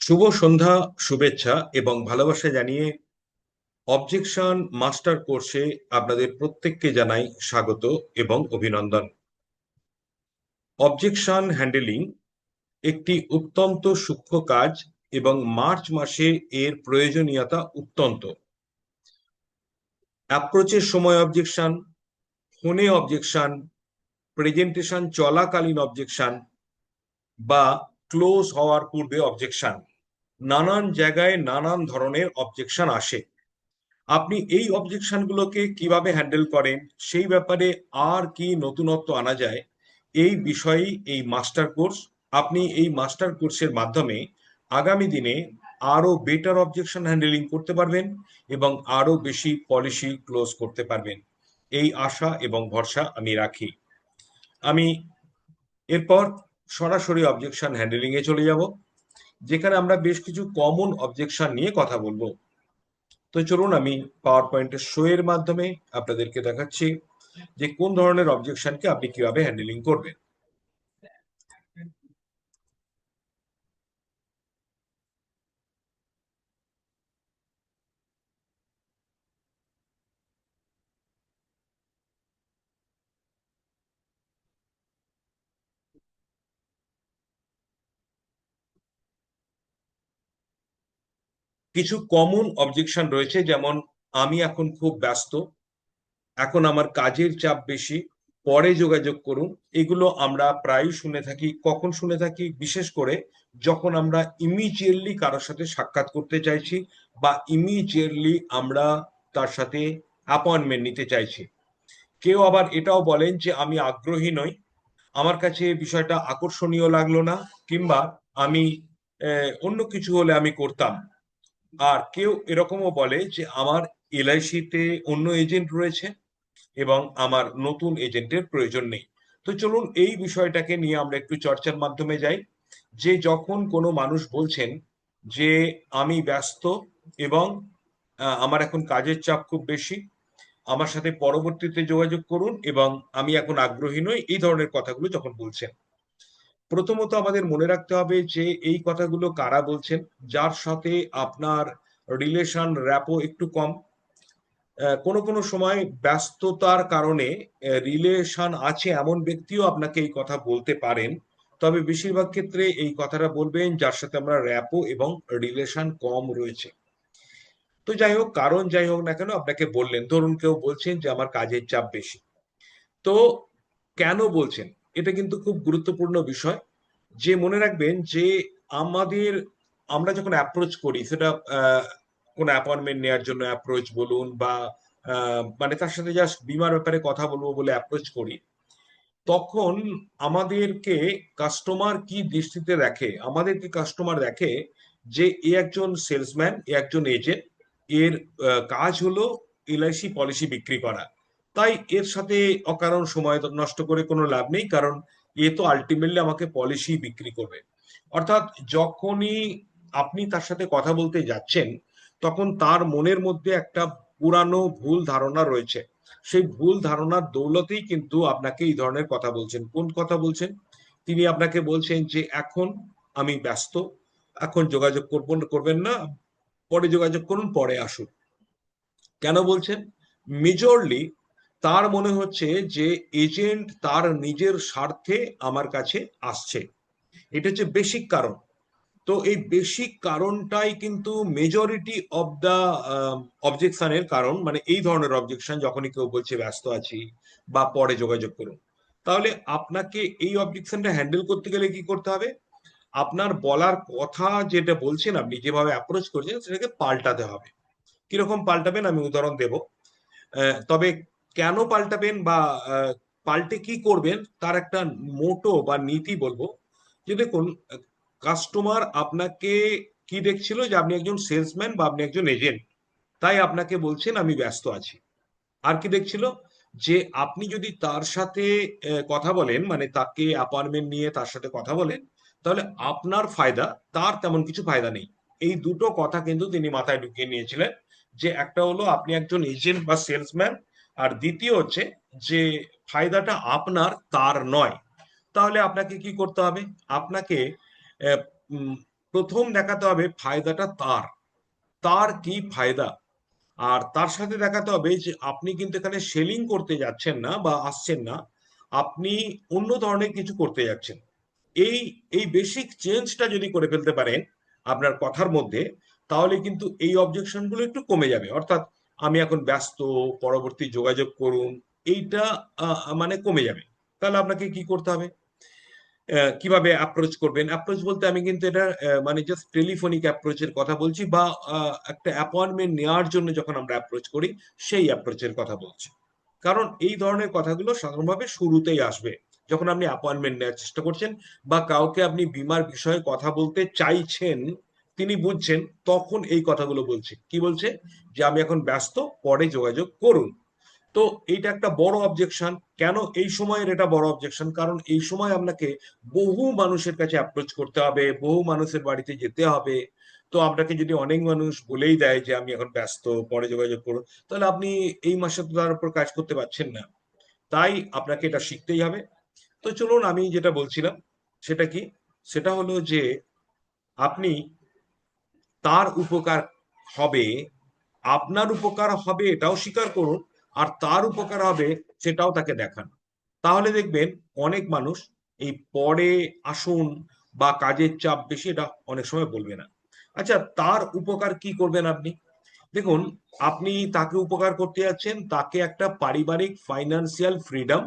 শুভ সন্ধ্যা, শুভেচ্ছা এবং ভালোবাসা জানিয়ে অবজেকশন মাস্টার কোর্সে আপনাদের প্রত্যেককে জানাই স্বাগত এবং অভিনন্দন। অবজেকশন হ্যান্ডেলিং একটি অত্যন্ত সূক্ষ্ম কাজ এবং মার্চ মাসে এর প্রয়োজনীয়তা অত্যন্ত। অ্যাপ্রোচের সময় অবজেকশন, ফোনে অবজেকশন, প্রেজেন্টেশন চলাকালীন অবজেকশন বা ক্লোজ হওয়ার পূর্বে অবজেকশন, নানান জায়গায় নানান ধরনের অবজেকশন আসে। আপনি এই অবজেকশনগুলোকে কিভাবে হ্যান্ডেল করেন, সেই ব্যাপারে আর কি নতুনত্ব আনা যায়, এই বিষয়েই এই মাস্টার কোর্স। আপনি এই মাস্টার কোর্সের মাধ্যমে আগামী দিনে আরো বেটার অবজেকশন হ্যান্ডেলিং করতে পারবেন এবং আরো বেশি পলিসি ক্লোজ করতে পারবেন, এই আশা এবং ভরসা আমি রাখি। আমি এরপর সরাসরি অবজেকশন হ্যান্ডেলিং এ চলে যাব, যেখানে আমরা বেশ কিছু কমন অবজেকশন নিয়ে কথা বলবো। তো চলুন আমি পাওয়ার পয়েন্টের শো এর মাধ্যমে আপনাদেরকে দেখাচ্ছি যে কোন ধরনের অবজেকশনকে আপনি কিভাবে হ্যান্ডেলিং করবেন। কিছু কমন অবজেকশন রয়েছে, যেমন আমি এখন খুব ব্যস্ত, এখন আমার কাজের চাপ বেশি, পরে যোগাযোগ করুন। এগুলো আমরা প্রায় শুনে থাকি। কখন শুনে থাকি? বিশেষ করে যখন আমরা ইমিডিয়েটলি কারোর সাথে সাক্ষাৎ করতে চাইছি বা ইমিডিয়েটলি আমরা তার সাথে অ্যাপয়েন্টমেন্ট নিতে চাইছি। কেউ আবার এটাও বলেন যে আমি আগ্রহী নই, আমার কাছে বিষয়টা আকর্ষণীয় লাগলো না, কিংবা আমি অন্য কিছু হলে আমি করতাম। আর কেউ এরকমও বলে যে আমার এলআইসিতে অন্য এজেন্ট রয়েছে এবং আমার নতুন এজেন্টের প্রয়োজন নেই। তো চলুন এই বিষয়টাকে নিয়ে আমরা একটু চর্চার মাধ্যমে যাই। যে যখন কোনো মানুষ বলছেন যে আমি ব্যস্ত এবং আমার এখন কাজের চাপ খুব বেশি, আমার সাথে পরবর্তীতে যোগাযোগ করুন এবং আমি এখন আগ্রহী নই, এই ধরনের কথাগুলো যখন বলছেন, প্রথমত আমাদের মনে রাখতে হবে যে এই কথাগুলো কারা বলছেন। যার সাথে আপনার রিলেশন র্যাপো একটু কম। কোনো কোনো সময় ব্যস্ততার কারণে রিলেশন আছে এমন ব্যক্তিও আপনাকে এই কথা বলতে পারেন, তবে বেশিরভাগ ক্ষেত্রে এই কথাটা বলবেন যার সাথে আমরা র্যাপো এবং রিলেশন কম রয়েছে। তো যাই হোক, কারণ যাই হোক না কেন আপনাকে বললেন, ধরুন কেউ বলছেন যে আমার কাজের চাপ বেশি। তো কেন বলছেন, এটা কিন্তু খুব গুরুত্বপূর্ণ বিষয়। যে মনে রাখবেন যে আমাদের, আমরা যখন অ্যাপ্রোচ করি, সেটা কোনো অ্যাপয়েন্টমেন্ট নেওয়ার জন্য অ্যাপ্রোচ বলুন বা মানে তার সাথে জাস্ট বিমার ব্যাপারে কথা বলবো বলে অ্যাপ্রোচ করি, তখন আমাদেরকে কাস্টমার কি দৃষ্টিতে দেখে? আমাদেরকে কাস্টমার দেখে যে এ একজন সেলসম্যান, এ একজন এজেন্ট, এর কাজ হলো এলআইসি পলিসি বিক্রি করা। তাই এর সাথে অকারণ সময় নষ্ট করে কোনো লাভ নেই, কারণ এ তো আলটিমেটলি আমাকে পলিসি বিক্রি করবে। অর্থাৎ যখনই আপনি তার সাথে কথা বলতে যাচ্ছেন, তখন তার মনের মধ্যে একটা পুরানো ভুল ধারণা রয়েছে। সেই ভুল ধারণার দৌলতেই কিন্তু আপনাকে এই ধরনের কথা বলছেন। কোন কথা বলছেন? তিনি আপনাকে বলছেন যে এখন আমি ব্যস্ত, এখন যোগাযোগ করবেন না, পরে যোগাযোগ করুন, পরে আসুন। কেন বলছেন? মেজরলি তার মনে হচ্ছে যে এজেন্ট তার নিজের স্বার্থে আমার কাছে আসছে। এটা হচ্ছে বেসিক কারণ। তো এই বেসিক কারণটাই কিন্তু মেজরিটি অফ দা অবজেকশনের কারণ। মানে এই ধরনের অবজেকশন, যখনই কেউ বলছে ব্যস্ত আছি বা পরে যোগাযোগ করুন, তাহলে আপনাকে এই অবজেকশনটা হ্যান্ডেল করতে গেলে কি করতে হবে? আপনার বলার কথা যেটা বলছেন, আপনি যেভাবে অ্যাপ্রোচ করছেন, সেটাকে পাল্টাতে হবে। কিরকম পাল্টাবেন আমি উদাহরণ দেব। তবে কেন পাল্টাবেন বা পাল্টে কি করবেন তার একটা মোটো বা নীতি বলবো। যে দেখুন, কাস্টমার আপনাকে কি দেখছিল? যে আপনি একজন সেলসম্যান বা আপনি একজন এজেন্ট, তাই আপনাকে বলছেন আমি ব্যস্ত আছি। আর কি দেখছিল? যে আপনি যদি তার সাথে কথা বলেন, মানে তাকে অ্যাপয়েন্টমেন্ট নিয়ে তার সাথে কথা বলেন, তাহলে আপনার ফায়দা, তার তেমন কিছু ফায়দা নেই। এই দুটো কথা কিন্তু তিনি মাথায় ঢুকিয়ে নিয়েছিলেন। যে একটা হলো আপনি একজন এজেন্ট বা সেলসম্যান, আর দ্বিতীয় হচ্ছে যে ফায়দাটা আপনার, তার নয়। তাহলে আপনাকে কি করতে হবে? আপনাকে আহ, উম, প্রথম দেখাতে হবে ফায়দাটা তার, তার কি ফায়দা। আর তার সাথে দেখাতে হবে যে আপনি কিন্তু এখানে সেলিং করতে যাচ্ছেন না বা আসছেন না, আপনি অন্য ধরনের কিছু করতে যাচ্ছেন। এই এই বেসিক চেঞ্জটা যদি করে ফেলতে পারেন আপনার কথার মধ্যে, তাহলে কিন্তু এই অবজেকশন গুলো একটু কমে যাবে। অর্থাৎ আমি এখন ব্যস্ত, পরবর্তী যোগাযোগ করুন, এইটা মানে কমে যাবে। তাহলে আপনাকে কি করতে হবে, কিভাবে অ্যাপ্রোচ করবেন? অ্যাপ্রোচ বলতে আমি কিন্তু এটা মানে জাস্ট টেলিফোনিক অ্যাপ্রোচের কথা বলছি, বা একটা অ্যাপয়েন্টমেন্ট নেওয়ার জন্য যখন আমরা অ্যাপ্রোচ করি সেই অ্যাপ্রোচের কথা বলছি। কারণ এই ধরনের কথাগুলো সাধারণভাবে শুরুতেই আসবে যখন আপনি অ্যাপয়েন্টমেন্ট নেওয়ার চেষ্টা করছেন, বা কাউকে আপনি বীমার বিষয়ে কথা বলতে চাইছেন, তিনি বুঝছেন, তখন এই কথাগুলো বলছে। কি বলছে? যে আমি এখন ব্যস্ত, পরে যোগাযোগ করুন। তো এইটা একটা বড় অবজেকশন। কেন এই সময়ের এটা বড় অবজেকশন? কারণ এই সময় আপনাকে বহু মানুষের কাছে অ্যাপ্রোচ করতে হবে, বহু মানুষের বাড়িতে যেতে হবে। তো আপনাকে যদি অনেক মানুষ বলেই দেয় যে আমি এখন ব্যস্ত, পরে যোগাযোগ করুন, তাহলে আপনি এই মাসে তো তার উপর কাজ করতে পারছেন না। তাই আপনাকে এটা শিখতেই হবে। তো চলুন, আমি যেটা বলছিলাম সেটা কি, সেটা হলো যে আপনি তার উপকার হবে, আপনার উপকার হবে এটাও স্বীকার করুন, আর তার উপকার হবে সেটাও তাকে দেখান। তাহলে দেখবেন অনেক মানুষ এই পরে আসুন বা কাজের চাপ বেশি এটা অনেক সময় বলবে না। আচ্ছা, তার উপকার কি করবেন আপনি? দেখুন, আপনি তাকে উপকার করতে যাচ্ছেন, তাকে একটা পারিবারিক ফাইন্যান্সিয়াল ফ্রিডম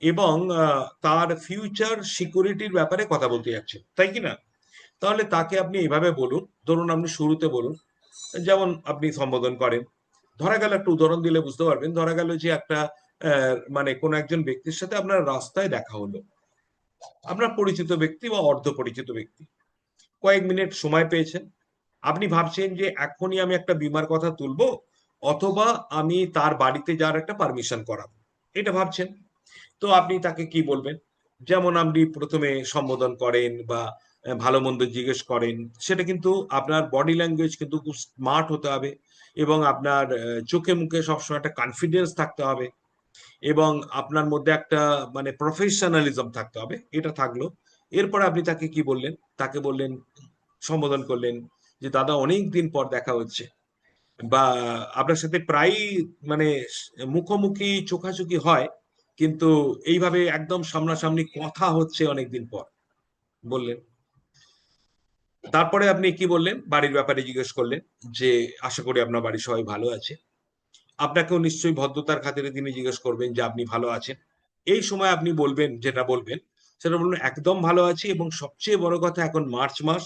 এবং তার ফিউচার সিকিউরিটির ব্যাপারে কথা বলতে যাচ্ছেন, তাই কি না? তাহলে তাকে আপনি এইভাবে বলুন, ধরুন আপনি শুরুতে বলুন, যেমন আপনি সম্বোধন করেন। ধরা গেল, একটা উদাহরণ দিলে বুঝতে পারবেন, ধরা গেল যে একটা মানে কোন একজন ব্যক্তির সাথে আপনার রাস্তায় দেখা হলো, আপনার পরিচিত ব্যক্তি বা অর্ধ পরিচিত ব্যক্তি, কয়েক মিনিট সময় পেয়েছেন। আপনি ভাবছেন যে এখনই আমি একটা বীমার কথা তুলবো, অথবা আমি তার বাড়িতে যাওয়ার একটা পারমিশন করাবো, এটা ভাবছেন। তো আপনি তাকে কি বলবেন? যেমন আপনি প্রথমে সম্বোধন করেন বা ভালো মন্দ জিজ্ঞেস করেন, সেটা কিন্তু আপনার বডি ল্যাঙ্গুয়েজ কিন্তু খুব স্মার্ট হতে হবে, এবং আপনার চোখে মুখে সবসময় একটা কনফিডেন্স থাকতে হবে, এবং আপনার মধ্যে একটা মানে প্রফেশনালিজম থাকতে হবে, এটা থাকলো। এরপরে আপনি তাকে কি বললেন? তাকে বললেন, সম্বোধন করলেন যে দাদা অনেক দিন পর দেখা হচ্ছে, বা আপনার সাথে প্রায়ই মানে মুখোমুখি চোখাচোখি হয়, কিন্তু এইভাবে একদম সামনাসামনি কথা হচ্ছে অনেকদিন পর, বললেন। তারপরে আপনি কি বললেন? বাড়ির ব্যাপারে জিজ্ঞেস করলেন যে আশা করি আপনার বাড়ির সবাই ভালো আছে। আপনাকেও নিশ্চয়ই ভদ্রতার খাতিরে তিনি জিজ্ঞেস করবেন যে আপনি ভালো আছেন। এই সময় আপনি বলবেন, যেটা বলবেন সেটা বলবেন, একদম ভালো আছি, এবং সবচেয়ে বড় কথা এখন মার্চ মাস,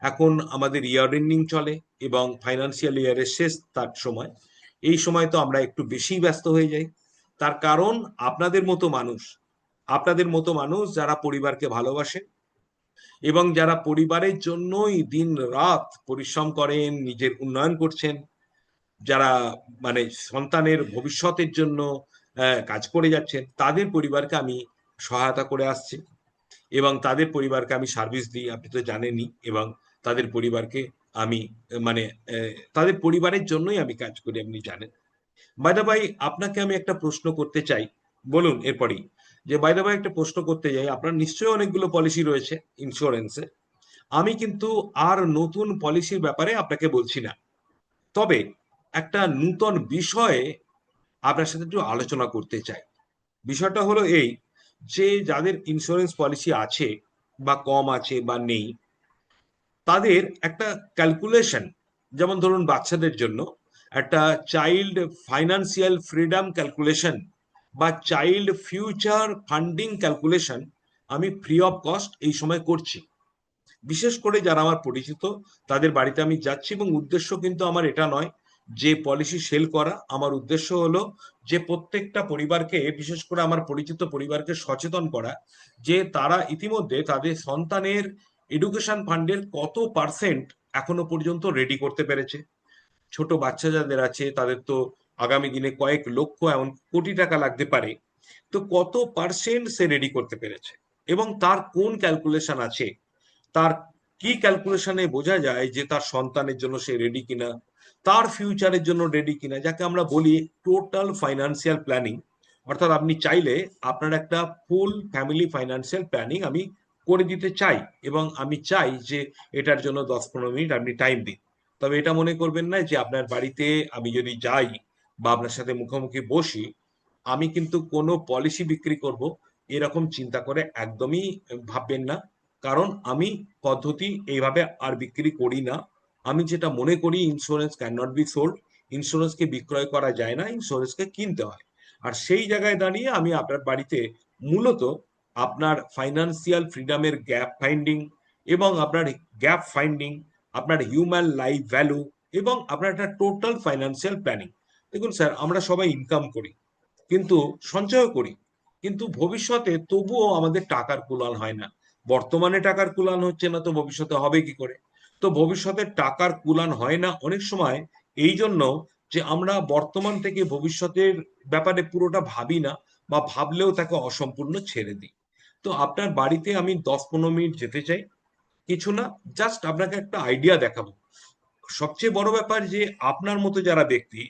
এখন আমাদের ইয়ার এন্ডিং চলে এবং ফাইন্যান্সিয়াল ইয়ারের শেষ তার সময়। এই সময় তো আমরা একটু বেশি ব্যস্ত হয়ে যাই। তার কারণ আপনাদের মতো মানুষ, আপনাদের মতো মানুষ যারা পরিবারকে ভালোবাসে এবং যারা পরিবারের জন্যই দিন রাত পরিশ্রম করেন, নিজের উন্নয়ন করছেন, যারা মানে সন্তানের ভবিষ্যতের জন্য কাজ করে যাচ্ছেন, তাদের পরিবারকে আমি সহায়তা করে আসছি, এবং তাদের পরিবারকে আমি সার্ভিস দিই, আপনি তো জানেনই। এবং তাদের পরিবারকে আমি মানে তাদের পরিবারের জন্যই আমি কাজ করি, আপনি জানেন। বাই দা বাই, আপনাকে আমি একটা প্রশ্ন করতে চাই। বলুন এরপরেই, যে বাই দা বাই একটা প্রশ্ন করতে যাই, আপনার নিশ্চয়ই অনেকগুলো পলিসি রয়েছে ইন্স্যুরেন্সে। আমি কিন্তু আর নতুন পলিসির ব্যাপারে আপনাকে বলছি না, তবে একটা নূতন বিষয়ে আপনার সাথে একটু আলোচনা করতে চাই। বিষয়টা হলো এই, যে যাদের ইন্স্যুরেন্স পলিসি আছে বা কম আছে বা নেই, তাদের একটা ক্যালকুলেশন, যেমন ধরুন বাচ্চাদের জন্য একটা চাইল্ড ফাইন্যান্সিয়াল ফ্রিডম ক্যালকুলেশন বা চাইল্ড ফিউচার ফান্ডিং ক্যালকুলেশন আমি ফ্রি অফ কস্ট এই সময় করছি। বিশেষ করে যারা আমার পরিচিত, তাদের বাড়িতে আমি যাচ্ছি, এবং উদ্দেশ্য কিন্তু আমার এটা নয় যে পলিসি সেল করা। আমার উদ্দেশ্য হলো যে প্রত্যেকটা পরিবারকে, বিশেষ করে আমার পরিচিত পরিবারকে সচেতন করা, যে তারা ইতিমধ্যে তাদের সন্তানের এডুকেশন ফান্ডের কত পার্সেন্ট এখনো পর্যন্ত রেডি করতে পেরেছে। ছোট বাচ্চা যাদের আছে তাদের তো আগামী দিনে কয়েক লক্ষ, এমন কোটি টাকা লাগতে পারে। তো কত পার্সেন্ট সে রেডি করতে পেরেছে, এবং তার কোন ক্যালকুলেশন আছে, তার কি ক্যালকুলেশনে বোঝা যায় যে তার সন্তানের জন্য সে রেডি কিনা, তার ফিউচারের জন্য রেডি কিনা, যাকে আমরা বলি টোটাল ফাইন্যান্সিয়াল প্ল্যানিং। অর্থাৎ আপনি চাইলে আপনার একটা ফুল ফ্যামিলি ফাইন্যান্সিয়াল প্ল্যানিং আমি করে দিতে চাই, এবং আমি চাই যে এটার জন্য 10-15 মিনিট আপনি টাইম দিন। তবে এটা মনে করবেন না যে আপনার বাড়িতে আমি যদি যাই বা আপনার সাথে মুখোমুখি বসি, আমি কিন্তু কোনো পলিসি বিক্রি করব এরকম চিন্তা করে একদমই ভাববেন না। কারণ আমি পদ্ধতি এইভাবে আর বিক্রি করি না। আমি যেটা মনে করি, insurance can not be sold. ইন্স্যুরেন্সকে বিক্রয় করা যায় না, ইন্স্যুরেন্সকে কিনতে হয়। আর সেই জায়গায় দাঁড়িয়ে আমি আপনার বাড়িতে মূলত আপনার ফাইন্যান্সিয়াল ফ্রিডমের গ্যাপ ফাইন্ডিং, এবং আপনার গ্যাপ ফাইন্ডিং, আপনার হিউম্যান লাইফ ভ্যালু, এবং আপনার একটা টোটাল ফাইন্যান্সিয়াল প্ল্যানিং। দেখুন স্যার, আমরা সবাই ইনকাম করি, কিন্তু সঞ্চয় করি, কিন্তু ভবিষ্যতে তবুও আমাদের টাকার কুলান হয় না। বর্তমানে টাকার কুলান হচ্ছে না, তো ভবিষ্যতে হবে কি করে? তো ভবিষ্যতে টাকার কুলান হয় না অনেক সময় এই জন্য যে আমরা বর্তমান থেকে ভবিষ্যতের ব্যাপারে পুরোটা ভাবি না, বা ভাবলেও তাকে অসম্পূর্ণ ছেড়ে দিই। তো আপনার বাড়িতে আমি 10-15 মিনিট যেতে চাই, কিছু না, জাস্ট আপনাকে একটা আইডিয়া দেখাবো। সবচেয়ে বড় ব্যাপার যে আপনার মতো যারা ব্যক্তি,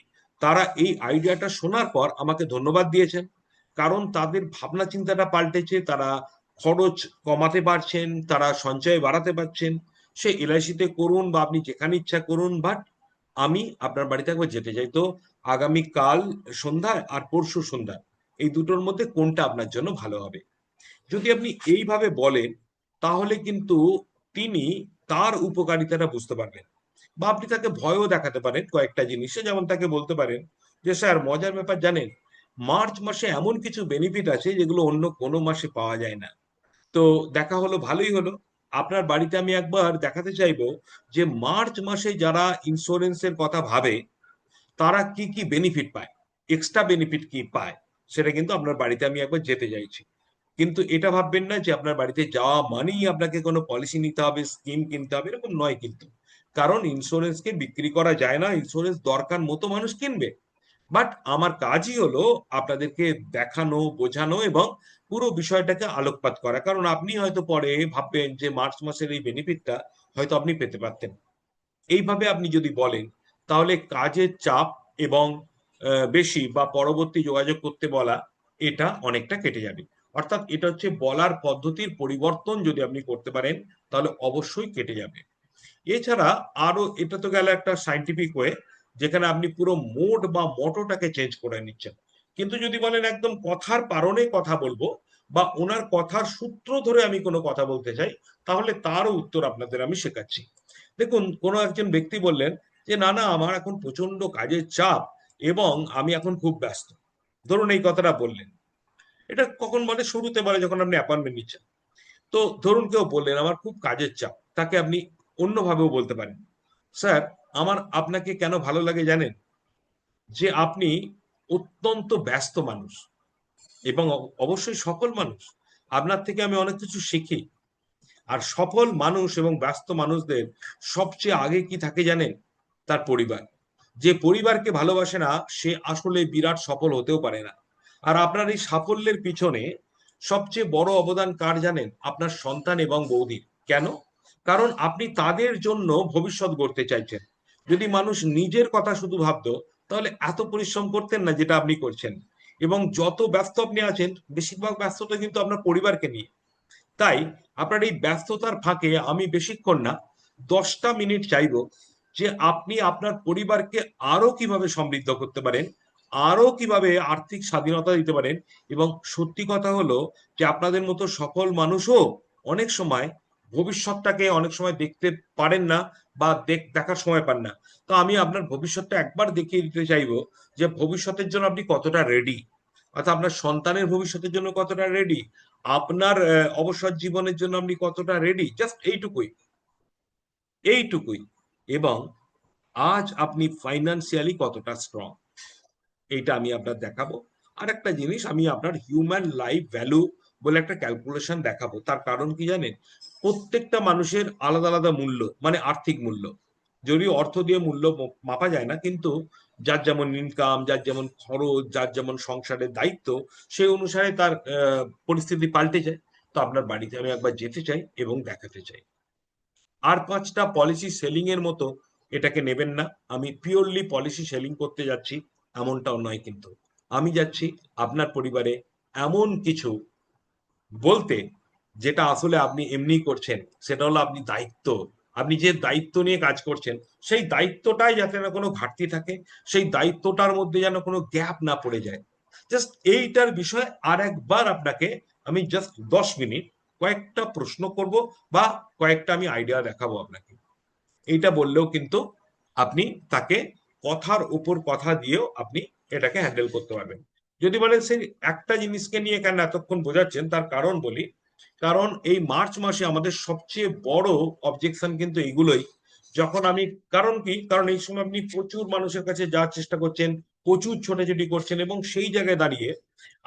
তারা এই আইডিয়াটা শোনার পর আমাকে ধন্যবাদ দিয়েছেন, কারণ তাদের ভাবনা চিন্তাটা পাল্টেছে, তারা খরচ কমাতে পারছেন, তারা সঞ্চয় বাড়াতে পারছেন। সে এলআইসিতে করুন বা আপনি যেখানে ইচ্ছা করুন, বাট আমি আপনার বাড়িতে একবার যেতে চাই। তো আগামী কাল সন্ধ্যায় আর পরশু সন্ধ্যায়, এই দুটোর মধ্যে কোনটা আপনার জন্য ভালো হবে? যদি আপনি এইভাবে বলেন, তাহলে কিন্তু তিনি তার উপকারিতাটা বুঝতে পারবেন। বা আপনি তাকে ভয়ও দেখাতে পারেন কয়েকটা জিনিসে, যেমন তাকে বলতে পারেন যে স্যার, মজার ব্যাপার জানেন, মার্চ মাসে এমন কিছু বেনিফিট আছে যেগুলো অন্য কোনো মাসে পাওয়া যায় না। তো দেখা হলো, ভালোই হলো। আপনার বাড়িতে আমি একবার দেখাতে চাইবো যে মার্চ মাসে যারা ইন্স্যুরেন্সের কথা ভাবে, তারা কি কি বেনিফিট পায়, এক্সট্রা বেনিফিট কি পায়, সেটা কিন্তু আপনার বাড়িতে আমি একবার যেতে চাইছি। কিন্তু এটা ভাববেন না যে আপনার বাড়িতে যাওয়া মানেই আপনাকে কোনো পলিসি নিতে হবে, স্কিম কিনতে হবে, এরকম নয় কিন্তু। কারণ ইন্স্যুরেন্সকে বিক্রি করা যায় না, ইন্স্যুরেন্স দরকার মতো মানুষ কিনবে। বাট আমার কাজই হলো আপনাদেরকে দেখানো, বোঝানো, এবং পুরো বিষয়টাকে আলোকপাত করা। কারণ আপনি হয়তো পরে ভাববেন যে মার্চ মাসের এই বেনিফিটটা হয়তো আপনি পেতে পারতেন। এইভাবে আপনি যদি বলেন, তাহলে কাজের চাপ এবং বেশি বা পরবর্তী যোগাযোগ করতে বলা, এটা অনেকটা কেটে যাবে। অর্থাৎ এটা হচ্ছে বলার পদ্ধতির পরিবর্তন যদি আপনি করতে পারেন, তাহলে অবশ্যই কেটে যাবে। এছাড়া আরো, এটা তো গেল একটা সাইন্টিফিক ওয়ে, যেখানে আপনি পুরো মোড বা মোটোটাকে চেঞ্জ করে নিচ্ছেন। কিন্তু যদি বলেন একদম কথার পারণে কথা বলবো, বা ওনার কথার সূত্র ধরে আমি কোনো কথা বলতে চাই, তাহলে তারও উত্তর আপনাদের আমি শেখাচ্ছি। দেখুন, কোনো একজন ব্যক্তি বললেন যে না না, আমার এখন প্রচন্ড কাজের চাপ এবং আমি এখন খুব ব্যস্ত। ধরুন এই কথাটা বললেন। এটা কখন বলে? শুরুতে বলে যখন আপনি অ্যাপয়েন্টমেন্ট নিচ্ছেন। তো ধরুন কেউ বললেন আমার খুব কাজের চাপ, তাকে আপনি অন্যভাবেও বলতে পারেন, স্যার, আমার আপনাকে কেন ভালো লাগে জানেন? যে আপনি অত্যন্ত ব্যস্ত মানুষ, এবং অবশ্যই সফল মানুষ। আপনার থেকে আমি অনেক কিছু শিখি। আর সফল মানুষ এবং ব্যস্ত মানুষদের সবচেয়ে আগে কি থাকে জানেন? তার পরিবার। যে পরিবারকে ভালোবাসে না, সে আসলে বিরাট সফল হতেও পারে না। আর আপনার এই সাফল্যের পিছনে সবচেয়ে বড় অবদান কার জানেন? আপনার সন্তান এবং বৌদির। কেন? কারণ আপনি তাদের জন্য ভবিষ্যৎ গড়তে চাইছেন। যদি মানুষ নিজের কথা শুধু ভাবতো, তাহলে এত পরিশ্রম করতেন না যেটা আপনি করছেন। এবং যত ব্যস্ত আপনি আছেন, বেশিরভাগ ব্যস্ততা কিন্তু আপনার পরিবারকে নিয়ে। তাই আপনার এই ব্যস্ততার ফাঁকে আমি বেশিক্ষণ না, 10টা মিনিট চাইবো যে আপনি আপনার পরিবারকে আরো কিভাবে সমৃদ্ধ করতে পারেন, আরো কিভাবে আর্থিক স্বাধীনতা দিতে পারেন। এবং সত্যি কথা হলো যে আপনাদের মতো সফল মানুষও অনেক সময় ভবিষ্যৎটাকে অনেক সময় দেখতে পারেন না, বা দেখার সময় পান না। তো আমি আপনার ভবিষ্যৎটা একবার দেখিয়ে দিতে চাইবো, যে ভবিষ্যতের জন্য আপনি কতটা রেডি। অর্থাৎ আপনার সন্তানের ভবিষ্যতের জন্য কতটা রেডি, আপনার অবসর জীবনের জন্য আপনি কতটা রেডি, জাস্ট এইটুকুই, এইটুকুই। এবং আজ আপনি ফাইন্যান্সিয়ালি কতটা স্ট্রং, এইটা আমি আপনার দেখাবো। আর একটা জিনিস, আমি আপনার হিউম্যান লাইফ ভ্যালু বলে একটা ক্যালকুলেশন দেখাবো। তার কারণ কি জানেন? প্রত্যেকটা মানুষের আলাদা আলাদা মূল্য, মানে আর্থিক মূল্য। যদিও অর্থ দিয়ে মূল্য মাপা যায় না, কিন্তু যার যেমন ইনকাম, যার যেমন খরচ, যার যেমন সংসারের দায়িত্ব, সেই অনুসারে তার পরিস্থিতি পাল্টে যায়। তো আপনার বাড়িতে আমি একবার যেতে চাই এবং দেখাতে চাই। আর 5টা পলিসি সেলিং এর মতো এটাকে নেবেন না। আমি পিওরলি পলিসি সেলিং করতে যাচ্ছি এমনটাও নয় কিন্তু। আমি যাচ্ছি আপনার পরিবারে এমন কিছু বলতে, যেটা আসলে আপনি এমনি করছেন, সেটা হলো আপনি দায়িত্ব, আপনি যে দায়িত্ব নিয়ে কাজ করছেন, সেই দায়িত্বটাই যাতে না কোনো ঘাটতি থাকে, সেই দায়িত্বটার মধ্যে যেন কোনো গ্যাপ না পড়ে যায়। জাস্ট এইটার বিষয়ে আর একবার আপনাকে আমি জাস্ট 10 মিনিট কয়েকটা প্রশ্ন করব, বা কয়েকটা আমি আইডিয়া দেখাবো আপনাকে। এইটা বললেও কিন্তু আপনি তাকে কথার উপর কথা দিয়েও আপনি এটাকে হ্যান্ডেল করতে পারবেন। যদি বলেন সেই একটা জিনিসকে নিয়ে কেন এতক্ষণ বোঝাচ্ছেন, তার কারণ বলি। কারণ এই মার্চ মাসে আমাদের সবচেয়ে বড় অবজেকশন কিন্তু এইগুলোই। যখন আমি, কারণ কি, কারণ এই সময় আপনি প্রচুর মানুষের কাছে যাওয়ার চেষ্টা করছেন, প্রচুর ছোটাছুটি করছেন, এবং সেই জায়গায় দাঁড়িয়ে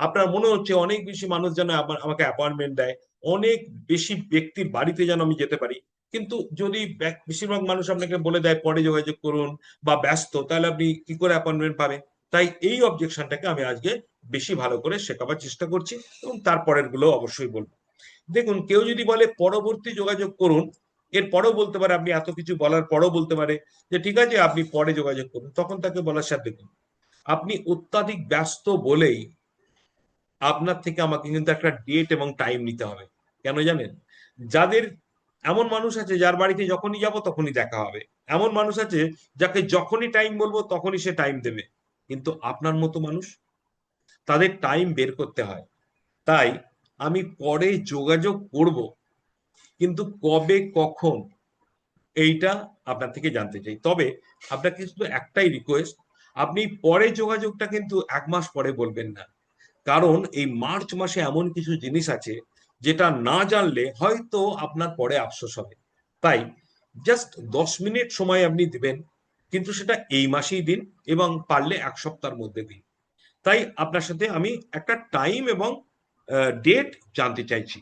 আপনার মনে হচ্ছে অনেক বেশি মানুষ যেন আমাকে অ্যাপয়েন্টমেন্ট দেয়, অনেক বেশি ব্যক্তির বাড়িতে যেন আমি যেতে পারি। কিন্তু যদি বেশিরভাগ মানুষ আপনাকে বলে দেয় পরে যোগাযোগ করুন বা ব্যস্ত, তাহলে আপনি কি করে অ্যাপয়েন্টমেন্ট পাবেন? তাই এই অবজেকশনটাকে আমি আজকে বেশি ভালো করে শেখাবার চেষ্টা করছি, এবং তারপরের গুলো অবশ্যই বলবো। দেখুন, কেউ যদি বলে পরবর্তী যোগাযোগ করুন, এর পরেও বলতে পারে, আপনি এত কিছু বলার পরেও বলতে পারে যে ঠিক আছে আপনি পরে যোগাযোগ করুন, তখন তাকে বলার সাথে দেখুন, আপনি অত্যাধিক ব্যস্ত বলেই আপনার থেকে আমাকে কিন্তু একটা ডেট এবং টাইম নিতে হবে। কেন জানেন? যাদের, এমন মানুষ আছে যার বাড়িতে যখনই যাব তখনই দেখা হবে, এমন মানুষ আছে যাকে যখনই টাইম বলবো তখনই সে টাইম দেবে। কিন্তু আপনার মতো মানুষ, তাদের টাইম বের করতে হয়। তাই আমি পরে যোগাযোগ করব, কিন্তু কবে কখন, এইটা আপনার থেকে জানতে চাই। তবে আপনাকে শুধু একটাই রিকোয়েস্ট, আপনি পরে যোগাযোগটা কিন্তু 1 মাস পরে বলবেন না। কারণ এই মার্চ মাসে এমন কিছু জিনিস আছে যেটা না জানলে হয়তো আপনার পরে আফসোস হবে। তাই জাস্ট 10 মিনিট সময় আপনি দিবেন, কিন্তু সেটা এই মাসেই দিন, এবং পারলে 1 সপ্তাহের মধ্যে দিন। তাই আপনার সাথে আমি একটা টাইম এবং ডেট জানতে চাইছি।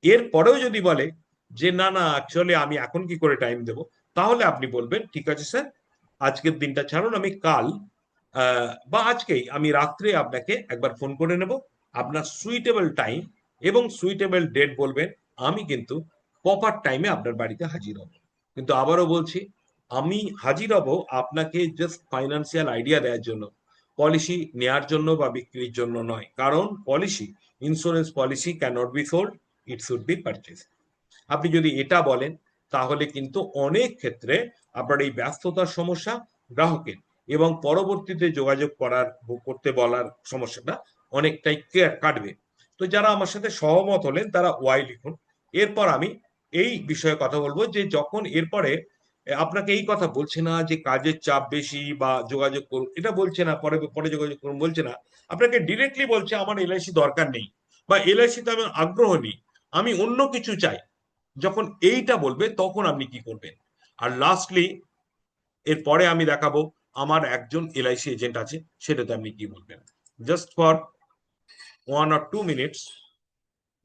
এর পরেও যদি বলে যে না না অ্যাকচুয়ালি আমি এখন কি করে টাইম দেব, তাহলে আপনি বলবেন ঠিক আছে স্যার, আজকের দিনটা ছাড়ুন, আমি কাল বা আজকেই আমি রাত্রে আপনাকে একবার ফোন করে নেব, আপনার সুইটেবল টাইম এবং সুইটেবল ডেট বলবেন, আমি কিন্তু প্রপার টাইমে আপনার বাড়িতে হাজির হব। কিন্তু আবারও বলছি, আমি হাজির হব আপনাকে জাস্ট ফাইন্যান্সিয়াল আইডিয়া দেওয়ার জন্য, পলিসি নেয়ার জন্য বা বিক্রির জন্য নয়। কারণ policy, insurance policy cannot be sold, it should be purchase. আপনি যদি এটা বলেন, তাহলে কিন্তু অনেক ক্ষেত্রে আপনার এই ব্যস্ততার সমস্যা, গ্রাহকের এবং পরবর্তীতে যোগাযোগ করতে বলার সমস্যাটা অনেকটাই কাটবে। তো যারা আমার সাথে সহমত হলেন তারা ওয়াই লিখুন। এরপর আমি এই বিষয়ে কথা বলবো, যে যখন এরপরে আপনাকে এই কথা বলছে না যে কাজের চাপ বেশি বা যোগাযোগ করুন, এটা বলছে না, পরে পরে যোগাযোগ করুন বলছে না, আপনাকে ডিরেক্টলি বলছে আমার এলআইসি দরকার নেই, বা এলআইসিতে আমি আগ্রহ নেই, আমি অন্য কিছু চাই। যখন এইটা বলবে তখন আপনি কি করবেন? আর লাস্টলি, এরপরে আমি দেখাবো আমার একজন এলআইসি এজেন্ট আছে, সেটাতে আপনি কি বলবেন। Just for 1 or 2 minutes,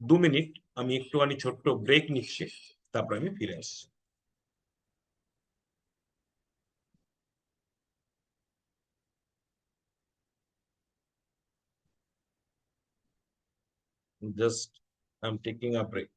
2 minute আমি একটুখানি ছোট্ট ব্রেক নিচ্ছি, তারপর আমি ফিরে আসছি। Just I am taking a break.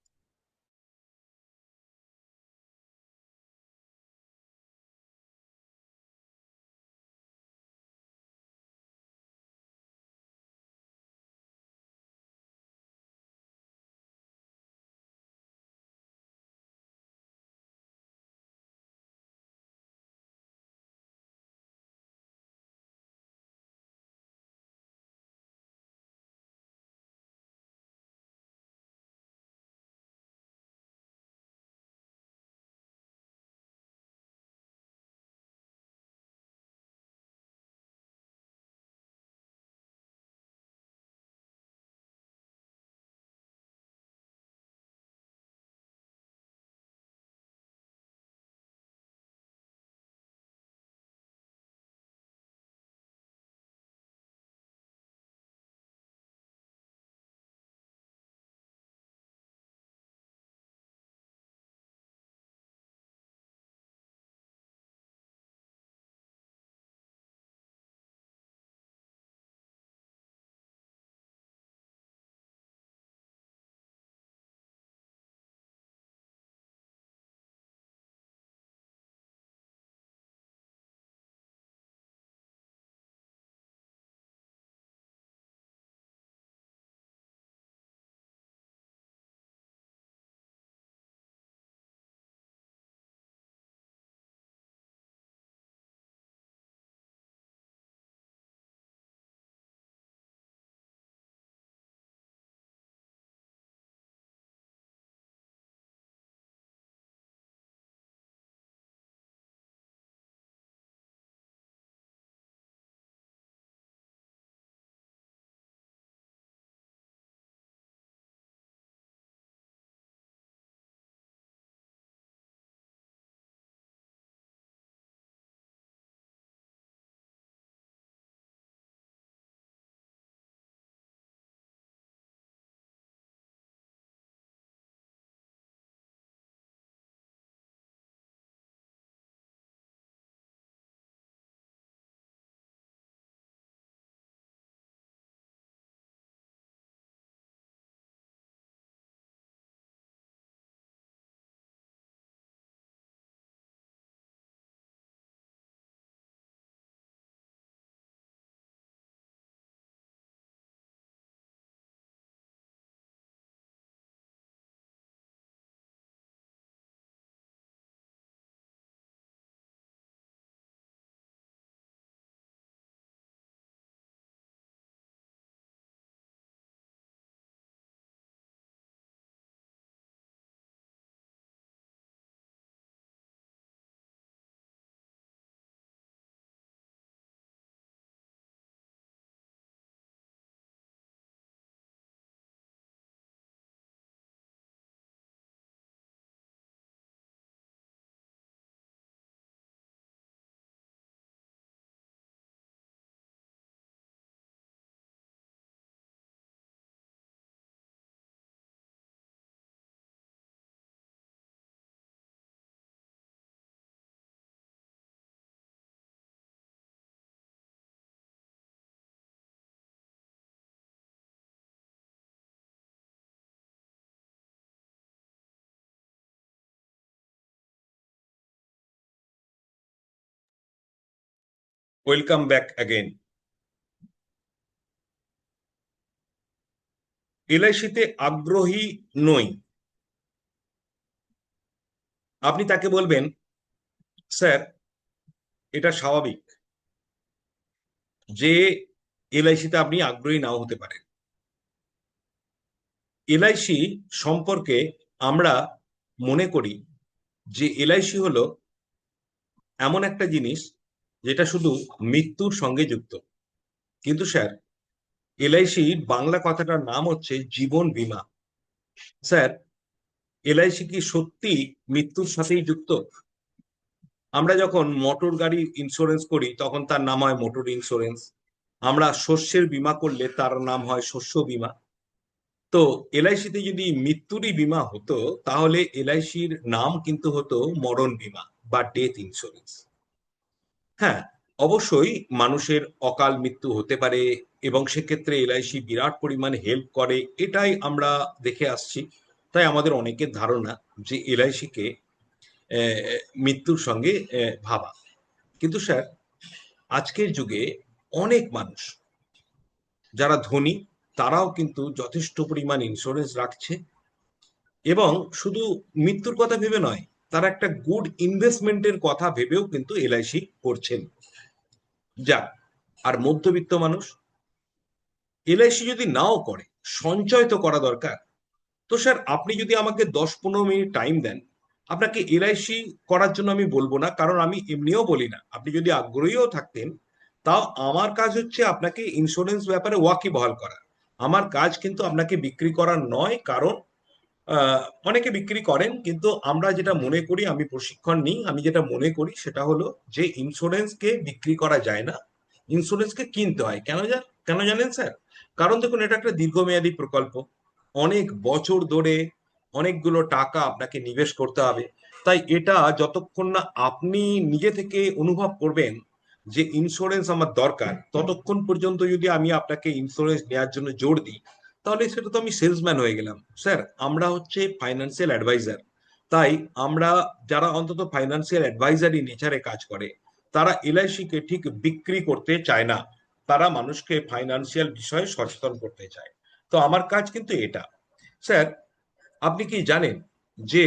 Welcome back again. এলআইসিতে আগ্রহী নই, আপনি তাকে বলবেন, স্যার, এটা স্বাভাবিক যে এলআইসিতে আপনি আগ্রহী নাও হতে পারেন। এলআইসি সম্পর্কে আমরা মনে করি যে এলআইসি হলো এমন একটা জিনিস যেটা শুধু মৃত্যুর সঙ্গে যুক্ত। কিন্তু স্যার, এলআইসির বাংলা কথাটার নাম হচ্ছে জীবন বীমা। স্যার, এলআইসি কি সত্যি মৃত্যুর সাথেই যুক্ত? আমরা যখন মোটর গাড়ি ইন্স্যুরেন্স করি তখন তার নাম হয় মোটর ইন্স্যুরেন্স। আমরা শস্যের বীমা করলে তার নাম হয় শস্য বীমা। তো এলআইসিতে যদি মৃত্যুরই বীমা হতো তাহলে এলআইসির নাম কিন্তু হতো মরণ বীমা বা ডেথ ইন্স্যুরেন্স। হ্যাঁ, অবশ্যই মানুষের অকাল মৃত্যু হতে পারে এবং সেক্ষেত্রে এলআইসি বিরাট পরিমাণে হেল্প করে, এটাই আমরা দেখে আসছি। তাই আমাদের অনেকের ধারণা যে এলআইসিকে মৃত্যুর সঙ্গে ভাবা। কিন্তু স্যার, আজকের যুগে অনেক মানুষ যারা ধনী তারাও কিন্তু যথেষ্ট পরিমাণ ইন্স্যুরেন্স রাখছে এবং শুধু মৃত্যুর কথা ভেবে নয়, তারা একটা গুড ইনভেস্টমেন্টের কথা ভেবেও কিন্তু এলআইসি করছেন। যাক, আর মধ্যবিত্ত মানুষ এলআইসি যদি নাও করে, সঞ্চয় তো করা দরকার। তো স্যার, আপনি যদি আমাকে 10-15 মিনিট টাইম দেন, আপনাকে এলআইসি করার জন্য আমি বলবো না, কারণ আমি এমনিও বলি না। আপনি যদি আগ্রহীও থাকতেন, তাও আমার কাজ হচ্ছে আপনাকে ইন্স্যুরেন্স ব্যাপারে ওয়াকিবহাল করা। আমার কাজ কিন্তু আপনাকে বিক্রি করার নয়, কারণ অনেকে বিক্রি করেন, কিন্তু আমরা যেটা মনে করি, আমি প্রশিক্ষণ নিই, আমি যেটা মনে করি সেটা হলো যে ইন্স্যুরেন্সকে বিক্রি করা যায় না, ইন্স্যুরেন্সকে কিনতে হয়। কেন জানেন স্যার? কারণ দেখুন, এটা একটা দীর্ঘমেয়াদী প্রকল্প, অনেক বছর ধরে অনেকগুলো টাকা আপনাকে নিবেশ করতে হবে। তাই এটা যতক্ষণ না আপনি নিজে থেকে অনুভব করবেন যে ইন্স্যুরেন্স আমার দরকার, ততক্ষণ পর্যন্ত যদি আমি আপনাকে ইন্স্যুরেন্স নেওয়ার জন্য জোর দিই, তাহলে সেটা তো আমি সেলসম্যান হয়ে গেলাম। স্যার, আমরা হচ্ছে ফাইন্যান্সিয়াল অ্যাডভাইজার। তাই আমরা, যারা অন্তত ফাইন্যান্সিয়াল অ্যাডভাইজারি নেচারে কাজ করে, তারা এলআইসি কে ঠিক বিক্রি করতে চায় না, তারা মানুষকে ফাইন্যান্সিয়াল বিষয়ে সচেতন করতে চায়। তো আমার কাজ কিন্তু এটা। স্যার, আপনি কি জানেন যে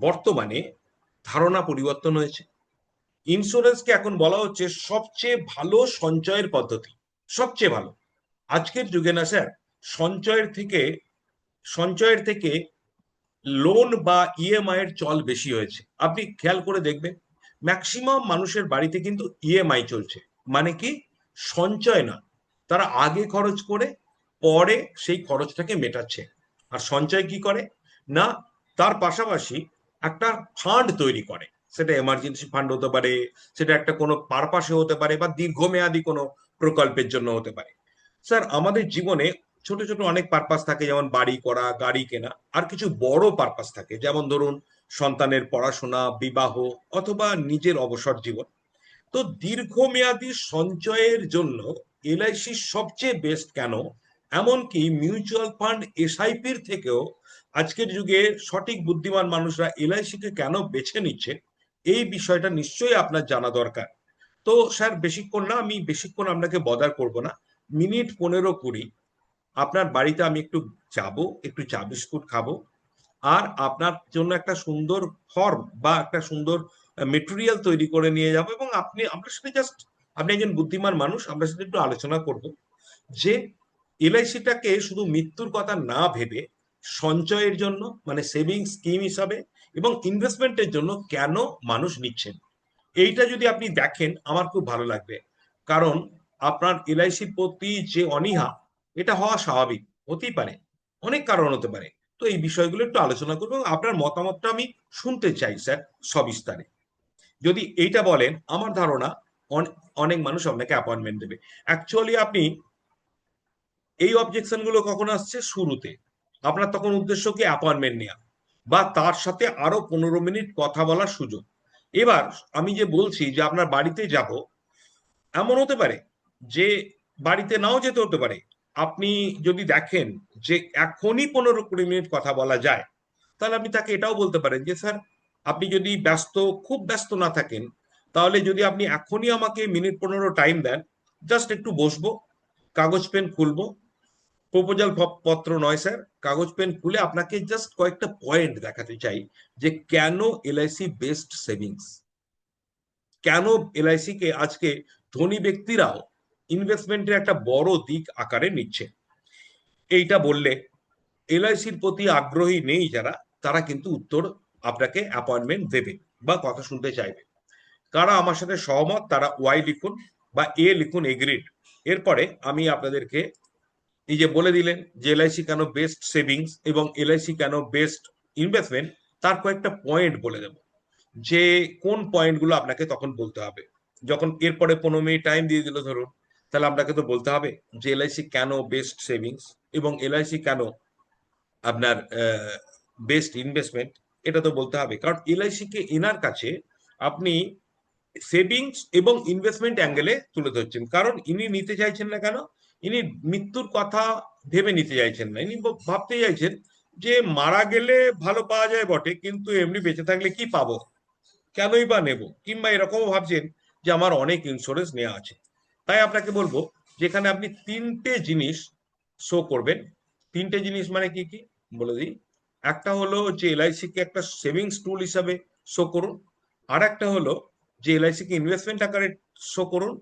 বর্তমানে ধারণা পরিবর্তন হয়েছে? ইন্স্যুরেন্সকে এখন বলা হচ্ছে সবচেয়ে ভালো সঞ্চয়ের পদ্ধতি, সবচেয়ে ভালো। আজকের যুগে না স্যার, সঞ্চয়ের থেকে সঞ্চয়ের থেকে লোন বা ইএমআই এর চল বেশি হয়েছে। আপনি খেয়াল করে দেখবেন, ম্যাক্সিমাম মানুষের বাড়িতে কিন্তু ইএমআই চলছে। মানে কি? সঞ্চয় না, তারা আগে খরচ করে পরে সেই খরচটাকে মেটাচ্ছে। আর সঞ্চয় কি করে না, তার পাশাপাশি একটা ফান্ড তৈরি করে। সেটা এমার্জেন্সি ফান্ড হতে পারে, সেটা একটা কোনো পারপাসে হতে পারে, বা দীর্ঘমেয়াদী কোনো প্রকল্পের জন্য হতে পারে। স্যার, আমাদের জীবনে ছোট ছোট অনেক পারপাস থাকে, যেমন বাড়ি করা, গাড়ি কেনা। আর কিছু বড় পারপাস থাকে, যেমন ধরুন সন্তানের পড়াশোনা, বিবাহ, অথবা নিজের অবসর জীবন। তো দীর্ঘমেয়াদী সঞ্চয়ের জন্য এলআইসি সবচেয়ে বেস্ট কেন, এমনকি মিউচুয়াল ফান্ড এসআইপির থেকেও আজকের যুগে সঠিক বুদ্ধিমান মানুষরা এলআইসি কে কেন বেছে নিচ্ছে, এই বিষয়টা নিশ্চয়ই আপনার জানা দরকার। তো স্যার, বেশিক্ষণ আপনাকে বদার করব না। মিনিট 15-20 আপনার বাড়িতে আমি একটু যাব, একটু চা বিস্কুট খাবো, আর আপনার জন্য একটা সুন্দর ফর্ম বা একটা সুন্দর মেটেরিয়াল তৈরি করে নিয়ে যাব, এবং আপনার সাথে জাস্ট, আপনি একজন বুদ্ধিমান মানুষ, আপনার সাথে একটু আলোচনা করব যে এলআইসিটাকে শুধু মৃত্যুর কথা না ভেবে সঞ্চয়ের জন্য, মানে সেভিং স্কিম হিসাবে, এবং ইনভেস্টমেন্টের জন্য কেন মানুষ নিচ্ছেন। এইটা যদি আপনি দেখেন, আমার খুব ভালো লাগবে। কারণ আপনার এলআইসির প্রতি যে অনীহা, এটা হওয়া স্বাভাবিক, হতেই পারে, অনেক কারণ হতে পারে। তো এই বিষয়গুলো একটু আলোচনা করবো এবং আপনার মতামতটা আমি শুনতে চাই স্যার, সবিস্তারে। যদি এইটা বলেন, আমার ধারণা অনেক মানুষ আপনাকে অ্যাপয়েন্টমেন্ট দেবে। অ্যাকচুয়ালি আপনি, এই অবজেকশন গুলো কখন আসছে? শুরুতে। আপনার তখন উদ্দেশ্য কি? অ্যাপয়েন্টমেন্ট নেওয়া, বা তার সাথে আরো 15 মিনিট কথা বলার সুযোগ। এবার আমি যে বলছি যে আপনার বাড়িতে যাব, এমন হতে পারে যে বাড়িতে নাও যেতে হতে পারে। আপনি যদি দেখেন যে এখনই 15-20 মিনিট কথা বলা যায়, তাহলে আপনি তাকে এটাও বলতে পারেন যে, স্যার, আপনি যদি খুব ব্যস্ত না থাকেন, তাহলে যদি আপনি এখনই আমাকে মিনিট 15 টাইম দেন, জাস্ট একটু বসবো, কাগজ পেন খুলবো, প্রপোজাল পত্র নয় স্যার, কাগজ পেন খুলে আপনাকে জাস্ট কয়েকটা পয়েন্ট দেখাতে চাই যে কেন এলআইসি বেস্ট সেভিংস, কেন এলআইসি কে আজকে ধনী ব্যক্তিরাও ইনভেস্টমেন্টের একটা বড় দিক আকারে নিচ্ছে। এইটা বললে এলআইসির প্রতি আগ্রহী নেই যারা, তারা কিন্তু উত্তর আপনাকে অ্যাপয়েন্টমেন্ট দেবে বা কথা শুনতে চাইবে। কারা আমার সাথে সহমত তারা ওয়াই লিখুন বা এ লিখুন, এগ্রিড। এরপরে আমি আপনাদেরকে এই যে বলে দিলেন যে এলআইসি কেন বেস্ট সেভিংস এবং এলআইসি কেন বেস্ট ইনভেস্টমেন্ট, তার কয়েকটা পয়েন্ট বলে দেব যে কোন পয়েন্টগুলো আপনাকে তখন বলতে হবে। যখন এরপরে 15 মিনিট টাইম দিয়ে দিল ধরুন, তাহলে আপনাকে তো বলতে হবে যে এলআইসি কেন বেস্ট সেভিংস এবং এলআইসি কেন আপনার বেস্ট ইনভেস্টমেন্ট, এটা তো বলতে হবে। কারণ এলআইসি কে এনার কাছে আপনি সেভিংস এবং ইনভেস্টমেন্ট অ্যাঙ্গেলে তুলে ধরছেন, কারণ ইনি নিতে চাইছেন না কেন, ইনি মৃত্যুর কথা ভেবে নিতে চাইছেন না, ইনি ভাবতে চাইছেন যে মারা গেলে ভালো পাওয়া যায় বটে, কিন্তু এমনি বেঁচে থাকলে কি পাবো, কেনই বা নেব, কিংবা এরকমও ভাবছেন যে আমার অনেক ইন্স্যুরেন্স নেওয়া আছে। তাই আপনাকে বলবো যেখানে আপনি তিনটে জিনিস শো করবেন। তিনটে জিনিস মানে কি কি বলে দিই। একটা হলো যে এলআইসি কে একটা সেভিংস টুল হিসাবে শো করুন, আর একটা হলো যে এলআইসি কে ইনভেস্টমেন্ট আকারে শো করুন,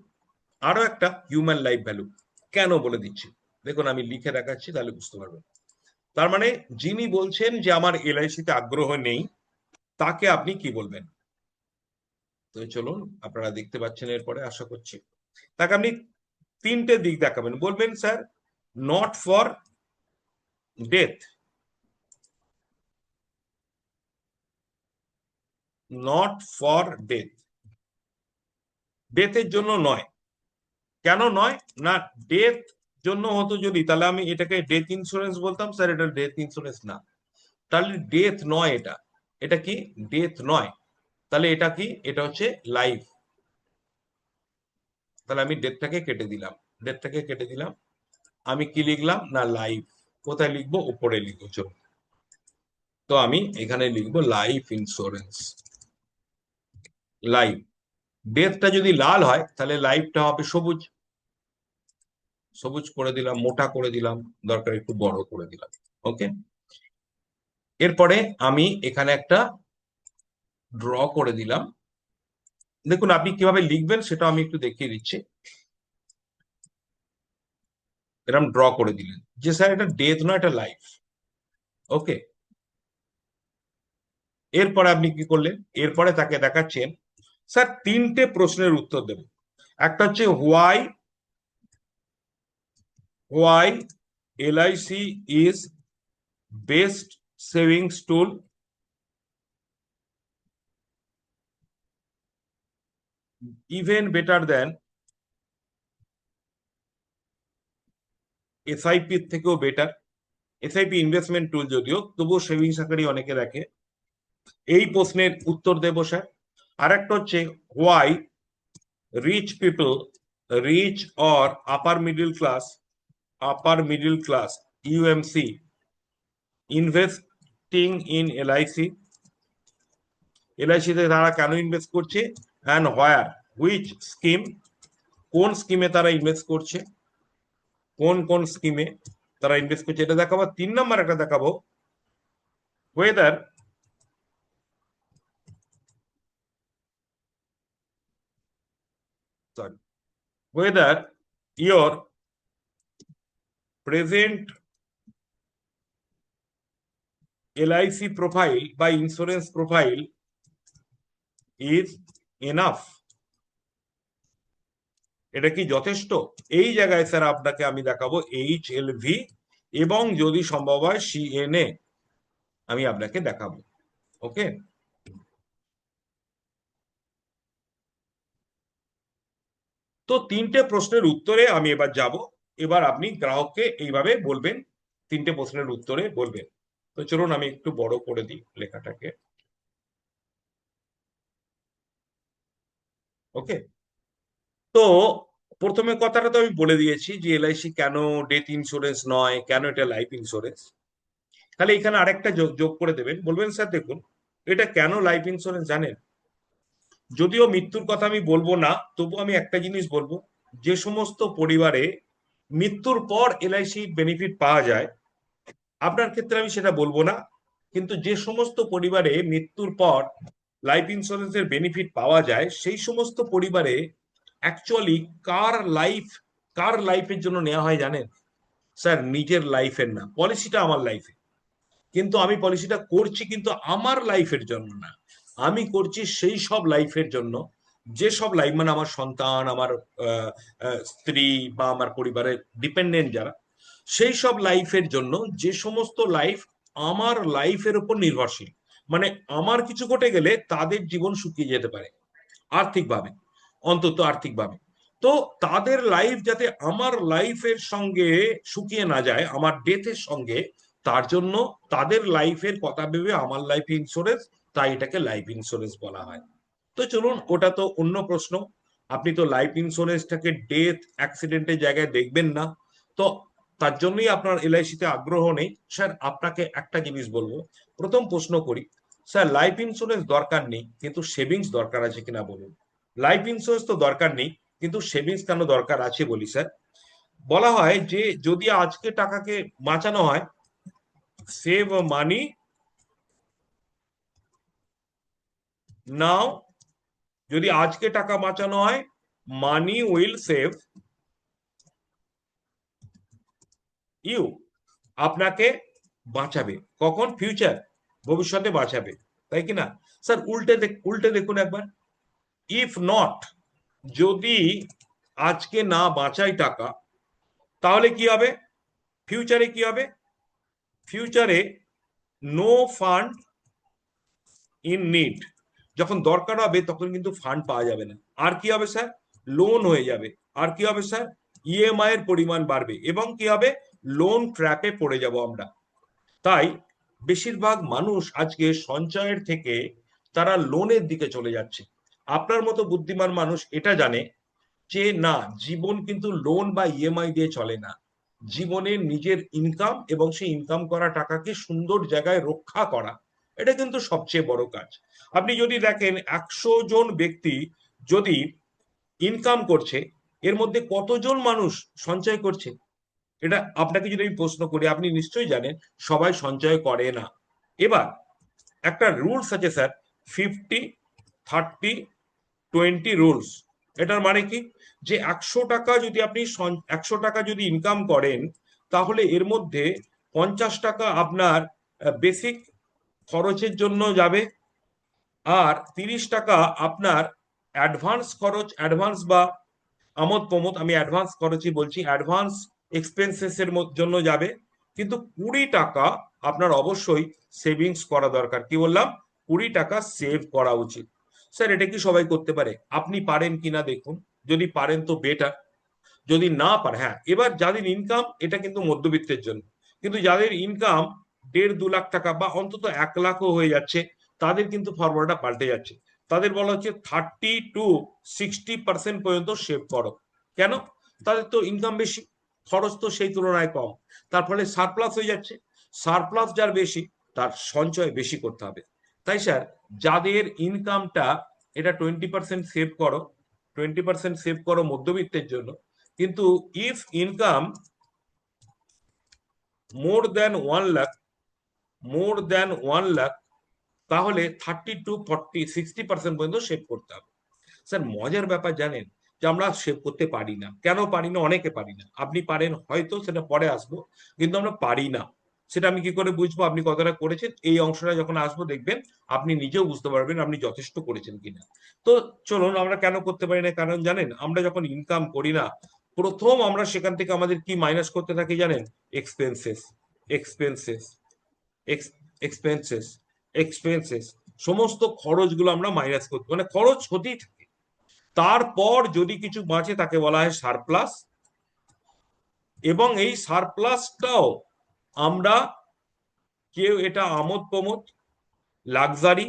আরো একটা হিউম্যান লাইফ ভ্যালু। কেন বলে দিচ্ছি, দেখুন আমি লিখে দেখাচ্ছি তাহলে বুঝতে পারবেন। তার মানে যিনি বলছেন যে আমার এলআইসি তে আগ্রহ নেই, তাকে আপনি কি বলবেন? তো চলুন, আপনারা দেখতে পাচ্ছেন এরপরে আশা করছি। তাকে আপনি তিনটে দিক দেখাবেন, বলবেন sir not for death, not for death, ডেথের জন্য নয়। কেন নয় না, ডেথ জন্য হতো যদি তাহলে আমি এটাকে ডেথ ইন্স্যুরেন্স বলতাম, স্যার এটা ডেথ ইন্স্যুরেন্স না। তাহলে ডেথ নয় এটা, এটা কি ডেথ নয়, তাহলে এটা কি, এটা হচ্ছে লাইফ। তাহলে আমি ডেথটাকে কেটে দিলাম, ডেথটাকে কেটে দিলাম, আমি কি লিখলাম না লাইফ। কোথায় লিখবো, উপরে লিখবো, চলো। তো আমি এখানে লিখবো লাইফ ইন্স্যুরেন্স, লাইফ। ডেথটা যদি লাল হয় তাহলে লাইফটা হবে সবুজ, সবুজ করে দিলাম, মোটা করে দিলাম, দরকার একটু বড় করে দিলাম। ওকে, এরপরে আমি এখানে একটা ড্র করে দিলাম। দেখুন আপনি কিভাবে লিখবেন সেটা আমি একটু দেখিয়ে দিচ্ছি। এরকম ড্র করে দিলেন যে স্যার এটা ডেথ নয়, এটা লাইফ। ওকে, এরপরে আপনি কি করলেন, এরপরে তাকে দেখাচ্ছেন স্যার তিনটে প্রশ্নের উত্তর দেবেন। একটা হচ্ছে why, why LIC is best savings tool, even better then SIP থেকেও বেটার। এসআইপি ইনভেস্টমেন্ট টুল যদিও, তবুও সেভিংস আকারে অনেকে রাখে। এই প্রশ্নের উত্তর দেব স্যার। আর একটা হচ্ছে why rich people, rich or upper middle class, upper middle class UMC investing in LIC, LIC তে তারা কেন ইনভেস্ট করছে, অ্যান্ড হোয়ার হুইচ স্কিম, কোন স্কিমে তারা ইনভেস্ট করছে, কোন কোন স্কিমে তারা ইনভেস্ট করছে, এটা দেখাবো। 3 নম্বর একটা দেখাবো, weather, sorry, whether your present LIC profile বা ইন্স্যুরেন্স প্রোফাইল ইজ এনাফ, এটা কি যথেষ্ট। এই জায়গায় স্যার আপনাকে আমি দেখাবো HLV এবং যদি সম্ভব হয় CNA আমি আপনাকে দেখাবো। ওকে, তো তিনটে প্রশ্নের উত্তরে আমি এবার যাব। এবার আপনি গ্রাহককে এইভাবে বলবেন, তিনটে প্রশ্নের উত্তরে বলবেন। তো চলুন আমি একটু বড় করে দিই লেখাটাকে। ওকে, তো প্রথমে কথাটা তো আমি বলে দিয়েছি যে এলআইসি কেন ডেথ ইন্স্যুরেন্স নয়, কেন এটা লাইফ ইন্স্যুরেন্স। তাহলে এখানে আরেকটা যোগ যোগ করে দেবেন, বলবেন স্যার দেখুন এটা কেন লাইফ ইন্স্যুরেন্স জানেন, যদিও মৃত্যুর কথা আমি বলবো না, তবু আমি একটা জিনিস বলবো, যে সমস্ত পরিবারে মৃত্যুর পর এলআইসি বেনিফিট পাওয়া যায়, আপনার ক্ষেত্রে আমি সেটা বলবো না, কিন্তু যে সমস্ত পরিবারে মৃত্যুর পর লাইফ ইন্স্যুরেন্সের বেনিফিট পাওয়া যায়, সেই সমস্ত পরিবারে অ্যাকচুয়ালি কার লাইফের জন্য নেওয়া হয় জানেন? স্যার, নিজের লাইফের না, পলিসিটা আমার লাইফে, কিন্তু আমি পলিসিটা করছি কিন্তু আমার লাইফের জন্য না, আমি করছি সেই সব লাইফের জন্য, যে সব লাইফ মানে আমার সন্তান, আমার স্ত্রী বা আমার পরিবারের ডিপেন্ডেন্ট যারা, সেই সব লাইফের জন্য, যে সমস্ত লাইফ আমার লাইফের উপর নির্ভরশীল, মানে আমার কিছু ঘটে গেলে তাদের জীবন শুকিয়ে যেতে পারে আর্থিকভাবে, অন্তত আর্থিকভাবে। তো তাদের লাইফ যাতে আমার লাইফের সঙ্গে শুকিয়ে না যায় আমার ডেথের সঙ্গে, তার জন্য তাদের লাইফের কথা ভেবে আমার লাইফ ইন্স্যুরেন্স, তাই এটাকে লাইফ ইন্স্যুরেন্স বলা হয়। তো চলুন, ওটা তো অন্য প্রশ্ন। আপনি তো লাইফ ইন্স্যুরেন্সটাকে ডেথ অ্যাক্সিডেন্টের জায়গায় দেখবেন না, তো তার জন্যই আপনার এলআইসিতে আগ্রহ নেই। স্যার, আপনাকে একটা জিনিস বলবো, প্রথম প্রশ্ন করি, স্যার লাইফ ইন্স্যুরেন্স দরকার নেই কিন্তু সেভিংস দরকার আছে কিনা বলুন। লাইফ ইন্স্যুরেন্স তো দরকার নেই, কিন্তু সেভিংস কেন দরকার আছে বলি স্যার। বলা হয় যে যদি আজকে টাকাকে বাঁচানো হয়, সেভ মানি নাও, যদি আজকে টাকা বাঁচানো হয়, মানি উইল সেভ ইউ, আপনাকে বাঁচাবে কখন? ফিউচার, ভবিষ্যতে বাঁচাবে, তাই কি না? স্যার উল্টে দেখুন একবার, ইফ নট, যদি আজকে না বাঁচাই টাকা, তাহলে কি হবে? ফিউচারে কি হবে? ফিউচারে নো ফান্ড ইন নিড, যখন দরকার হবে তখন কিন্তু ফান্ড পাওয়া যাবে না। আর কি হবে স্যার? লোন হয়ে যাবে। আর কি হবে স্যার? ইএমআই এর পরিমাণ বাড়বে, এবং কি হবে? লোন ট্র্যাপে পড়ে যাব আমরা। তাই বেশিরভাগ মানুষ আজকে সঞ্চয়ের থেকে তারা লোনের দিকে চলে যাচ্ছে। আপনার মতো বুদ্ধিমান মানুষ এটা জানে যে না, জীবন কিন্তু লোন বা ইএমআই দিয়ে চলে না। জীবনে নিজের ইনকাম এবং সেই ইনকাম করা টাকাকে সুন্দর জায়গায় রক্ষা করা, এটা কিন্তু সবচেয়ে বড় কাজ। আপনি যদি দেখেন 100 জন ব্যক্তি যদি ইনকাম করছে, এর মধ্যে কতজন মানুষ সঞ্চয় করছে? এটা আপনাকে যদি আমি প্রশ্ন করি, আপনি নিশ্চয়ই জানেন সবাই সঞ্চয় করে না। এবার একটা রুলস আছে স্যার, 50-30-20 রুলস। এটার মানে কি? যে 100 টাকা যদি আপনি 100 টাকা যদি ইনকাম করেন, তাহলে এর মধ্যে 50 টাকা আপনার বেসিক খরচের জন্য যাবে, আর 30 টাকা আপনার অ্যাডভান্স খরচ, অ্যাডভান্স বা আমোদ প্রমোদ, আমি অ্যাডভান্স খরচই বলছি, অ্যাডভান্স এক্সপেন্সেস এর জন্য যাবে। কিন্তু 20 টাকা আপনার অবশ্যই সেভিংস করা দরকার। কি বললাম? 20 টাকা সেভ করা উচিত। স্যার, এটা কি সবাই করতে পারে? আপনি পারেন কিনা দেখুন, যদি পারেন তো বেটার, যদি না পারে, হ্যাঁ, এবার যাদের ইনকাম, এটা কিন্তু মধ্যবিত্তের জন্য, কিন্তু যাদের ইনকাম 1.5-2 লাখ টাকা বা অন্তত 1 লাখও হয়ে যাচ্ছে, তাদের কিন্তু ফর্মুলাটা পাল্টে যাচ্ছে। তাদের বলা হচ্ছে 30-60% পর্যন্ত সেভ করো। কেন? তাদের তো ইনকাম বেশি, খরচ তো সেই তুলনায় কম, তার ফলে সারপ্লাস হয়ে যাচ্ছে। সারপ্লাস যার বেশি, তার সঞ্চয় বেশি করতে হবে। তাই স্যার, যাদের ইনকামটা, এটা 20% সেভ করো, 20% সেভ করো মধ্যবিত্তের জন্য, কিন্তু if income more than 1 lakh, more than 1 lakh, তাহলে 30-40-60% পর্যন্ত সেভ করতে হবে। স্যার, মজার ব্যাপার জানেন যে আমরা সেভ করতে পারি না। কেন পারি না? অনেকে পারি না, আপনি পারেন হয়তো, সেটা পরে আসবো, কিন্তু আমরা পারি না। সেটা আমি কি করে বুঝবো আপনি কতটা করেছেন? এই অংশটা যখন আসবো দেখবেন আপনি নিজেও বুঝতে পারবেন আপনি যথেষ্ট করেছেন কিনা। তো চলুন, আমরা কেন করতে পারি না, কারণ জানেন, আমরা যখন ইনকাম করি না, প্রথম আমরা সেখান থেকে আমাদের কি মাইনাস করতে থাকি জানেন? এক্সপেন্সেস, এক্সপেন্সেস, এক্সপেন্সেস, এক্সপেন্সেস, সমস্ত খরচগুলো আমরা মাইনাস করতে, মানে খরচ হতেই থাকে। তারপর যদি কিছু বাঁচে তাকে বলা হয় সারপ্লাস, এবং এই সারপ্লাসটাও আমরা, কেউ এটা আমোদ প্রমোদ, লাক্সারি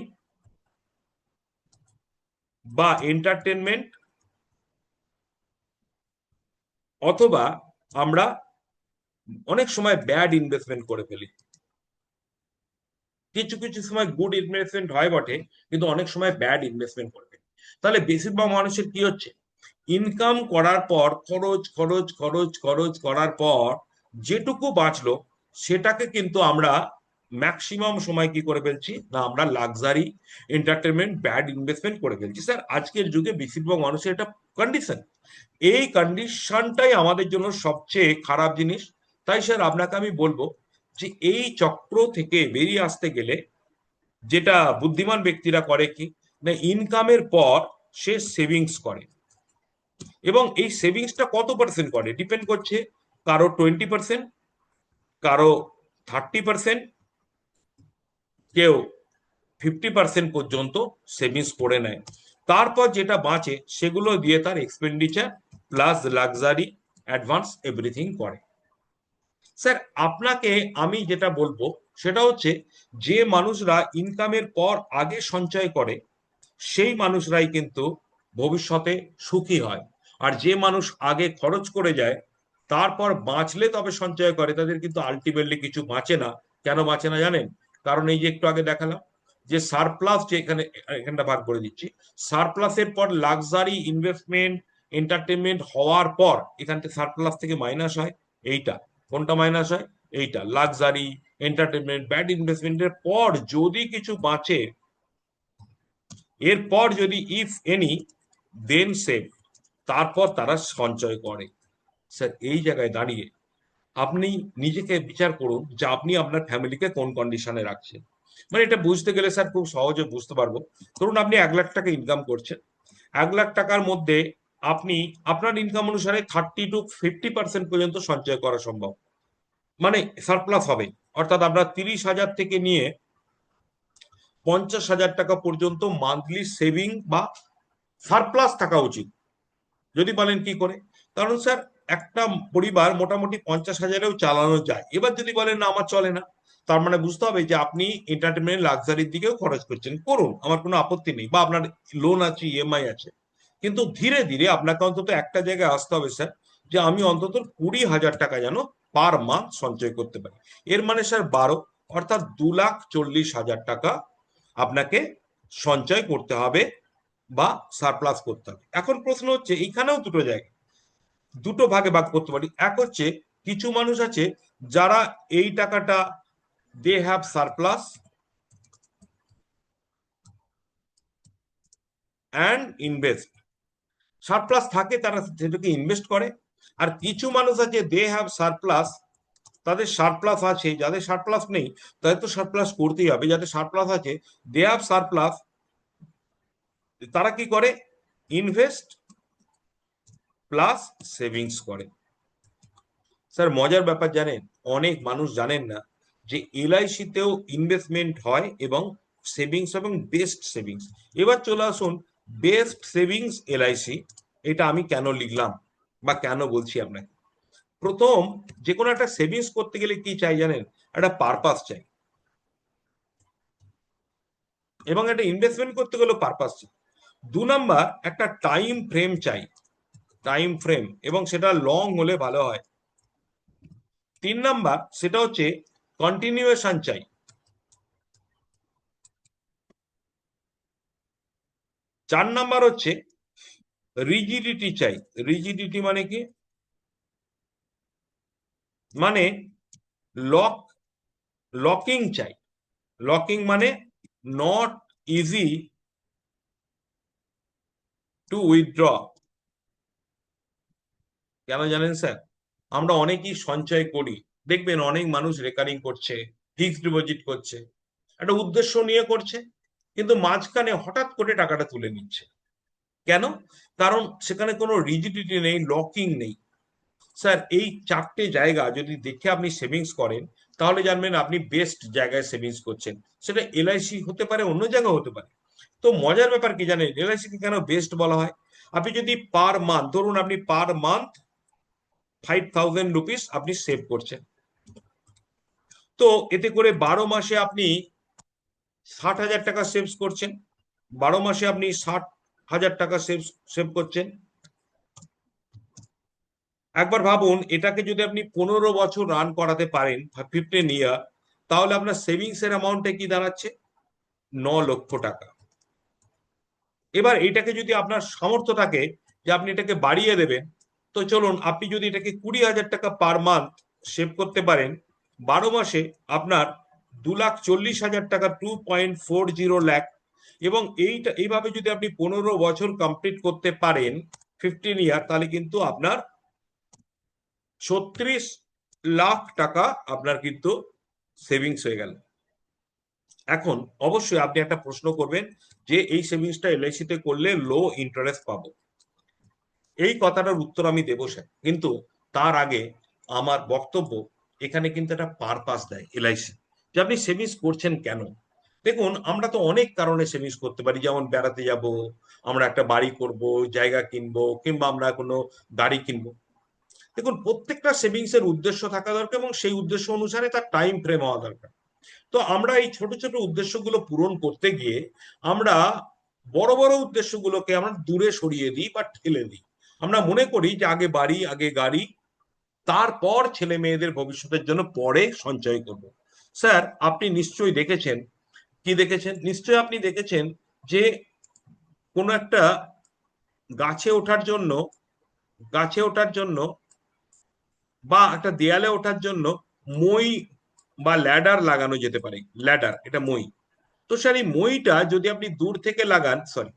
বা এন্টারটেনমেন্ট, অথবা আমরা অনেক সময় ব্যাড ইনভেস্টমেন্ট করে ফেলি। কিছু কিছু সময় গুড ইনভেস্টমেন্ট হয় বটে, কিন্তু অনেক সময় ব্যাড ইনভেস্টমেন্ট করে ফেলি। তাহলে বেশিরভাগ মানুষের কি হচ্ছে, ইনকাম করার পর খরচ খরচ খরচ খরচ করার পর যেটুকু বাঁচলো সেটাকে কিন্তু আমরা ম্যাক্সিমাম সময় কি করে ফেলছি না, আমরা লাক্সারি, এন্টারটেনমেন্ট, ব্যাড ইনভেস্টমেন্ট করে ফেলছি। স্যার আজকের যুগে বেশিরভাগ মানুষের এটা কন্ডিশন। এই কন্ডিশনটাই আমাদের জন্য সবচেয়ে খারাপ জিনিস। তাই স্যার আপনাকে আমি বলবো যে এই চক্র থেকে বেরিয়ে আসতে গেলে যেটা বুদ্ধিমান ব্যক্তিরা করে কি না, ইনকামের পর সে সেভিংস করে, এবং এই সেভিংসটা কত পার্সেন্ট করে ডিপেন্ড করছে, কারো 20%, কারো 30%, কেউ 50% পর্যন্ত সেভিংস করে নেয়। তারপর যেটা বাঁচে সেগুলো দিয়ে তার expenditure plus luxury, advance everything করে। স্যার আপনাকে আমি যেটা বলবো সেটা হচ্ছে, যে মানুষরা ইনকামের পর আগে সঞ্চয় করে সেই মানুষরাই কিন্তু ভবিষ্যতে সুখী হয়। আর যে মানুষ আগে খরচ করে যায় তারপর বাঁচলে তবে সঞ্চয় করে, তাদের কিন্তু আলটিমেটলি কিছু বাঁচে না। কেন বাঁচে না জানেন? কারণ এই যে একটু আগে দেখালাম যে সারপ্লাস, যে এখানটা ভাগ করে দিচ্ছি, সারপ্লাসের পর লাক্সারি, ইনভেস্টমেন্ট, এন্টারটেনমেন্ট হওয়ার পর এখান থেকে সারপ্লাস থেকে মাইনাস হয় এইটা। কোনটা মাইনাস হয়? এইটা লাক্সারি, এন্টারটেনমেন্ট, ব্যাড ইনভেস্টমেন্টের পর যদি কিছু বাঁচে, এরপর যদি ইফ এনি দেন সেভ, তারপর তারা সঞ্চয় করে। স্যার এই জায়গায় দাঁড়িয়ে আপনি নিজেকে বিচার করুন যে আপনি আপনার ফ্যামিলিকে কোন কন্ডিশনে রাখছেন। মানে এটা বুঝতে গেলে স্যার খুব সহজে বুঝতে পারবো। ধরুন আপনি 1 লাখ টাকা ইনকাম করছেন, 1 লাখ টাকার মধ্যে আপনি আপনার ইনকাম অনুসারে 30 to 50% পর্যন্ত সঞ্চয় করা সম্ভব, মানে সারপ্লাস হবে। অর্থাৎ আমরা 30,000 থেকে নিয়ে 50,000 টাকা পর্যন্ত মান্থলি সেভিং বা সারপ্লাস থাকা উচিত। যদি বলেন কি করে, কারণ স্যার একটা পরিবার মোটামুটি 50,000-এও চালানো যায়। এবার যদি বলেন না আমার চলে না, তার মানে বুঝতে হবে যে আপনি এন্টারটেনমেন্ট, লাক্সারির দিকেও খরচ করছেন, করুন, আমার কোনো আপত্তি নেই, বা আপনার লোন আছে, ইএমআই আছে। কিন্তু ধীরে ধীরে আপনাকে অন্তত একটা জায়গায় আসতে হবে স্যার, যে আমি অন্তত 20,000 টাকা যেন পার মান্থ সঞ্চয় করতে পারি। এর মানে স্যার 12, অর্থাৎ 2,40,000 টাকা আপনাকে সঞ্চয় করতে হবে বা সারপ্লাস করতে হবে। এখন প্রশ্ন হচ্ছে, এইখানেও দুটো জায়গা, দুটো ভাগে ভাগ করতে পারি। এক হচ্ছে কিছু মানুষ আছে যারা এই টাকাটা they have surplus and invest, surplus থাকে তারা সেটাকে ইনভেস্ট করে। আর কিছু মানুষ আছে দে হ্যাভ সারপ্লাস, তাদের সারপ্লাস আছে, যাদের সারপ্লাস নেই তাদের তো সারপ্লাস করতেই হবে, যাদের সারপ্লাস আছে দে হ্যাভ সারপ্লাস, তারা কি করে, ইনভেস্ট প্লাস সেভিংস করে। স্যার মজার ব্যাপার জানেন, অনেক মানুষ জানেন না যে এলআইসি তেও ইনভেস্টমেন্ট হয় এবং সেভিংস, এবং বেস্ট সেভিংস। এবার চলে আসুন বেস্ট সেভিংস এলআইসি, এটা আমি কেন লিখলাম বা কেন বলছি আপনাকে। প্রথম, যে কোনো একটা সেভিংস করতে গেলে কি চাই জানেন? একটা পারপাস চাই, এবং একটা ইনভেস্টমেন্ট করতে গেলেও পারপাস চাই। 2 নাম্বার, একটা টাইম ফ্রেম চাই, টাইম ফ্রেম, এবং সেটা লং হলে ভালো হয়। 3 নাম্বার, সেটা হচ্ছে কন্টিনিউয়েশন চাই। 4 নাম্বার হচ্ছে রিজিডিটি চাই। রিজিডিটি মানে কি? মানে লক, লকিং চাই। লকিং মানে নট ইজি টু উইথড্র। কেন জানেন স্যার? আমরা অনেকেই সঞ্চয় করি, দেখবেন অনেক মানুষ রেকারিং করছে, ফিক্সড ডিপোজিট করছে, একটা উদ্দেশ্য নিয়ে করছে, কিন্তু মাঝখানে হঠাৎ করে টাকাটা তুলে নিচ্ছে। কেন? কারণ সেখানে কোনো রিজিডিটি নেই, লকিং নেই। স্যার এই 4টে জায়গা যদি দেখে আপনি সেভিংস করেন, তাহলে জানবেন আপনি বেস্ট জায়গায় সেভিংস করছেন। সেটা এলআইসি হতে পারে, অন্য জায়গা হতে পারে। তো মজার ব্যাপার কি জানেন, এলআইসি কে কেন বেস্ট বলা হয়? আপনি যদি পার মান্থ, ধরুন আপনি পার মান্থ 5,000 রুপিস আপনি সেভ করছেন, তো এতে করে 12 মাসে আপনি 60,000 টাকা সেভ করছেন। 12 মাসে আপনি 60,000 টাকা সেভ সেভ করছেন। একবার ভাবুন, এটাকে যদি আপনি 15 বছর রান করাতে পারেন, 15 ইয়ার, তাহলে আপনার সেভিংস এর অ্যামাউন্টে কি দাঁড়াচ্ছে? 9 লক্ষ টাকা। এবার এটাকে যদি আপনার সামর্থ্য থাকে যে আপনি এটাকে বাড়িয়ে দেবেন, তো চলুন আপনি যদি এটাকে 20,000 টাকা পার মান্থ সেভ করতে পারেন, 12 মাসে আপনার 2,40,000 টাকা, 2.40 লাখ। এবং এইভাবে যদি আপনি 15 বছর কমপ্লিট করতে পারেন, 15 ইয়ার, তাহলে কিন্তু আপনার 36 লাখ টাকা আপনার কিন্তু সেভিংস হয়ে গেল। এখন অবশ্যই আপনি একটা প্রশ্ন করবেন যে এই সেভিংসটা এলআইসি তে করলে লো ইন্টারেস্ট পাবো। এই কথাটার উত্তর আমি দেবো স্যার, কিন্তু তার আগে আমার বক্তব্য, এখানে কিন্তু একটা পারপাস দেয় এলআইসি, যে আপনি সেভিংস করছেন কেন। দেখুন, আমরা তো অনেক কারণে সেভিংস করতে পারি, যেমন বেড়াতে যাব, আমরা একটা বাড়ি করব, জায়গা কিনবো, কিংবা আমরা কোনো গাড়ি কিনবো। দেখুন, প্রত্যেকটা সেভিংস এর উদ্দেশ্য থাকা দরকার এবং সেই উদ্দেশ্য অনুসারে তার টাইম ফ্রেম হওয়া দরকার। তো আমরা এই ছোট ছোট উদ্দেশ্যগুলো পূরণ করতে গিয়ে আমরা বড় বড় উদ্দেশ্যগুলোকে আমরা দূরে সরিয়ে দিই বা ঠেলে দিই। আমরা মনে করি যে আগে বাড়ি, আগে গাড়ি, তারপর ছেলে মেয়েদের ভবিষ্যতের জন্য পরে সঞ্চয় করব। স্যার, আপনি নিশ্চয়ই দেখেছেন, কি দেখেছেন, নিশ্চয়ই আপনি দেখেছেন যে কোনো একটা গাছে ওঠার জন্য, গাছে ওঠার জন্য বা একটা দেয়ালে ওঠার জন্য মই বা ল্যাডার লাগানো যেতে পারে। ল্যাডার, এটা মই। তো স্যার, এই মইটা যদি আপনি দূর থেকে লাগান, সরি,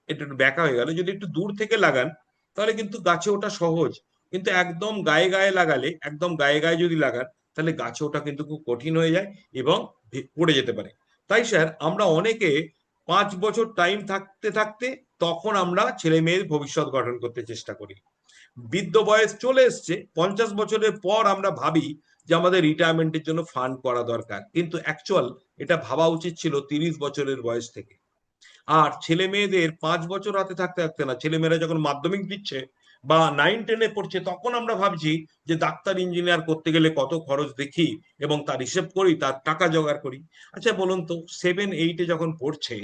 এটা একটু ব্যাকা হয়ে গেল, যদি একটু দূর থেকে লাগান তাহলে কিন্তু গাছে ওঠা সহজ। কিন্তু একদম গায়ে গায়ে লাগালে, একদম গায়ে গায়ে যদি লাগান, তাহলে গাছে ওঠা কিন্তু খুব কঠিন হয়ে যায় এবং পড়ে যেতে পারে। তাই স্যার, আমরা অনেকে 5 বছর টাইম থাকতে থাকতে তখন আমরা ছেলে মেয়ের ভবিষ্যৎ গঠন করতে চেষ্টা করি। বৃদ্ধ বয়স চলে এসছে, 50 বছরের পর আমরা ভাবি যে আমাদের রিটায়ারমেন্টের জন্য ফান্ড করা দরকার, কিন্তু অ্যাকচুয়াল এটা ভাবা উচিত ছিল 30 বছরের বয়স থেকে। আর ছেলে মেয়েদের 5 বছর হাতে থাকতে থাকতে না, ছেলেমেয়েরা যখন মাধ্যমিক দিচ্ছে বা 9-10-এ পড়ছে, তখন আমরা ভাবছি যে ডাক্তার ইঞ্জিনিয়ার করতে গেলে কত খরচ দেখি এবং তার হিসেব করি, তার টাকা জোগাড় করি। আচ্ছা বলুন তো, 7-8-এ যখন পড়ছে,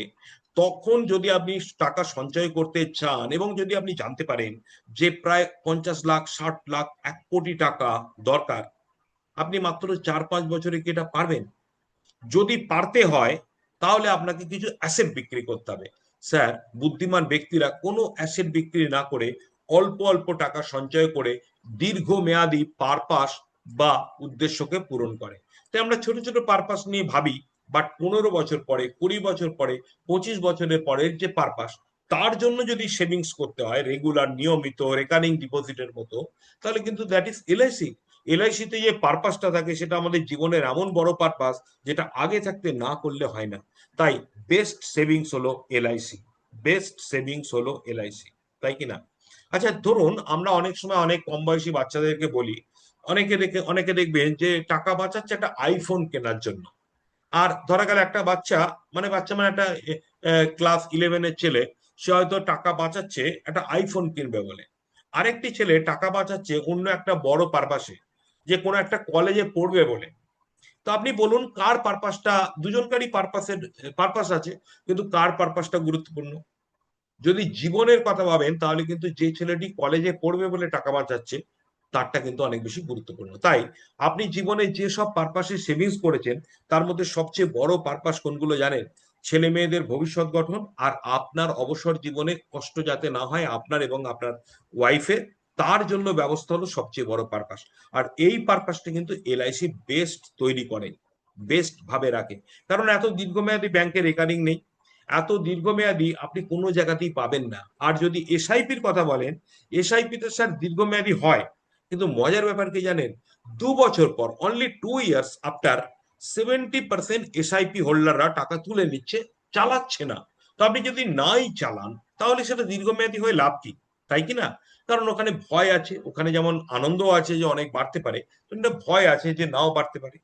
তখন যদি আপনি টাকা সঞ্চয় করতে চান এবং যদি আপনি জানতে পারেন যে প্রায় 50 লাখ, 60 লাখ, 1 কোটি টাকা দরকার, আপনি মাত্র 4-5 বছরে কি এটা পারবেন? যদি পারতে হয়, তাহলে আপনাকে কিছু অ্যাসেট বিক্রি করতে হবে। স্যার, বুদ্ধিমান ব্যক্তিরা কোনো অ্যাসেট বিক্রি না করে অল্প অল্প টাকা সঞ্চয় করে দীর্ঘমেয়াদী পারপাস বা উদ্দেশ্যকে পূরণ করে। তাই আমরা ছোট ছোট পারপাস নিয়ে ভাবি, বাট 15 বছর পরে, 20 বছর পরে, 25 বছরের পরের যে পারপাস, তার জন্য যদি সেভিংস করতে হয় রেগুলার, নিয়মিত, রেকারিং ডিপোজিটের মতো, তাহলে কিন্তু দ্যাট ইজ এলআইসি। এলআইসিতে যে পারপাসটা থাকে সেটা আমাদের জীবনের এমন বড় পারপাস, যেটা আগে থাকতে না করলে হয় না। তাই বেস্ট সেভিংস হলো এলআইসি, বেস্ট সেভিংস হলো এলআইসি, তাই কি না? আচ্ছা ধরুন, আমরা অনেক সময় অনেক কম বয়সী বাচ্চাদেরকে বলি, অনেকে দেখবেন যে টাকা বাঁচাচ্ছে একটা আইফোন কেনার জন্য। আর ধরা গেল একটা বাচ্চা, মানে বাচ্চা মানে একটা ক্লাস 11-এর ছেলে, সে হয়তো টাকা বাঁচাচ্ছে একটা আইফোন কিনবে বলে। আরেকটি ছেলে টাকা বাঁচাচ্ছে অন্য একটা বড় পারপাসে, যে কোনো একটা কলেজে পড়বে বলে। তো আপনি বলুন, কার পারপাসটা, দুজনকারই পারপাস আছে, কিন্তু কার পারপাসটা গুরুত্বপূর্ণ? যদি জীবনের কথা ভাবেন, তাহলে কিন্তু যে ছেলেটি কলেজে পড়বে বলে টাকা বাঁচাচ্ছে, তারটা কিন্তু অনেক বেশি গুরুত্বপূর্ণ। তাই আপনি জীবনে যে সব পারপাসে সেভিংস করেছেন, তার মধ্যে সবচেয়ে বড় পারপাস কোনগুলো জানেন? ছেলে মেয়েদের ভবিষ্যৎ গঠন, আর আপনার অবসর জীবনে কষ্ট যাতে না হয় আপনার এবং আপনার ওয়াইফের, তার জন্য ব্যবস্থা হলো সবচেয়ে বড় পারপাস। আর এই পারপাসটা কিন্তু এলআইসি বেস্ট তৈরি করে, বেস্ট ভাবে রাখে। কারণ এত দীর্ঘমেয়াদী ব্যাংকে রেকারিং নেই, এত দীর্ঘমেয়াদী আপনি কোনো জায়গাতেই পাবেন না। আর যদি এসআইপির কথা বলেন, এসআইপি তে স্যার দীর্ঘমেয়াদী হয়, কিন্তু মজার ব্যাপার কি জানেন? 2 বছর পর, অনলি 2 ইয়ার্স আফটার, 70% এসআইপি হোল্ডাররা টাকা তুলে নিচ্ছে, চালাচ্ছে না। তো আপনি যদি নাই চালান, তাহলে সেটা দীর্ঘমেয়াদী হয়ে লাভ কি? তাই কি না? কারণ ওখানে ভয় আছে, ওখানে যেমন আনন্দ আছে যে অনেক বাড়তে পারে, কিন্তু ভয় আছে যে নাও বাড়তে পারে।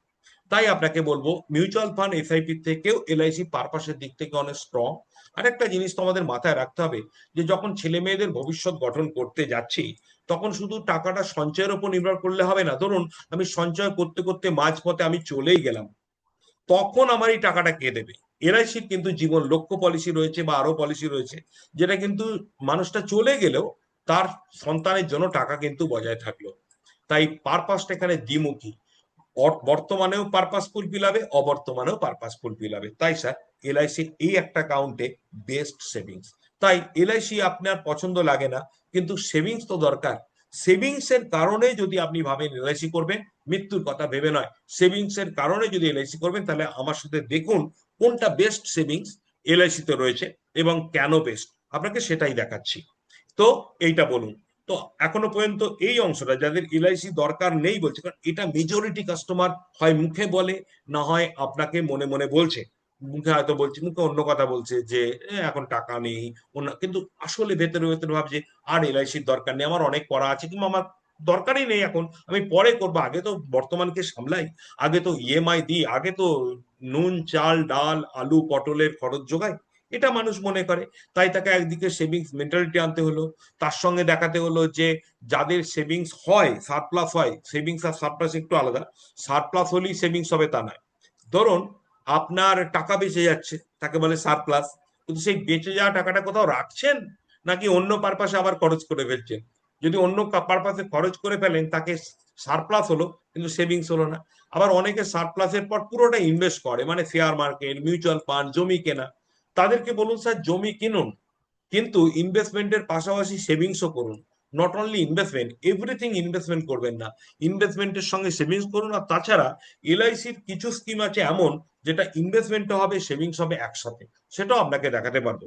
তাই আপনাকে বলবো, মিউচুয়াল ফান্ড এসআইপি থেকেও এলআইসি পারপাসের দিক থেকে অনেক স্ট্রং। আর একটা জিনিস তো আমাদের মাথায় রাখতে হবে, যে যখন ছেলে মেয়েদের ভবিষ্যৎ গঠন করতে যাচ্ছি, তখন শুধু টাকাটা সঞ্চয়ের উপর নির্ভর করলে হবে না। ধরুন, আমি সঞ্চয় করতে করতে মাঝপথে আমি চলেই গেলাম, তখন আমার এই টাকাটা কে দেবে? এলআইসির কিন্তু জীবন লক্ষ্য পলিসি রয়েছে বা আরো পলিসি রয়েছে, যেটা কিন্তু মানুষটা চলে গেলেও তার সন্তানের জন্য টাকা কিন্তু বজায় থাকলো। তাই পারপাসটা এখানে দ্বিমুখী, বর্তমানেও পারপাস ফুলফিল হবে, অবর্তমানেও পারপাস ফুলফিল হবে। তাই স্যার, এলআইসির এই একটা অ্যাকাউন্টে বেস্ট সেভিংস। তাই এলআইসি আপনার পছন্দ লাগে না, কিন্তু সেভিংস তো দরকার। সেভিংস এর কারণে যদি আপনি ভাবেন এলআইসি করবেন, মৃত্যুর কথা ভেবে নয়, সেভিংস এর কারণে যদি এলআইসি করবেন, তাহলে আমার সাথে দেখুন কোনটা বেস্ট সেভিংস এলআইসি তে রয়েছে এবং কেন বেস্ট, আপনাকে সেটাই দেখাচ্ছি। তো এইটা বলুন। তো এখনো পর্যন্ত এই অংশটা যাদের এলআইসি দরকার নেই বলছে, কারণ এটা মেজরিটি কাস্টমার হয় মুখে বলে, না হয় আপনাকে মনে মনে বলছে। মুখে হয়তো বলছে, মুখে অন্য কথা বলছে যে এখন টাকা নেই অন্য, কিন্তু আসলে ভেতরে ভেতরে ভাবছে আর এলআইসির দরকার নেই, আমার অনেক করা আছে, কিংবা আমার দরকারই নেই, এখন আমি পরে করবো, আগে তো বর্তমানকে সামলাই, আগে তো ইএমআই দিই, আগে তো নুন চাল ডাল আলু পটলের খরচ যোগাই, এটা মানুষ মনে করে। তাই তাকে একদিকে সেভিংস মেন্টালিটি আনতে হলো, তার সঙ্গে দেখাতে হলো যে যাদের সেভিংস হয় সারপ্লাস হয়, সেভিংস আর সারপ্লাস একটু আলাদা, সারপ্লাস হলেই সেভিংস হবে তা নয়। ধরুন আপনার টাকা বেঁচে যাচ্ছে, তাকে বলে সারপ্লাস, কিন্তু সেই বেঁচে যাওয়া টাকাটা কোথাও রাখছেন নাকি অন্য পারপাসে আবার খরচ করে ফেলছেন। যদি অন্য পারপাসে খরচ করে ফেলেন তাকে সারপ্লাস হলো, কিন্তু সেভিংস হলো না। আবার অনেকে সারপ্লাসের পর পুরোটা ইনভেস্ট করে, মানে শেয়ার মার্কেট, মিউচুয়াল ফান্ড, জমি কেনা। তাদেরকে বলুন স্যার জমি কিনুন, কিন্তু ইনভেস্টমেন্টের পাশাপাশি সেভিংসও করুন। Not only investment, everything investment করবেন না, ইনভেস্টমেন্টের সঙ্গে সেভিংস করুন। আর তাছাড়া এলআইসির কিছু স্কিম আছে এমন, যেটা ইনভেস্টমেন্টও হবে সেভিংস হবে একসাথে, সেটাও আপনাকে দেখাতে পারবো।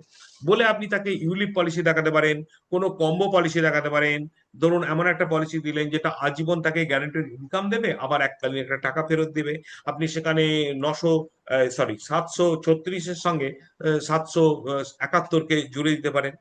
বলে আপনি তাকে ইউলিপ পলিসি দেখাতে পারেন, কোনো কম্বো পলিসি দেখাতে পারেন। ধরুন এমন একটা পলিসি দিলেন যেটা আজীবন তাকে গ্যারান্টেড ইনকাম দেবে, আবার এককালীন একটা টাকা ফেরত দেবে। আপনি সেখানে 736-এর সঙ্গে 771-কে জুড়ে দিতে পারেন,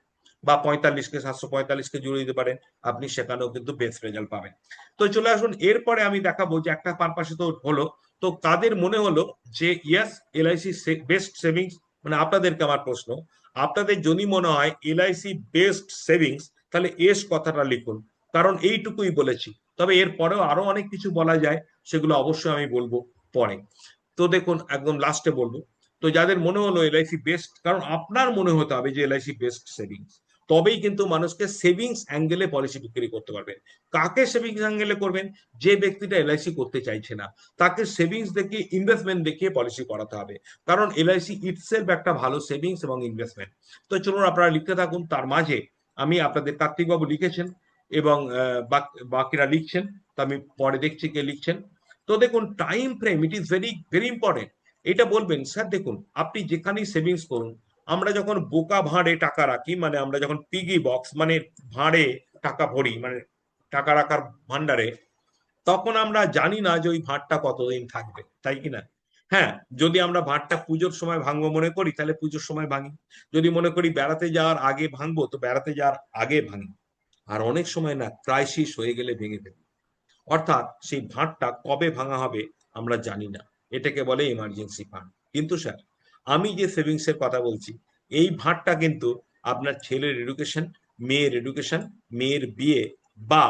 বা 45-কে 745-কে জুড়ে দিতে পারেন, আপনি সেখানেও কিন্তু বেস্ট রেজাল্ট পাবেন। তো চলে আসুন, এরপরে আমি দেখাবো যে একটা পারপাসে তো হলো, তো কাদের মনে হলো যে ইয়াস এলআইসি বেস্ট সেভিংস, মানে আপনাদেরকে আমার প্রশ্ন, আপনাদের যদি মনে হয় এলআইসি বেস্ট সেভিংস, তাহলে এস কথাটা লিখুন, কারণ এইটুকুই বলেছি। তবে এর পরেও আরো অনেক কিছু বলা যায়, সেগুলো অবশ্যই আমি বলবো পরে। তো দেখুন একদম লাস্টে বলবো, তো যাদের মনে হলো এলআইসি বেস্ট, কারণ আপনার মনে হতে হবে যে এলআইসি বেস্ট সেভিংস, তবেই কিন্তু মানুষকে সেভিংস অ্যাঙ্গেলে পলিসি বিক্রি করতে পারবেন। কাকে সেভিংস অ্যাঙ্গেলে করবেন? যে ব্যক্তিটা এলআইসি করতে চাইছে না, তাকে সেভিংস দেখিয়ে ইনভেস্টমেন্ট দেখিয়ে পলিসি করাতে হবে, কারণ এলআইসি ইটসেলফ একটা ভালো সেভিংস এবং ইনভেস্টমেন্ট। তো চলুন আপনারা লিখতে থাকুন, তার মাঝে আমি আপনাদের কার্তিকবাবু লিখেছেন এবং বাকিরা লিখছেন, তো আমি পরে দেখছি কে লিখছেন। তো দেখুন time frame, it is very very important. এটা বলবেন স্যার দেখুন আপনি যেখানেই সেভিংস করুন, আমরা যখন বোকা ভাঁড়ে টাকা রাখি, মানে আমরা যখন পিগি বক্স মানে ভাঁড়ে টাকা ভরি, মানে টাকা রাখার ভান্ডারে, তখন আমরা জানি না যে ওই ভাঁড়টা কতদিন থাকবে, তাই কি না? হ্যাঁ, যদি আমরা ভাঁড়টা পুজোর সময় ভাঙবো মনে করি, তাহলে পুজোর সময় ভাঙি। যদি মনে করি বেড়াতে যাওয়ার আগে ভাঙবো, তো বেড়াতে যাওয়ার আগে ভাঙি। আর অনেক সময় না ক্রাইসিস হয়ে গেলে ভেঙে ফেলি, অর্থাৎ সেই ভাঁড়টা কবে ভাঙা হবে আমরা জানি না, এটাকে বলে ইমার্জেন্সি ফান্ড। কিন্তু স্যার আমি যে সেভিংস এর কথা বলছি, এই ভাঁড়টা কিন্তু আপনার ছেলের এডুকেশন, মেয়ের এডুকেশন, মেয়ের বিয়ে, বা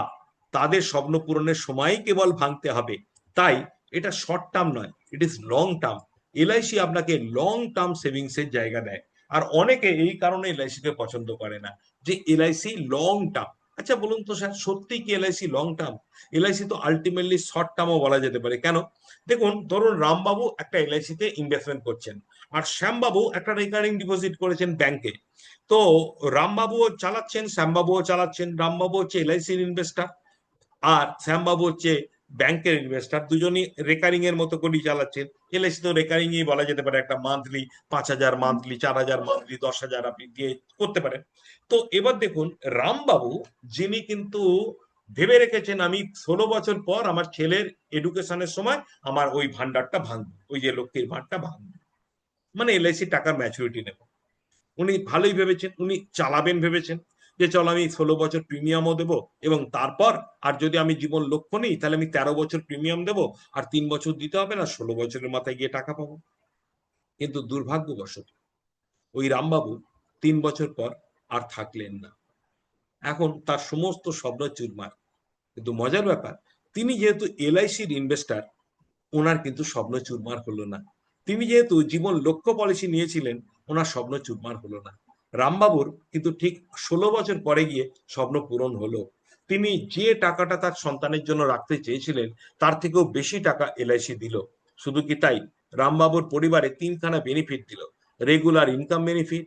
তাদের স্বপ্ন পূরণের সময়ই কেবল ভাঙতে হবে। তাই এটা শর্ট টার্ম নয়, it is long term. LIC আপনাকে লং টার্ম সেভিংস এর জায়গা দেয়। আর অনেকে এই কারণে এলআইসি কে পছন্দ করে না, যে এলআইসি লং টার্ম। আচ্ছা বলুন তো স্যার, সত্যি কি এলআইসি লং টার্ম? এলআইসি তো আলটিমেটলি শর্ট টার্মও বলা যেতে পারে। কেন? দেখুন ধরুন রামবাবু একটা এলআইসি তে ইনভেস্টমেন্ট করছেন, আর শ্যামবাবু একটা রেকারিং ডিপোজিট করেছেন ব্যাংকে। তো রামবাবুও চালাচ্ছেন, শ্যামবাবুও চালাচ্ছেন। রামবাবু হচ্ছে এলআইসির ইনভেস্টার, আর শ্যামবাবু হচ্ছে ব্যাংকের ইনভেস্টার, দুজনই রেকারিং এর মতো করেই চালাচ্ছেন। এলআইসি তো রেকারিং ই বলা যেতে পারে, একটা মান্থলি 5,000, মান্থলি 4,000, মান্থলি 10,000 আপনি দিয়ে করতে পারেন। তো এবার দেখুন রামবাবু, যিনি কিন্তু ভেবে রেখেছেন আমি 16 বছর পর আমার ছেলের এডুকেশনের সময় আমার ওই ভান্ডারটা ভাঙবো, ওই যে লক্ষ্মীর ভান্ডারটা ভাঙবো, মানে এলআইসি টাকার ম্যাচুরিটি নেব। উনি ভালোই ভেবেছেন, উনি চালাবেন ভেবেছেন, যে চল আমি 16 বছর প্রিমিয়ামও দেবো, এবং তারপর আর যদি আমি জীবন লক্ষ্য নিই তাহলে আমি 13 বছর প্রিমিয়াম দেবো, আর 3 বছর দিতে হবে না, 16 বছরের মাথায় গিয়ে টাকা পাবো। কিন্তু দুর্ভাগ্যবশত ওই রামবাবু 3 বছর পর আর থাকলেন না। এখন তার সমস্ত স্বপ্ন চুরমার। কিন্তু মজার ব্যাপার, তিনি যেহেতু এলআইসির ইনভেস্টার, ওনার কিন্তু স্বপ্ন চুরমার হলো না। তিনি যেহেতু জীবন লক্ষ্য পলিসি নিয়েছিলেন, ওনার স্বপ্ন চুরমার হলো না। রামবাবুর কিন্তু ঠিক 16 বছর পরে গিয়ে স্বপ্ন পূরণ হলো। তিনি যে টাকাটা তার সন্তানের জন্য রাখতে চেয়েছিলেন, তার থেকেও বেশি টাকা এলআইসি দিল। শুধু কি তাই, রামবাবুর পরিবারে 3খানা বেনিফিট দিল। রেগুলার ইনকাম বেনিফিট,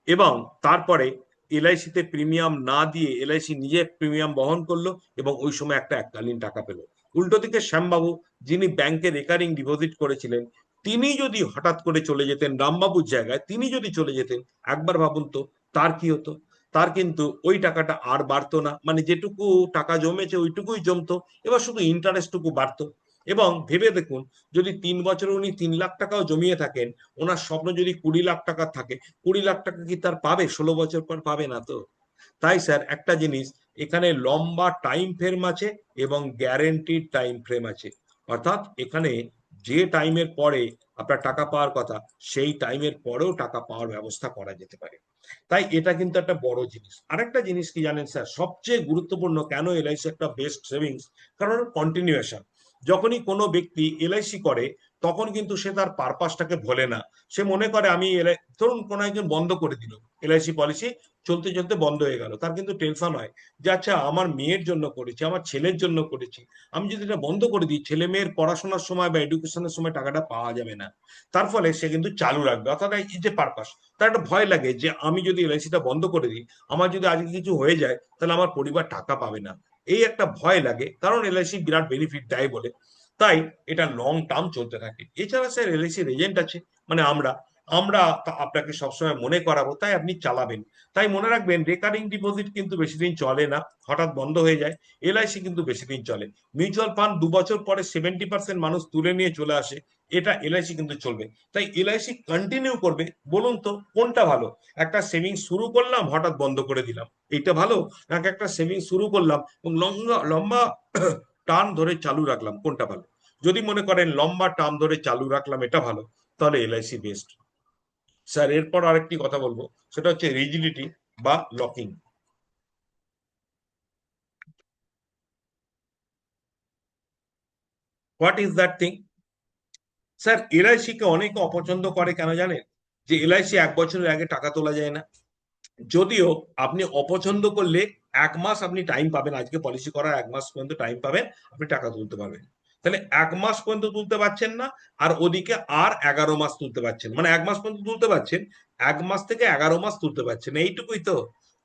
এবং তারপরে এলআইসিতে প্রিমিয়াম না দিয়ে এলআইসি নিজে প্রিমিয়াম বহন করলো এবং ওই সময় একটা এককালীন টাকা পেলো। উল্টো দিকে শ্যামবাবু, যিনি ব্যাংকে রেকারিং ডিপোজিট করেছিলেন, তিনি যদি হঠাৎ করে চলে যেতেন রামবাবুর জায়গায়, তিনি যদি চলে যেতেন, একবার ভাবুন তো তার কি হতো। তার কিন্তু ওই টাকাটা আর বাড়তো না, মানে যেটুকু টাকা জমেছে ওইটুকুই জমতো, এবার শুধু ইন্টারেস্টটুকু বাড়তো। এবং ভেবে দেখুন, যদি 3 বছরে উনি 3 লাখ টাকাও জমিয়ে থাকেন, ওনার স্বপ্ন যদি 20 লাখ টাকা থাকে, 20 লাখ টাকা কি তার পাবে? 16 বছর পর পাবে না তো। তাই স্যার একটা জিনিস, এখানে লম্বা টাইম ফ্রেম আছে এবং গ্যারেন্টিড টাইম ফ্রেম আছে। অর্থাৎ এখানে যে টাইমের পরে আপনার টাকা পাওয়ার কথা, সেই টাইমের পরেও টাকা পাওয়ার ব্যবস্থা করা যেতে পারে। তাই এটা কিন্তু একটা বড় জিনিস। আরেকটা জিনিস কি জানেন স্যার, সবচেয়ে গুরুত্বপূর্ণ কেন এলআইসি একটা বেস্ট সেভিংস, কারণ কন্টিনিউয়েশন। যখনই কোনো ব্যক্তি এলআইসি করে, তখন কিন্তু সে তার পারপাসটাকে ভোলে না। সে মনে করে আমি ধরুন কোনো একজন বন্ধ করে দিল এলআইসি পলিসি, চলতে চলতে বন্ধ হয়ে গেল, তার কিন্তু টেনশন হয় যে আচ্ছা আমার মেয়ের জন্য করেছি, আমার ছেলের জন্য করেছি, আমি যদি এটা বন্ধ করে দিই, ছেলে মেয়ের পড়াশোনার সময় বা এডুকেশনের সময় টাকাটা পাওয়া যাবে না। তার ফলে সে কিন্তু চালু রাখবে, অর্থাৎ এই যে পারপাস, তার একটা ভয় লাগে যে আমি যদি এলআইসিটা বন্ধ করে দিই, আমার যদি আজকে কিছু হয়ে যায়, তাহলে আমার পরিবার টাকা পাবে না। এই একটা ভয় লাগে, কারণ এলআইসি বিরাট বেনিফিট দেয় বলে। তাই এটা লং টার্ম চলতে থাকে। এছাড়া স্যার এলআইসির এজেন্ট আছে, মানে আমরা আমরা আপনাকে সবসময় মনে করাবো, তাই আপনি চালাবেন। তাই মনে রাখবেন, রেকারিং ডিপোজিট কিন্তু বেশি দিন চলে না, হঠাৎ বন্ধ হয়ে যায়। এলআইসি কিন্তু বেশি দিন চলে। মিউচুয়াল ফান্ড 2 বছর পরে 70% মানুষ তুলে নিয়ে চলে আসে, এটা এলআইসি কিন্তু চলবে। তাই এলআইসি কন্টিনিউ করবে। বলুন তো কোনটা ভালো? একটা সেভিংস শুরু করলাম, হঠাৎ বন্ধ করে দিলাম, এইটা ভালো? নাকি একটা সেভিংস শুরু করলাম এবং লম্বা লম্বা টার্ম ধরে চালু রাখলাম, কোনটা ভালো? যদি মনে করেন লম্বা টার্ম ধরে চালু রাখলাম এটা ভালো, তাহলে এলআইসি বেস্ট। স্যার এরপর আরেকটি কথা বলবো, সেটা হচ্ছে রিজিডিটি বা locking. What is that thing? Sir LIC কে অনেকে অপছন্দ করে, কেন জানেন? যে এলআইসি 1 বছরের আগে টাকা তোলা যায় না। যদিও আপনি অপছন্দ করলে 1 মাস আপনি টাইম পাবেন, আজকে পলিসি করার 1 মাস পর্যন্ত টাইম পাবেন, আপনি টাকা তুলতে পারবেন। তাহলে 1 মাস পর্যন্ত তুলতে পারছেন না, আর ওদিকে আর 11 মাস তুলতে পারছেন, মানে 1 মাস পর্যন্ত তুলতে পারছেন, 1 মাস থেকে 11 মাস তুলতে পারছেন, এইটুকুই তো।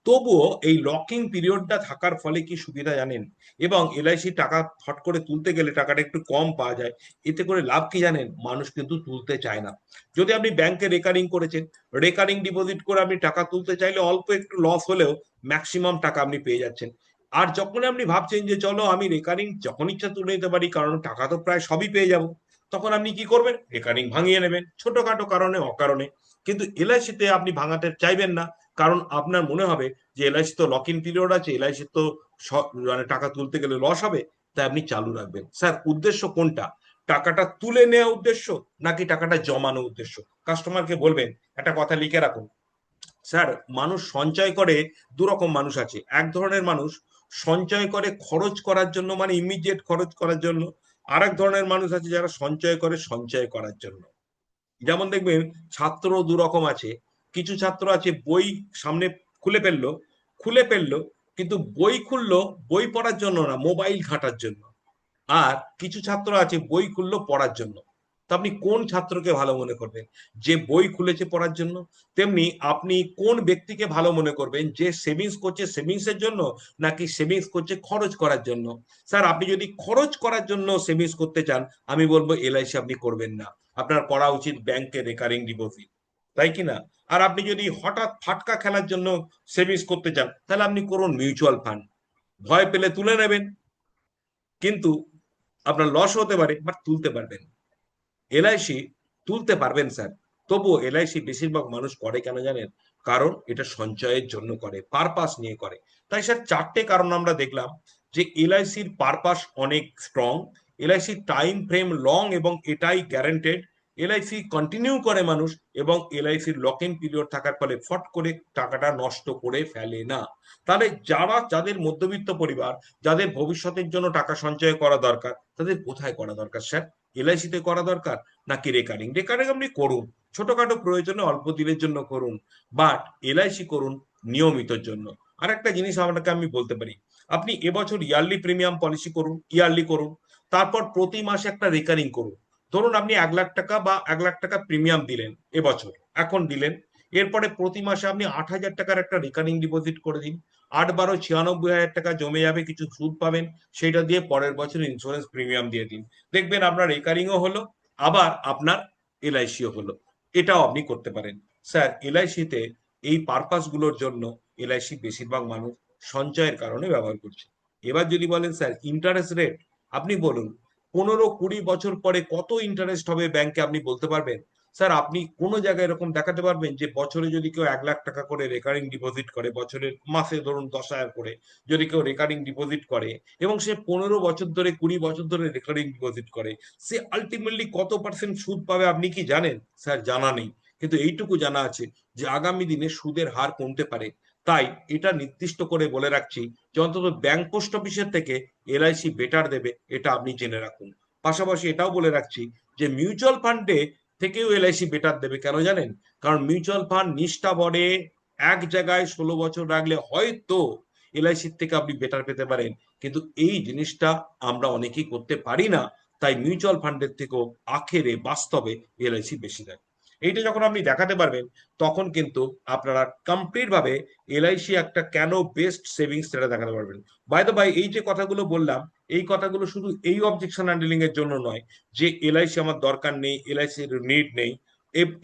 তবুও এই লকিং পিরিয়ডটা থাকার ফলে কি সুবিধা জানেন? এবং এলআইসি টাকা ফট করে তুলতে গেলে টাকাটা একটু কম পাওয়া যায়। এতে করে লাভ কি জানেন? মানুষ কিন্তু তুলতে চায় না। যদি আপনি ব্যাংকে রেকারিং করেছেন, রেকারিং ডিপোজিট করে আপনি টাকা তুলতে চাইলে অল্প একটু লস হলেও ম্যাক্সিমাম টাকা আপনি পেয়ে যাচ্ছেন। আর যখন আপনি ভাবছেন যে চলো আমি রেকারিং যখন ইচ্ছা তুলে নিতে পারি, কারণ টাকা তো প্রায় সবই পেয়ে যাব, তখন আপনি কি করবেন? রেকারিং ভাঙিয়ে নেবেন ছোটখাটো কারণে অকারণে। কিন্তু এলআইসিতে আপনি ভাঙাতে চাইবেন না, কারণ আপনার মনে হবে যে এলআইসি তো লক ইন পিরিয়ড আছে, এলআইসি তো মানে টাকা তুলতে গেলে লস হবে, তাই আপনি চালু রাখবেন। স্যার উদ্দেশ্য কোনটা? টাকাটা তুলে নেওয়া উদ্দেশ্য নাকি টাকাটা জমানো উদ্দেশ্য? কাস্টমারকে বলবেন, একটা কথা লিখে রাখুন স্যার, মানুষ সঞ্চয় করে, দুরকম মানুষ আছে। এক ধরনের মানুষ সঞ্চয় করে খরচ করার জন্য, মানে ইমিডিয়েট খরচ করার জন্য। আর এক ধরনের মানুষ আছে যারা সঞ্চয় করে সঞ্চয় করার জন্য। যেমন দেখবেন, ছাত্র দুরকম আছে। কিছু ছাত্র আছে বই সামনে খুলে ফেললো, কিন্তু বই খুললো বই পড়ার জন্য না, মোবাইল ঘাঁটার জন্য। আর কিছু ছাত্র আছে বই খুললো পড়ার জন্য। তো আপনি কোন ছাত্রকে ভালো মনে করবেন? যে বই খুলেছে পড়ার জন্য? তেমনি আপনি কোন ব্যক্তিকে ভালো মনে করবেন, যে সেভিংস করছে সেভিংস এর জন্য, নাকি সেভিংস করছে খরচ করার জন্য? স্যার আপনি যদি খরচ করার জন্য সেভিংস করতে চান, আমি বলবো এলআইসি আপনি করবেন না, আপনার করা উচিত ব্যাংকে রেকারিং ডিপোজিট, তাই কি না? আর আপনি যদি হঠাৎ ফাটকা খেলার জন্য সেভিংস করতে চান, তাহলে আপনি করুন মিউচুয়াল ফান্ড। ভয় পেলে তুলে নেবেন, কিন্তু আপনার লস হতে পারে, বাট তুলতে পারবেন। এলআইসি তুলতে পারবেন স্যার, তবুও এলআইসি বেশিরভাগ মানুষ করে কেন জানেন? কারণ এটা সঞ্চয়ের জন্য করে, পারপাস নিয়ে করে। তাই স্যার 4টে কারণ আমরা দেখলাম যে এলআইসির পারপাস অনেক স্ট্রং, এলআইসির টাইম ফ্রেম লং এবং এটাই গ্যারান্টেড, এলআইসি কন্টিনিউ করে মানুষ, এবং এলআইসির লক ইন পিরিয়ড থাকার ফলে ফট করে টাকাটা নষ্ট করে ফেলে না। তাহলে যাদের মধ্যবিত্ত পরিবার, যাদের ভবিষ্যতের জন্য টাকা সঞ্চয় করা দরকার, তাদের কোথায় করা দরকার স্যার? এলআইসিতে করা দরকার নাকি রেকারিং? রেকারিং আপনি করুন, ছোটখাটো প্রয়োজনে অল্প দিনের জন্য করুন, বাট এলআইসি করুন নিয়মিতর জন্য। আর একটা জিনিস আপনাকে আমি বলতে পারি, আপনি এবছর ইয়ারলি প্রিমিয়াম পলিসি করুন, ইয়ারলি করুন, তারপর প্রতি মাসে একটা রেকারিং করুন। ধরুন আপনি 1 লাখ টাকা বা 1 লাখ টাকা প্রিমিয়াম দিলেন এবছর, এখন দিলেন, এরপরে প্রতি মাসে আপনি 8,000 টাকার একটা রিকারিং ডিপোজিট করে দিন। 8 × 12 = 96,000 টাকা জমে যাবে, কিছু সুদ পাবেন, সেটা দিয়ে পরের বছর ইন্স্যুরেন্স প্রিমিয়াম দিয়ে দিন। দেখবেন আপনার রেকারিংও হলো, আবার আপনার এলআইসিও হলো। এটাও আপনি করতে পারেন। স্যার, এলআইসিতে এই পারপাস গুলোর জন্য এলআইসি বেশিরভাগ মানুষ সঞ্চয়ের কারণে ব্যবহার করছে। এবার যদি বলেন স্যার ইন্টারেস্ট রেট, আপনি বলুন 15-20 বছর পরে কত ইন্টারেস্ট হবে ব্যাংকে, আপনি বলতে পারবেন? স্যার, আপনি কোনো জায়গায় এরকম দেখাতে পারবেন যে বছরে যদি কেউ 1 লাখ টাকা করে রেকারিং ডিপোজিট করে, বছরের মাসে ধরুন 10,000 করে যদি কেউ রেকারিং ডিপোজিট করে, এবং সে 15 বছর ধরে 20 বছর ধরে রেকারিং ডিপোজিট করে, সে আলটিমেটলি কত পার্সেন্ট সুদ পাবে আপনি কি জানেন? স্যার, জানা নেই, কিন্তু এইটুকু জানা আছে যে আগামী দিনে সুদের হার কমতে পারে। তাই এটা নির্দিষ্ট করে বলে রাখছি যে অন্তত ব্যাংক পোস্ট অফিসের থেকে এলআইসি বেটার দেবে, এটা আপনি জেনে রাখুন। পাশাপাশি এটাও বলে রাখছি যে মিউচুয়াল ফান্ডে থেকেও এলআইসি বেটার দেবে, কেন জানেন? কারণ মিউচুয়াল ফান্ড নিষ্ঠা ভরে এক জায়গায় 16 বছর রাখলে হয়তো এলআইসির থেকে আপনি বেটার পেতে পারেন, কিন্তু এই জিনিসটা আমরা অনেকেই করতে পারি না। তাই মিউচুয়াল ফান্ডের থেকেও আখেরে বাস্তবে এলআইসি বেশি দেয়। এইটা যখন আপনি দেখাতে পারবেন, তখন কিন্তু আপনারা কমপ্লিট ভাবে এলআইসি একটা কেন বেস্ট সেভিংস সেটা দেখাতে পারবেন। বাই দ্য বাই, এই যে কথাগুলো বললাম, এই কথাগুলো শুধু এই অবজেকশন হ্যান্ডলিং এর জন্য নয় যে এলআইসি আমার দরকার নেই, এলআইসির নিড নেই।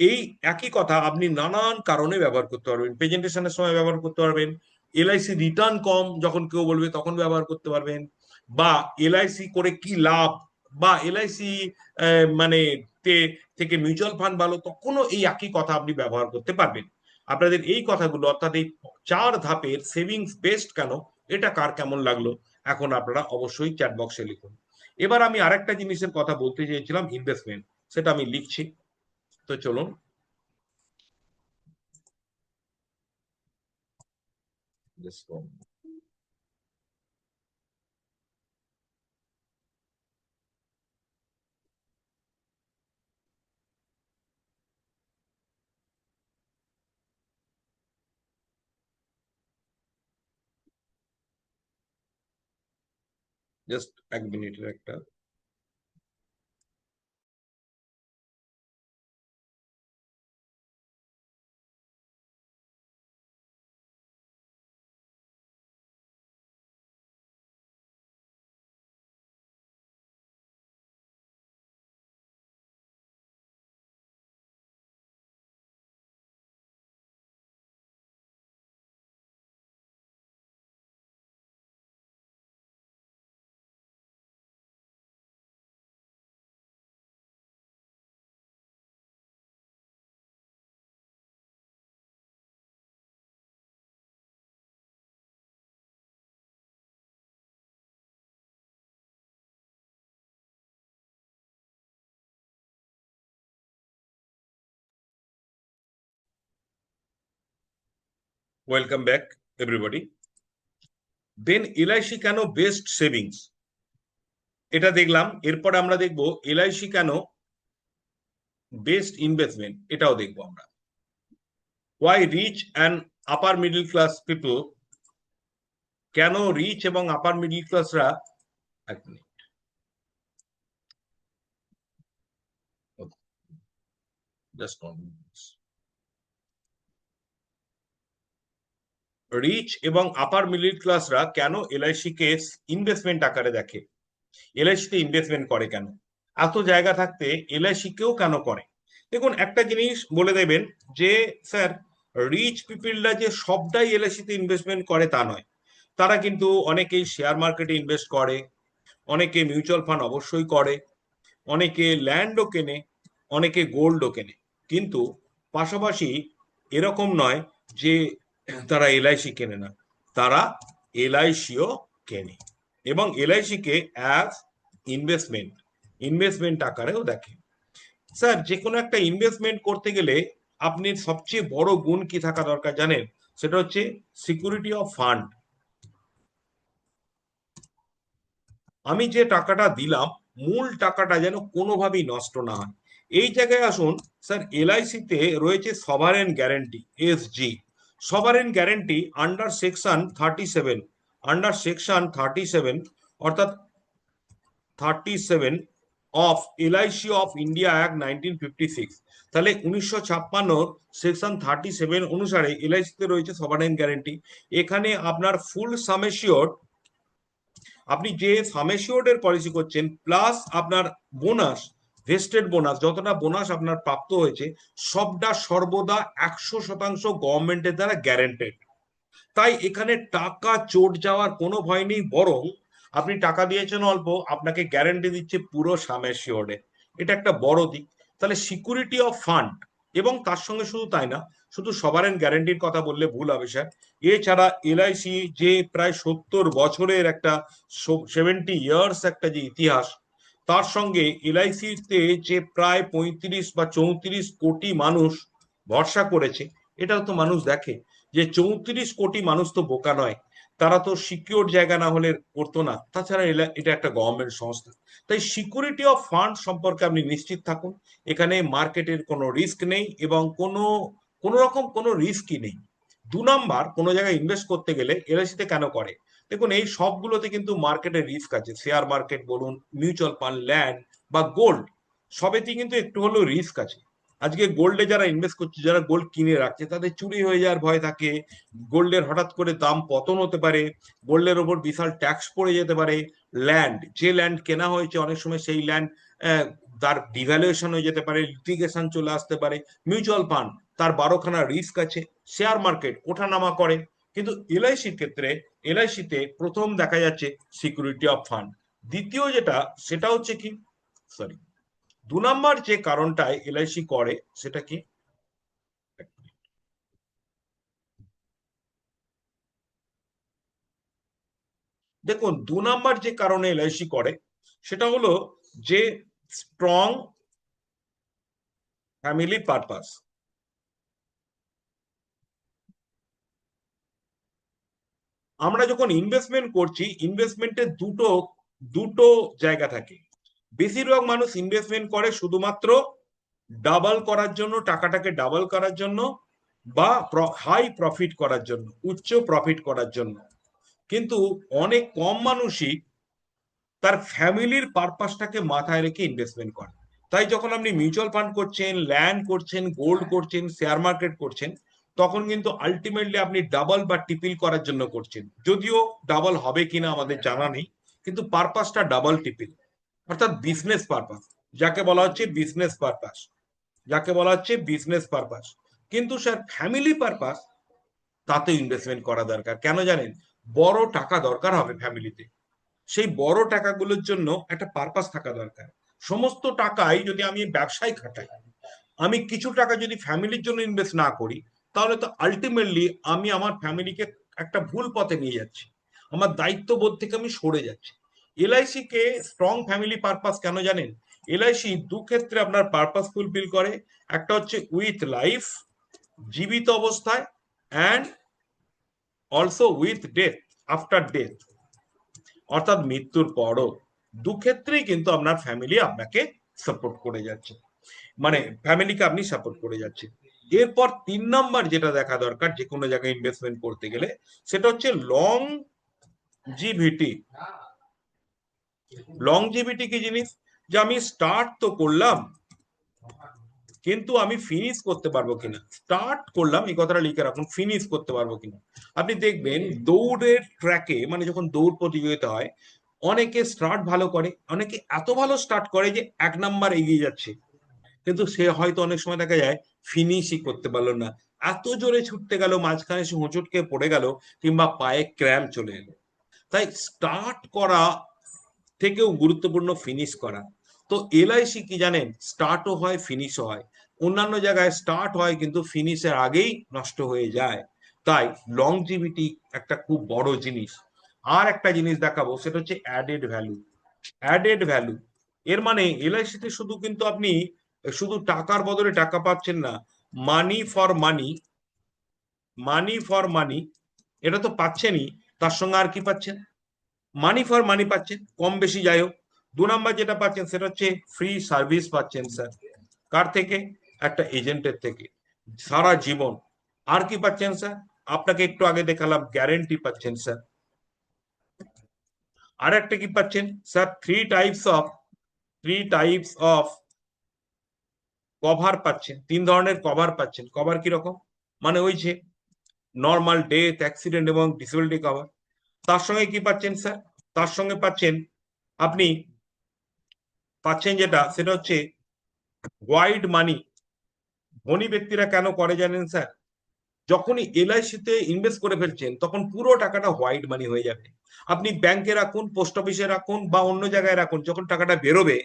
এই একই কথা আপনি নানান কারণে ব্যবহার করতে পারবেন। প্রেজেন্টেশনের সময় ব্যবহার করতে পারবেন, এলআইসি রিটার্ন কম যখন কেউ বলবে তখন ব্যবহার করতে পারবেন, বা এলআইসি করে কি লাভ, বা এলআইসি মানে থেকে মিউচুয়াল ফান্ড ভালো, তখনও এই একই কথা আপনি ব্যবহার করতে পারবেন। আপনাদের এই কথাগুলো, অর্থাৎ এই 4 ধাপের সেভিংস বেস্ট কেন, এটা কার কেমন লাগলো এখন আপনারা অবশ্যই চ্যাট বক্সে লিখুন। এবার আমি আরেকটা জিনিসের কথা বলতে চেয়েছিলাম, ইনভেস্টমেন্ট, সেটা আমি লিখছি। তো চলুন, জাস্ট 1 মিনিটের একটা। Welcome back everybody. Then LIC কেন বেস্ট সেভিংস, এটা দেখলাম। এরপরে আমরা দেখবো এলআইসি কেন বেস্ট ইনভেস্টমেন্ট, এটাও দেখবো আমরা। Why rich and upper middle class people, কেন রিচ এবং আপার মিডল ক্লাসরা, এক মিনিট, জাস্ট রিচ এবং আপার মিডল ক্লাসরা কেন এলআইসি কে ইনভেস্টমেন্ট আকারে দেখে, এলআইসিতে ইনভেস্টমেন্ট করে কেন, এত জায়গা থাকতে এলআইসি কেও কেন করে। দেখুন, একটা জিনিস বলে দেবেন যে স্যার, রিচ পিপলরা যে সবটাই এলআইসিতে ইনভেস্টমেন্ট করে তা নয়। তারা কিন্তু অনেকেই শেয়ার মার্কেটে ইনভেস্ট করে, অনেকে মিউচুয়াল ফান্ড অবশ্যই করে, অনেকে ল্যান্ডও কেনে, অনেকে গোল্ডও কেনে। কিন্তু পাশাপাশি এরকম নয় যে তারা এলআইসি কেনে না, তারা এলআইসিও কেনে, এবং এলআইসি কে অ্যাজ ইনভেস্টমেন্ট, ইনভেস্টমেন্ট আকারেও দেখে। স্যার, যে কোনো একটা ইনভেস্টমেন্ট করতে গেলে আপনি সবচেয়ে বড় গুণ কি থাকা দরকার জানেন? সেটা হচ্ছে সিকিউরিটি অফ ফান্ড। আমি যে টাকাটা দিলাম, মূল টাকাটা যেন কোনোভাবেই নষ্ট না হয়। এই জায়গায় আসুন স্যার, এলআইসি তে রয়েছে sovereign guarantee, SG. Sovereign guarantee under section 37, under section 37, অর্থাৎ 37 of LIC of India act 1956, তাহলে 1956 সেকশন 37 অনুসারে এলআইসিতে রয়েছে সভারেন গ্যারেন্টি। এখানে আপনার ফুল সাম অ্যাসিওর্ড, আপনি যে সাম অ্যাসিওর্ড এর পলিসি করছেন প্লাস আপনার বোনাস, ভেস্টেড বোনাস, যতটা বোনাস আপনার প্রাপ্ত হয়েছে সবটা সর্বদা 100% গভর্নমেন্টের দ্বারা গ্যারেন্টেড। তাই এখানে টাকা চোট যাওয়ার কোনো ভয় নেই, বরং আপনি টাকা দিয়েছেন অল্প, আপনাকে গ্যারান্টি দিচ্ছে পুরো সাম অ্যাসিওর্ডে। এটা একটা বড় দিক। তাহলে সিকিউরিটি অফ ফান্ড, এবং তার সঙ্গে শুধু তাই না, শুধু সভারেন গ্যারান্টির কথা বললে ভুল হবে স্যার, এছাড়া এলআইসি যে প্রায় 70 বছরের একটা 70 ইয়ার্স একটা যে ইতিহাস, তার সঙ্গে এলআইসিতে যে প্রায় 35 বা 34 কোটি মানুষ ভরসা করেছে, এটাও তো মানুষ দেখে যে 34 কোটি মানুষ তো বোকা নয়, তারা তো সিকিউর জায়গা না হলে করতো না। তাছাড়া এটা একটা গভর্নমেন্ট সংস্থা। তাই সিকিউরিটি অফ ফান্ড সম্পর্কে আপনি নিশ্চিত থাকুন, এখানে মার্কেটের কোনো রিস্ক নেই এবং কোনো রকম কোনো রিস্কই নেই। 2 নাম্বার, কোনো জায়গায় ইনভেস্ট করতে গেলে এলআইসিতে কেন করে, দেখুন এই সবগুলোতে কিন্তু মার্কেটের রিস্ক আছে, শেয়ার মার্কেট বলুন, মিউচুয়াল ফান্ড, ল্যান্ড বা গোল্ড, সবেতেই কিন্তু একটু হলেও রিস্ক আছে। আজকে গোল্ডে যারা ইনভেস্ট করছে, যারা গোল্ড কিনে রাখছে, তাদের চুরি হয়ে যাওয়ার ভয় থাকে, গোল্ডের হঠাৎ করে দাম পতন হতে পারে, গোল্ডের ওপর বিশাল ট্যাক্স পড়ে যেতে পারে। ল্যান্ড, যে ল্যান্ড কেনা হয়েছে অনেক সময় সেই ল্যান্ড তার ডিভ্যালুয়েশন হয়ে যেতে পারে, লিটিগেশন চলে আসতে পারে। মিউচুয়াল ফান্ড, তার 12খানা রিস্ক আছে। শেয়ার মার্কেট ওঠানামা করে। কিন্তু এলআইসির ক্ষেত্রে, এলআইসিতে প্রথম দেখা যাচ্ছে সিকিউরিটি অফ ফান্ড। দ্বিতীয় যেটা, সেটা হচ্ছে কি, সরি, 2 নাম্বার যে কারণটায় এলআইসি করে সেটা কি, দেখুন 2 নাম্বার যে কারণে এলআইসি করে সেটা হলো যে স্ট্রং ফ্যামিলি পারপাস। আমরা যখন ইনভেস্টমেন্ট করছি, ইনভেস্টমেন্টের দুটো দুটো জায়গা থাকে। বেশিরভাগ মানুষ ইনভেস্টমেন্ট করে শুধুমাত্র ডাবল করার জন্য, টাকাটাকে ডাবল করার জন্য, বা হাই প্রফিট করার জন্য, উচ্চ প্রফিট করার জন্য। কিন্তু অনেক কম মানুষই তার ফ্যামিলির পারপাসটাকে মাথায় রেখে ইনভেস্টমেন্ট করে। তাই যখন আপনি মিউচুয়াল ফান্ড করছেন, ল্যান্ড করছেন, গোল্ড করছেন, শেয়ার মার্কেট করছেন, তখন কিন্তু আলটিমেটলি আপনি ডাবল বা ট্রিপল করার জন্য করছেন। যদিও ডাবল হবে কিনা আমাদের জানা নেই, কিন্তু পারপাসটা ডাবল ট্রিপল, অর্থাৎ বিজনেস পারপাস, যাকে বলা হচ্ছে বিজনেস পারপাস, যাকে বলা হচ্ছে বিজনেস পারপাস। কিন্তু স্যার ফ্যামিলি পারপাস, তাতে ইনভেস্টমেন্ট করা দরকার। কেন জানেন? বড় টাকা দরকার হবে ফ্যামিলিতে, সেই বড় টাকাগুলোর জন্য একটা পারপাস থাকা দরকার। সমস্ত টাকাই যদি আমি ব্যবসায় খাটাই, আমি কিছু টাকা যদি ফ্যামিলির জন্য ইনভেস্ট না করি, তাহলে তো আলটিমেটলি আমি আমার ফ্যামিলিকে একটা ভুল পথে নিয়ে যাচ্ছি, আমার দায়িত্ববোধ থেকে আমি সরে যাচ্ছি। এলআইসি কে স্ট্রং ফ্যামিলি পারপাস কেন জানেন? এলআইসি ক্ষেত্রে আপনার পারপাস ফুলফিল করে। একটা হচ্ছে উইথ লাইফ, জীবিত অবস্থায়, and also with death, after death, অর্থাৎ মৃত্যুর পরও। ক্ষেত্রেই কিন্তু আপনার ফ্যামিলি আপনাকে সাপোর্ট করে যাচ্ছে, মানে ফ্যামিলিকে আপনি সাপোর্ট করে যাচ্ছেন। এরপর 3 নাম্বার যেটা দেখা দরকার যে কোনো জায়গায় ইনভেস্টমেন্ট করতে গেলে, সেটা হচ্ছে লং জিভিটি। লং জিভিটি কি জিনিস? যে আমি স্টার্ট তো করলাম, কিন্তু আমি ফিনিশ করতে পারবো কিনা। স্টার্ট করলাম, এই কথাটা লিখে রাখুন, ফিনিশ করতে পারবো কিনা। আপনি দেখবেন দৌড়ের ট্র্যাকে, মানে যখন দৌড় প্রতিযোগিতা হয়, অনেকে স্টার্ট ভালো করে, অনেকে এত ভালো স্টার্ট করে যে 1 নাম্বার এগিয়ে যাচ্ছে, কিন্তু সে হয়তো অনেক সময় দেখা যায় ফিনিশই করতে পারলো না, এত জোরে ছুটতে গেল, মাঝখানে সে হোঁচট খেয়ে পড়ে গেল, কিংবা পায়ে ক্র্যাম্প চলে এলো। তাই স্টার্ট করা থেকেও গুরুত্বপূর্ণ ফিনিশ করা। তো এলআইসি কি জানেন, স্টার্টও হয় ফিনিশও হয়। অন্যান্য জায়গায় স্টার্ট হয় কিন্তু ফিনিশের আগেই নষ্ট হয়ে যায়। তাই লংজিভিটি একটা খুব বড় জিনিস। আর একটা জিনিস দেখাবো, সেটা হচ্ছে অ্যাডেড ভ্যালু। অ্যাডেড ভ্যালু এর মানে এলআইসিতে শুধু কিন্তু আপনি শুধু টাকার বদলে টাকা পাচ্ছেন না, money for money, money for money, এটা তো পাচ্ছেনই, তার সঙ্গে আর কি পাচ্ছেন? মানি ফর মানি পাচ্ছেন, কম বেশি যাই হোক। 2 নাম্বার যেটা পাচ্ছেন সেটা হচ্ছে ফ্রি সার্ভিস পাচ্ছেন স্যার। কার থেকে? একটা এজেন্টের থেকে, সারা জীবন। আর কি পাচ্ছেন স্যার? আপনাকে একটু আগে দেখালাম গ্যারেন্টি পাচ্ছেন স্যার। আর একটা কি পাচ্ছেন sir? 3 types of three types of cover পাচ্ছেন, 3 ধরনের কভার পাচ্ছেন। কভার কিরকম? মানে ওই যে নর্মাল ডেথ, অ্যাক্সিডেন্ট এবং ডিসেবিলিটি কভার। তার সঙ্গে কি পাচ্ছেন স্যার? তার সঙ্গে পাচ্ছেন আপনি যেটা, সেটা হচ্ছে হোয়াইট মানি। ধনী ব্যক্তিরা কেন করে জানেন স্যার? যখনই এলআইসি তে ইনভেস্ট করে ফেলছেন তখন পুরো টাকাটা হোয়াইট মানি হয়ে যাবে। আপনি ব্যাংকে রাখুন, পোস্ট অফিসে রাখুন বা অন্য জায়গায় রাখুন, যখন টাকাটা বেরোবে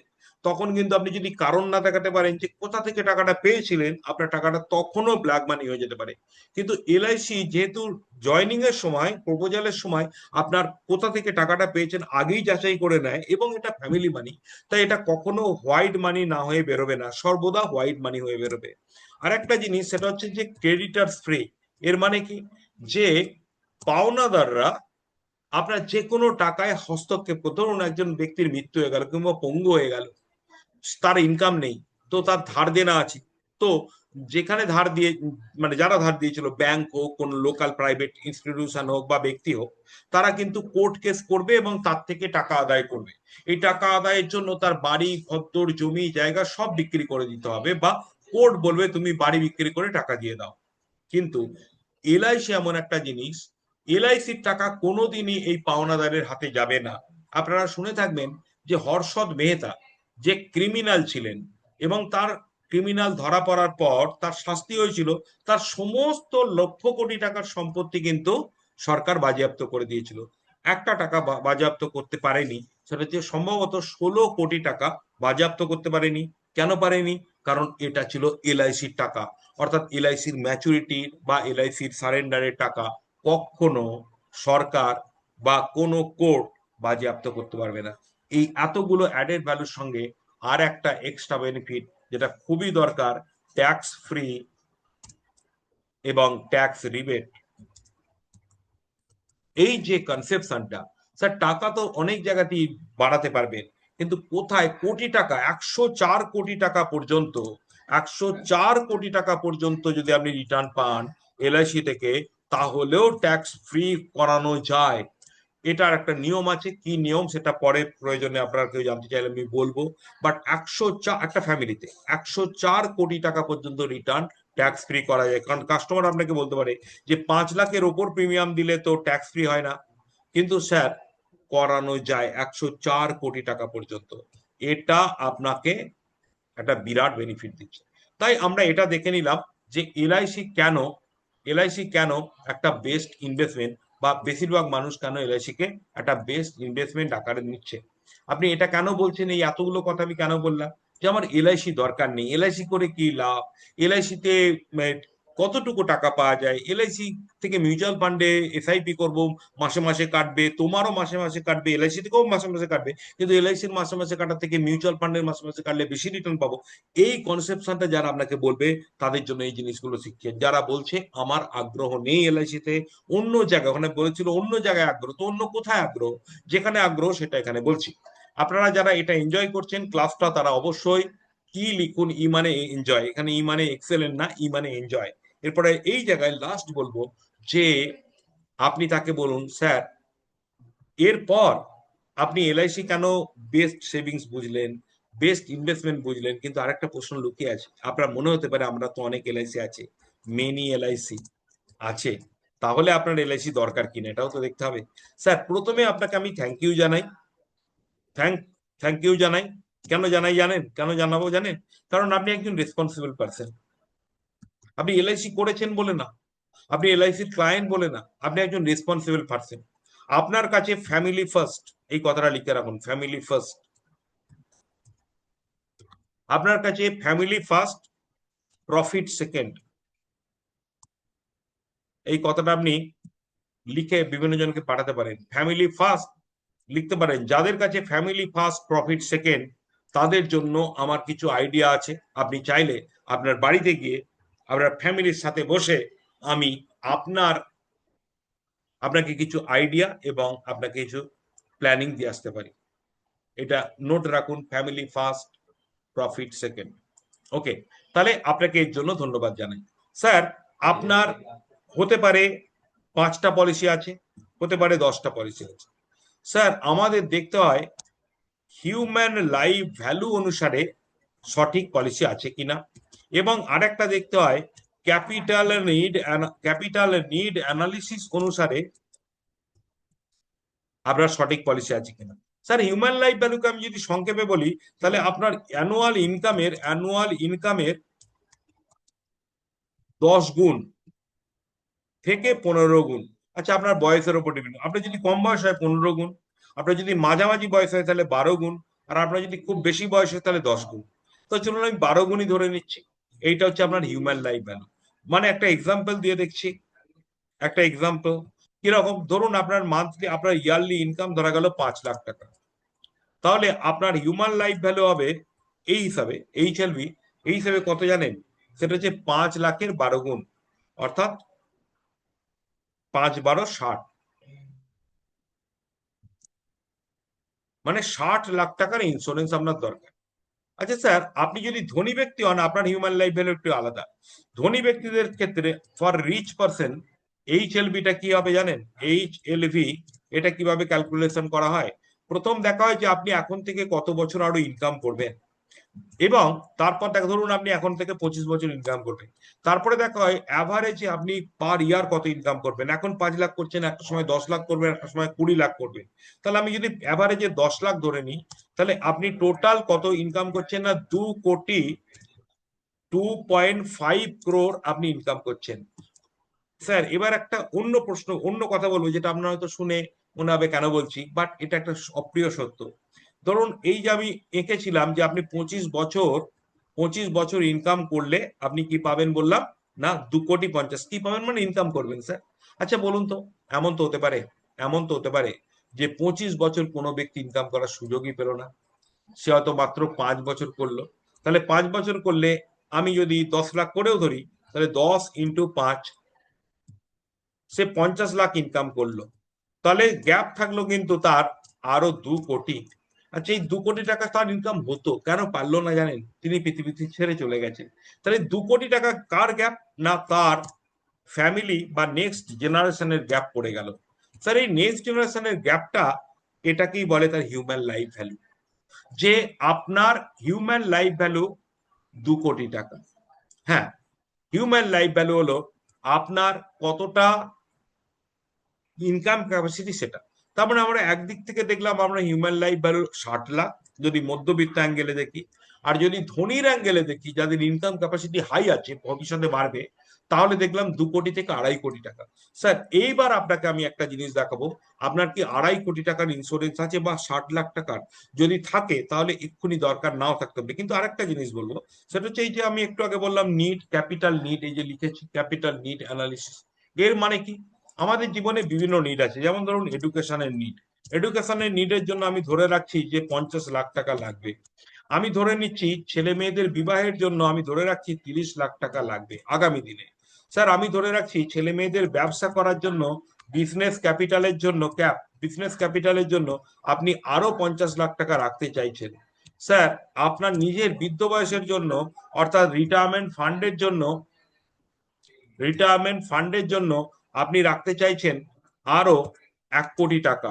তখন কিন্তু আপনি যদি কারণ না দেখাতে পারেন যে কোথা থেকে টাকাটা পেয়েছিলেন, আপনার টাকাটা তখনও ব্ল্যাক মানি হয়ে যেতে পারে। কিন্তু এলআইসি যেহেতু জয়নিং এর সময়, প্রপোজালের সময় আপনার কোথা থেকে টাকাটা পেয়েছেন আগেই যাচাই করে নেয় এবং এটা ফ্যামিলি মানি, তাই এটা কখনো হোয়াইট মানি না হয়ে বেরোবে না, সর্বদা হোয়াইট মানি হয়ে বেরোবে। আর একটা জিনিস, সেটা হচ্ছে যে ক্রেডিটার ফ্রি। এর মানে কি? যে পাওনাদাররা আপনার যে কোনো টাকায় হস্তক্ষেপ করতে, ধরুন একজন ব্যক্তির মৃত্যু হয়ে গেল কিংবা পঙ্গু হয়ে গেল, তার ইনকাম নেই, তো তার ধার দেনা আছে, তো যেখানে ধার দিয়ে, মানে যারা ধার দিয়েছিল, ব্যাংক হোক, কোন লোকাল প্রাইভেট ইনস্টিটিউশন হোক বা ব্যক্তি হোক, তারা কিন্তু কোর্ট কেস করবে এবং তার থেকে টাকা আদায় করবে। এই টাকা আদায়ের জন্য তার বাড়ি ঘরদোর জমি জায়গা সব বিক্রি করে দিতে হবে, বা কোর্ট বলবে তুমি বাড়ি বিক্রি করে টাকা দিয়ে দাও। কিন্তু এলআইসি এমন একটা জিনিস, এলআইসির টাকা কোনোদিনই এই পাওনাদারের হাতে যাবে না। আপনারা শুনে থাকবেন যে হর্ষদ মেহতা যে ক্রিমিনাল ছিলেন এবং তার ক্রিমিনাল ধরা পড়ার পর তার শাস্তি হয়েছিল, তার সমস্ত লক্ষ কোটি টাকার সম্পত্তি কিন্তু সরকার বাজেয়াপ্ত করে দিয়েছিল। একটা টাকা বাজেয়াপ্ত করতে পারেনি, সেটা হচ্ছে সম্ভবত 16 কোটি টাকা বাজেয়াপ্ত করতে পারেনি। কেন পারেনি? কারণ এটা ছিল এলআইসির টাকা। অর্থাৎ এলআইসির ম্যাচুরিটি বা এলআইসির সারেন্ডারের টাকা কখনো সরকার বা কোনো কোর্ট বাজেয়াপ্ত করতে পারবে না। এই এতগুলো অ্যাডেড ভ্যালুর সঙ্গে আর একটা এক্সট্রা বেনিফিট যেটা খুবই দরকার, ট্যাক্স ফ্রি এবং ট্যাক্স রিবেট। এই যে কনসেপশনটা, স্যার টাকা তো অনেক জায়গাতেই বাড়াতে পারবেন, কিন্তু কোথায়? কোটি টাকা, 104 কোটি টাকা পর্যন্ত, 104 কোটি টাকা পর্যন্ত যদি আপনি রিটার্ন পান এলআইসি থেকে, তাহলেও ট্যাক্স ফ্রি করানো যায়। এটার একটা নিয়ম আছে, কি নিয়ম সেটা পরে প্রয়োজনে আপনারা কেউ জানতে চাইলে আমি বলবো। বাট 104, একটা ফ্যামিলিতে 104 কোটি টাকা পর্যন্ত রিটার্ন ট্যাক্স ফ্রি করা যায়। কারণ কাস্টমার আপনাকে বলতে পারে যে 5 লাখের ওপর প্রিমিয়াম দিলে তো ট্যাক্স ফ্রি হয় না, কিন্তু স্যার করানো যায় 104 কোটি টাকা পর্যন্ত। এটা আপনাকে একটা বিরাট বেনিফিট দিচ্ছে। তাই আমরা এটা দেখে নিলাম যে এলআইসি কেন একটা বেস্ট ইনভেস্টমেন্ট, বা বেশিরভাগ মানুষ কেন এলআইসি কে একটা বেস্ট ইনভেস্টমেন্ট আকারে নিচ্ছে। আপনি এটা কেন বলছেন? এই এতগুলো কথা আমি কেন বললাম যে আমার এলআইসি দরকার নেই, এলআইসি করে কি লাভ, এলআইসি তে কতটুকু টাকা পাওয়া যায়, এলআইসি থেকে মিউচুয়াল ফান্ডে এসআইপি করব, মাসে মাসে কাটবে, তোমারও মাসে মাসে কাটবে, এলআইসি থেকেও মাসে মাসে কাটবে, কিন্তু এলআইসির মাসে মাসে কাটার থেকে মিউচুয়াল ফান্ডের মাসে মাসে কাটলে বেশি রিটার্ন পাবো। এই কনসেপশনটা যারা আপনাকে বলবে তাদের জন্য এই জিনিসগুলো শিখছে। যারা বলছে আমার আগ্রহ নেই এলআইসিতে, অন্য জায়গায়, ওখানে বলেছিল অন্য জায়গায় আগ্রহ, তো অন্য কোথায় আগ্রহ? যেখানে আগ্রহ সেটা এখানে বলছি। আপনারা যারা এটা এনজয় করছেন ক্লাসটা, তারা অবশ্যই কি লিখুন, ই মানে এনজয়, এখানে ই মানে এক্সেলেন্ট না, ই মানে এনজয়। এরপরে এই জায়গায় লাস্ট বলবো যে আপনি তাকে বলুন স্যার, এরপর আপনি এলআইসি কেন বেস্ট সেভিংস বুঝলেন, বেস্ট ইনভেস্টমেন্ট বুঝলেন, কিন্তু আরেকটা প্রশ্ন লুকিয়ে আছে। আপনার মনে হতে পারে আমরা তো অনেক এলআইসি আছে, মেনি এলআইসি আছে, তাহলে আপনার এলআইসি দরকার কিনা এটাও তো দেখতে হবে। স্যার প্রথমে আপনাকে আমি থ্যাংক ইউ জানাই, থ্যাংক থ্যাংক ইউ জানাই। কেন জানাই জানেন? কেন জানাবো জানেন? কারণ আপনি একজন রেসপন্সিবল পার্সন। আপনি এলআইসি করেছেন বলে না, আপনি এলআইসির ক্লায়েন্ট বলে না, আপনি একজন রেসপন্সিবল পার্সন। আপনার কাছে ফ্যামিলি ফার্স্ট, এই কথাটা লিখে রাখুন, ফ্যামিলি ফার্স্ট। আপনার কাছে ফ্যামিলি ফার্স্ট, প্রফিট সেকেন্ড, এই কথাটা আপনি লিখে বিভিন্ন জনকে পাঠাতে পারেন। ফ্যামিলি ফার্স্ট লিখতে পারেন, যাদের কাছে ফ্যামিলি ফার্স্ট প্রফিট সেকেন্ড, তাদের জন্য আমার কিছু আইডিয়া আছে। আপনি চাইলে আপনার বাড়িতে গিয়ে আপনার ফ্যামিলির সাথে বসে আমি আপনার আপনাকে কিছু আইডিয়া এবং আপনাকে কিছু প্ল্যানিং দিয়ে আসতে পারি। এটা নোট রাখুন, ফ্যামিলি ফার্স্ট, প্রফিট সেকেন্ড। ওকে, তাহলে আপনাকে এর জন্য ধন্যবাদ জানাই। স্যার আপনার হতে পারে 5টা পলিসি আছে, হতে পারে 10টা পলিসি আছে। স্যার আমাদের দেখতে হয় হিউম্যান লাইফ ভ্যালু অনুসারে সঠিক পলিসি আছে কিনা, এবং আরেকটা দেখতে হয় ক্যাপিটাল নিড অ্যানালিসিস অনুসারে আপনার সঠিক পলিসি আছে কিনা। স্যার হিউম্যান লাইফ ভ্যালুকে আমি যদি সংক্ষেপে বলি, তাহলে আপনার অ্যানুয়াল ইনকামের 10 গুণ থেকে 15 গুণ। আচ্ছা, আপনার বয়সের উপর ডিপেন্ড, আপনার যদি কম বয়স হয় 15 গুণ, আপনার যদি মাঝামাঝি বয়স হয় তাহলে 12 গুণ, আর আপনার যদি খুব বেশি বয়স হয় তাহলে 10 গুণ। তো চলুন আমি 12 গুণই ধরে নিচ্ছি। এইটা হচ্ছে আপনার হিউম্যান লাইফ ভ্যালু। মানে একটা এক্সাম্পল দিয়ে দেখছি, একটা এক্সাম্পল কিরকম, ধরুন আপনার মান্থলি, আপনার ইয়ারলি ইনকাম ধরা গেল 5 লাখ টাকা। তাহলে আপনার হিউম্যান লাইফ ভ্যালু হবে এই হিসাবে, HLV এই হিসাবে কত জানেন? সেটা হচ্ছে 5 লাখের 12 গুণ, অর্থাৎ 5 × 12 = 60, মানে 60 লাখ টাকার ইন্স্যুরেন্স আপনার দরকার। আচ্ছা স্যার, আপনি যদি ধনী ব্যক্তি হন, আপনার হিউম্যান লাইফ ভ্যালু একটু আলাদা। ধনী ব্যক্তিদের ক্ষেত্রে ফর রিচ পারসন HLV-টা কি হবে জানেন? HLV এটা কিভাবে ক্যালকুলেশন করা হয়? প্রথম দেখা হয় যে আপনি এখন থেকে কত বছর আরো ইনকাম করবেন, এবং তারপর দেখা, ধরুন আপনি এখন থেকে 25 বছর ইনকাম করবেন, তারপরে দেখা হয় অ্যাভারেজে আপনি পার ইয়ার কত ইনকাম করবেন। এখন 5 লাখ করছেন, একটা সময় 10 লাখ করবেন, একটা সময় 20 লাখ করবেন। তাহলে আমি যদি অ্যাভারেজে 10 লাখ ধরে নিই, তাহলে আপনি টোটাল কত ইনকাম করছেন না, 2 কোটি 2.5 crore আপনি ইনকাম করছেন। স্যার এবার একটা অন্য প্রশ্ন, অন্য কথা বলবো, যেটা আপনারা হয়তো শুনে মনে হবে কেন বলছি, বাট এটা একটা অপ্রিয় সত্য। ধরুন এই যে আমি এঁকেছিলাম যে আপনি 25 বছর ইনকাম করলে আপনি কি পাবেন বললাম, না 2 কোটি 50, কি পাবেন মানে ইনকাম করবেন স্যার। আচ্ছা বলুন তো, এমন তো হতে পারে, এমন তো হতে পারে যে 25 বছর কোনো ব্যক্তি ইনকাম করার সুযোগই পেল না, সে হয়তো মাত্র 5 বছর করলো। তাহলে 5 বছর করলে আমি যদি 10 লাখ করেও ধরি, তাহলে 10 × 5, সে 50 লাখ ইনকাম করলো। তাহলে গ্যাপ থাকলো কিন্তু তার আরো 2 কোটি। আচ্ছা, এই 2 কোটি টাকা তার ইনকাম হতো, কেন পারলো না জানেন? তিনি পৃথিবীতে ছেড়ে চলে গেছেন। তাহলে 2 কোটি টাকা কার গ্যাপ, না তার ফ্যামিলি বা নেক্সট জেনারেশনের গ্যাপ পড়ে গেল। স্যার এই নেক্সট জেনারেশনের গ্যাপটা, এটাকেই বলে তার হিউম্যান লাইফ ভ্যালু। যে আপনার হিউম্যান লাইফ ভ্যালু 2 কোটি টাকা। হ্যাঁ, হিউম্যান লাইফ ভ্যালু হলো আপনার কতটা ইনকাম ক্যাপাসিটি, সেটা। তার মানে আমরা একদিক থেকে দেখলাম আমরা হিউম্যান লাইফ ভ্যালু 60 লাখ, যদি মধ্যবিত্ত অ্যাঙ্গেলে দেখি। আর যদি ধনীর অ্যাঙ্গেলে দেখি, যাদের ইনকাম ক্যাপাসিটি হাই আছে, ভবিষ্যতে বাড়বে, তাহলে দেখলাম 2 কোটি থেকে 2.5 কোটি টাকা। স্যার এইবার আপনাকে আমি একটা জিনিস দেখাবো, আপনার কি 2.5 কোটি টাকার ইন্স্যুরেন্স আছে বা 60 লাখ টাকার? যদি থাকে তাহলে এক্ষুনি দরকার নাও থাকতে পারে। কিন্তু আরেকটা জিনিস বলবো, সেটা হচ্ছে এই যে আমি একটু আগে বললাম নিড, ক্যাপিটাল নিড, এই যে লিখেছি ক্যাপিটাল নিড অ্যানালিসিস, এর মানে কি? আমাদের জীবনে বিভিন্ন নিড আছে, যেমন ধরুন এডুকেশনের নিড। এডুকেশনের নিডের জন্য আমি ধরে রাখছি যে 50 লাখ টাকা লাগবে। আমি ধরে নিচ্ছি ছেলে মেয়েদের বিবাহের জন্য আমি ধরে রাখছি 30 লাখ টাকা লাগবে আগামী দিনে। স্যার আমি ধরে রাখছি ছেলে মেয়েদের ব্যবসা করার জন্য, বিজনেস ক্যাপিটালের জন্য আপনি আরো 50 লাখ টাকা রাখতে চাইছেন। স্যার আপনার নিজের বৃদ্ধ বয়সের জন্য, অর্থাৎ রিটায়ারমেন্ট ফান্ডের জন্য আপনি রাখতে চাইছেন আরো 1 কোটি টাকা।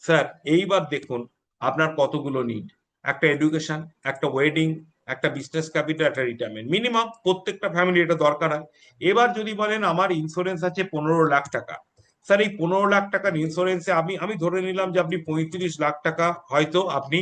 স্যার এইবার দেখুন আপনার কতগুলো নিড, একটা এডুকেশন, একটা ওয়েডিং, একটা বিজনেস ক্যাপিটাল, একটা রিটায়ারমেন্ট, মিনিমাম প্রত্যেকটা ফ্যামিলি এটা দরকার হয়। এবার যদি বলেন আমার ইন্স্যুরেন্স আছে 15 লাখ টাকা, স্যার এই 15 লাখ টাকার ইন্স্যুরেন্সে আমি আমি ধরে নিলাম যে আপনি 35 লাখ টাকা হয়তো আপনি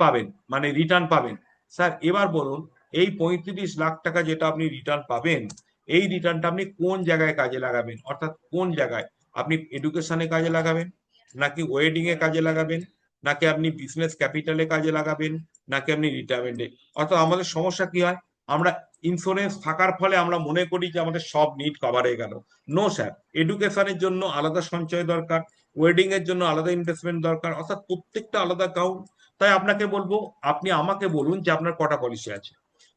পাবেন, মানে রিটার্ন পাবেন। স্যার এবার বলুন, এই 35 লাখ টাকা যেটা আপনি রিটার্ন পাবেন, এই রিটার্নটা আপনি কোন জায়গায় কাজে লাগাবেন, অর্থাৎ কোন জায়গায় আপনি এডুকেশনে কাজে লাগাবেন, নাকি ওয়েডিং এ কাজে লাগাবেন, নাকি আপনি বিজনেস ক্যাপিটালে কাজে লাগাবেন, নাকি আপনি রিটায়ারমেন্টে? অর্থাৎ আমাদের সমস্যা কি হয়, আমরা ইন্স্যুরেন্স থাকার ফলে আমরা মনে করি যে আমাদের সব নিড কভার হয়ে গেল। নো স্যার, এডুকেশনের জন্য আলাদা সঞ্চয় দরকার, ওয়েডিং এর জন্য আলাদা ইনভেস্টমেন্ট দরকার, অর্থাৎ প্রত্যেকটা আলাদা অ্যাকাউন্ট। তাই আপনাকে বলবো, আপনি আমাকে বলুন যে আপনার কটা পলিসি আছে,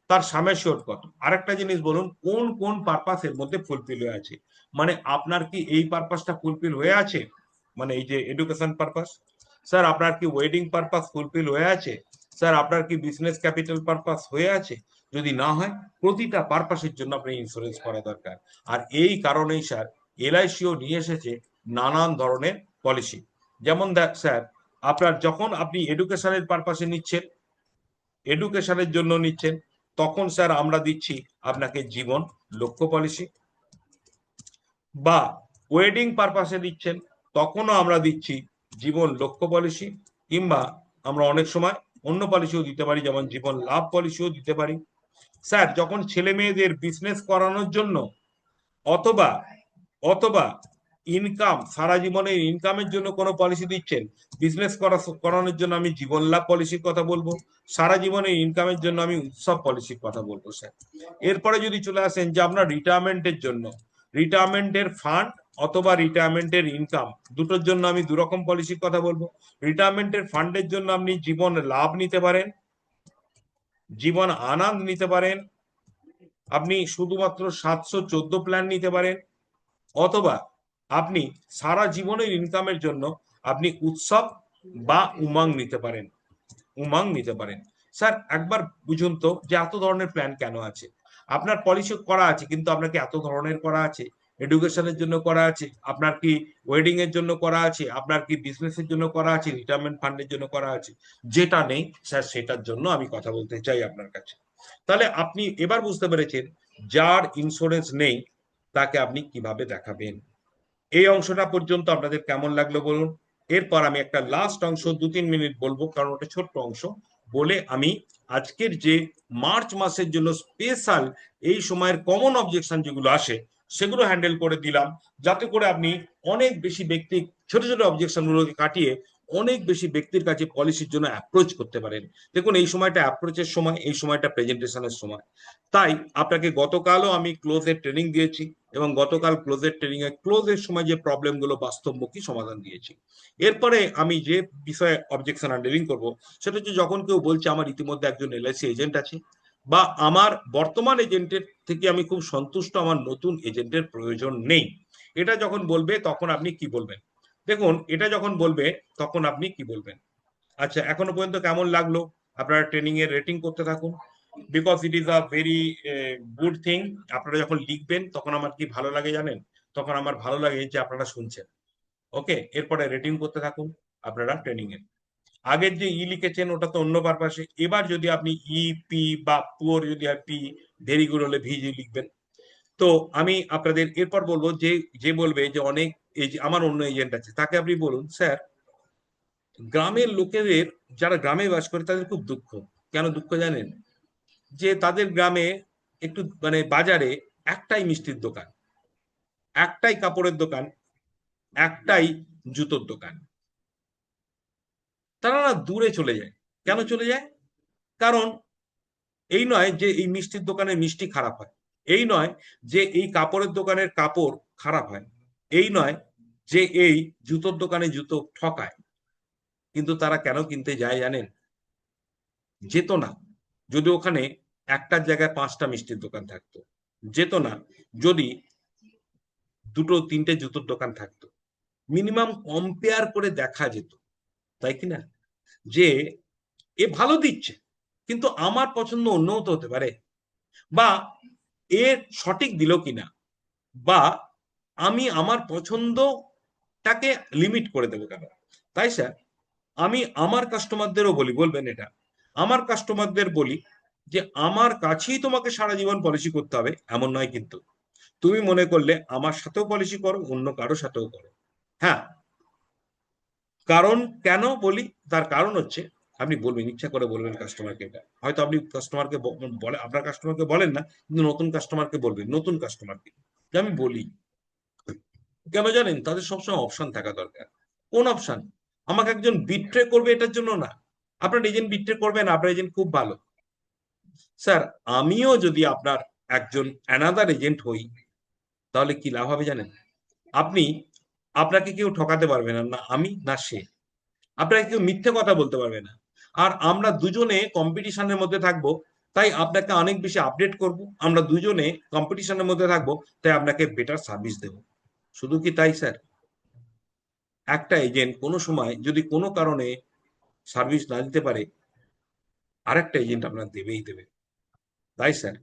তার সামেশিওর কত। আরেকটা জিনিস বলুন, কোন কোন পারপাস এর মধ্যে ফুলফিল হয়ে আছে, মানে আপনার কি এই পারপাসটা ফুলফিল হয়ে আছে, মানে এই যে এডুকেশন পারপাস। স্যার আপনার কি ওয়েডিং পারপাস ফুলফিল হয়ে আছে? স্যার আপনার কি বিজনেস ক্যাপিটাল পারপাস হয়ে আছে? যদি না হয়, প্রতিটা পারপাসের জন্য আপনার ইন্স্যুরেন্স করা দরকার। আর এই কারণেই স্যার LICও নিয়ে এসেছে নানান ধরনের পলিসি। যেমন দেখ স্যার, আপনার যখন আপনি এডুকেশনের পারপাসে নিচ্ছেন, এডুকেশনের জন্য নিচ্ছেন, তখন স্যার আমরা দিচ্ছি আপনাকে জীবন লক্ষ্য পলিসি। বা ওয়েডিং পারপাসে দিচ্ছেন, তখনও আমরা দিচ্ছি জীবন লক্ষ্য পলিসি। কিংবা আমরা অনেক সময় অন্য পলিসিও দিতে পারি, যেমন জীবন লাভ পলিসিও দিতে পারি। স্যার যখন ছেলে মেয়েদের বিজনেস করানোর জন্য অথবা অথবা ইনকাম, সারা জীবনের ইনকামের জন্য কোনো পলিসি দিচ্ছেন, বিজনেস করানোর জন্য আমি জীবন লাভ পলিসির কথা বলবো, সারা জীবনের ইনকামের জন্য আমি উৎসব পলিসির কথা বলবো স্যার। এরপরে যদি চলে আসেন যে আপনার রিটায়ারমেন্টের জন্য, রিটায়ারমেন্টের ফান্ড অথবা রিটায়ারমেন্টের ইনকাম, দুটোর জন্য আমি দুরকম পলিসির কথা বলবো। রিটায়ারমেন্টের ফান্ডের জন্য আপনি জীবন লাভ নিতে পারেন, জীবন আনন্দ নিতে পারেন, আপনি শুধুমাত্র 714 প্ল্যান নিতে পারেন, অথবা আপনি সারা জীবনের ইনকামের জন্য আপনি উৎসব বা উমাং নিতে পারেন, উমাং নিতে পারেন। স্যার একবার বুঝুন তো যে এত ধরনের প্ল্যান কেন আছে? আপনার পলিসি করা আছে, কিন্তু আপনাকে এত ধরনের করা আছে? এডুকেশনের জন্য করা আছে, আপনার কি ওয়েডিং এর জন্য করা আছে, আপনার কি বিজনেসের জন্য করা আছে, রিটায়ারমেন্ট ফান্ডের জন্য করা আছে? যেটা নেই স্যার সেটার জন্য আমি কথা বলতে চাই আপনার কাছে। তাহলে আপনি এবার বুঝতে পেরেছেন যার ইন্স্যুরেন্স নেই তাকে আপনি কিভাবে দেখাবেন। এই অংশটা পর্যন্ত আপনাদের কেমন লাগলো বলুন। এরপর আমি একটা লাস্ট অংশ 2-3 মিনিট বলবো, কারণ ওটা ছোট্ট অংশ, বলে আমি আজকের যে মার্চ মাসের জন্য স্পেশাল এই সময়ের কমন অবজেকশন যেগুলো আসে সেগুলো হ্যান্ডেল করে দিলাম, যাতে করে আপনি অনেক বেশি ব্যক্তি ছোট ছোট অবজেকশন গুলোকে কাটিয়ে অনেক বেশি ব্যক্তির কাছে পলিসির জন্য অ্যাপ্রোচ করতে পারেন। দেখুন এই সময়টা অ্যাপ্রোচের সময়, এই সময়টা প্রেজেন্টেশনের সময়। তাই আপনাকে গতকালও আমি ক্লোজের ট্রেনিং দিয়েছি, এবং গতকাল ক্লোজের ট্রেনিং এ ক্লোজের সময় যে প্রবলেমগুলো বাস্তবমুখী সমাধান দিয়েছি। এরপরে আমি যে বিষয়ে অবজেকশন হ্যান্ডেলিং করব সেটা হচ্ছে যখন কেউ বলছে আমার ইতিমধ্যে একজন এলআইসি এজেন্ট আছে, বা আমার বর্তমান এজেন্টের থেকে আমি খুব সন্তুষ্ট, আমার নতুন এজেন্টের প্রয়োজন নেই, এটা যখন বলবে তখন আপনি কি বলবেন? দেখুন এটা যখন বলবে তখন আপনি কি বলবেন? আচ্ছা এখনো পর্যন্ত কেমন লাগলো? আপনারা ট্রেনিং এর রেটিং করতে থাকুন, because it is a very good thing. আপনারা যখন লিখবেন তখন আমার কি ভালো লাগে জানেন? তখন আমার ভালো লাগে যে আপনারা শুনছেন। ওকে, এরপরে রেটিং করতে থাকুন আপনারা ট্রেনিং এর। আগের যে ই লিখেছেন ওটা তো অন্য পারপাসে, এবার যদি আপনি ই পি বা পুয়ার যদি হয় পি, ভেরি গুড হলে ভিজি লিখবেন। তো আমি আপনাদের এরপর বলবো যে যে বলবে যে অনেক এই যে আমার অন্য এজেন্ট আছে, তাকে আপনি বলুন স্যার গ্রামের লোকেদের, যারা গ্রামে বাস করে তাদের খুব দুঃখ। কেন দুঃখ জানেন? যে তাদের গ্রামে একটু মানে বাজারে একটাই মিষ্টির দোকান, একটাই কাপড়ের দোকান, একটাই জুতোর দোকান। তারা না দূরে চলে যায়। কেন চলে যায়? কারণ এই নয় যে এই মিষ্টির দোকানের মিষ্টি খারাপ হয়, এই নয় যে এই কাপড়ের দোকানের কাপড় খারাপ হয়, এই নয় যে এই জুতোর দোকানে জুতো ঠকায়, কিন্তু তারা কেন কিনতে যায় জানেন? যেত না যদি ওখানে একটার জায়গায় 5টা মিষ্টির দোকান থাকতো, যেত না যদি দুটো তিনটে জুতোর দোকান থাকতো, মিনিমাম কম্পেয়ার করে দেখা যেত, তাই কিনা? যে এ ভালো দিচ্ছে কিন্তু আমার পছন্দ অন্যও তো হতে পারে, বা এ সঠিক দিল কিনা, বা আমি আমার পছন্দটাকে লিমিট করে দেবো কেন? তাই স্যার আমি আমার কাস্টমারদেরও বলি, বলবেন এটা, আমার কাস্টমারদের বলি যে আমার কাছেই তোমাকে সারা জীবন পলিসি করতে হবে এমন নয়, কিন্তু তুমি মনে করলে আমার সাথেও পলিসি করো, অন্য কারো সাথেও করো। হ্যাঁ, কারণ কেন বলি? তার কারণ হচ্ছে আপনি বলবেন, ইচ্ছা করে বলবেন কাস্টমারকে, এটা হয়তো আপনি কাস্টমারকে বলে, আপনার কাস্টমারকে বলেন না, কিন্তু নতুন কাস্টমারকে বলবেন, নতুন কাস্টমারকে যে আমি বলি কেন জানেন? তাদের সবসময় অপশন থাকা দরকার। কোন অপশন? আমাকে একজন বিট্রে করবে এটার জন্য না। আপনার এজেন্ট বিট্রে করবে না, আপনার এজেন্ট খুব ভালো। স্যার আমিও যদি আপনার একজন অ্যানাদার এজেন্ট হই তাহলে কি লাভ হবে জানেন? আপনি, আপনাকে কেউ ঠকাতে পারবে না, না আমি না সে, আপনাকে কেউ মিথ্যে কথা বলতে পারবে না। আর আমরা দুজনে কম্পিটিশনের মধ্যে থাকবো, তাই আপনাকে অনেক বেশি আপডেট করব, আমরা দুজনে কম্পিটিশনের মধ্যে থাকবো, তাই আপনাকে বেটার সার্ভিস দেব। শুধু কি তাই স্যার? একটা এজেন্ট কোনো সময় যদি কোনো কারণে সার্ভিস না দিতে পারে, আরেকটা এজেন্ট আপনার দেবেই দেবে। তাই স্যার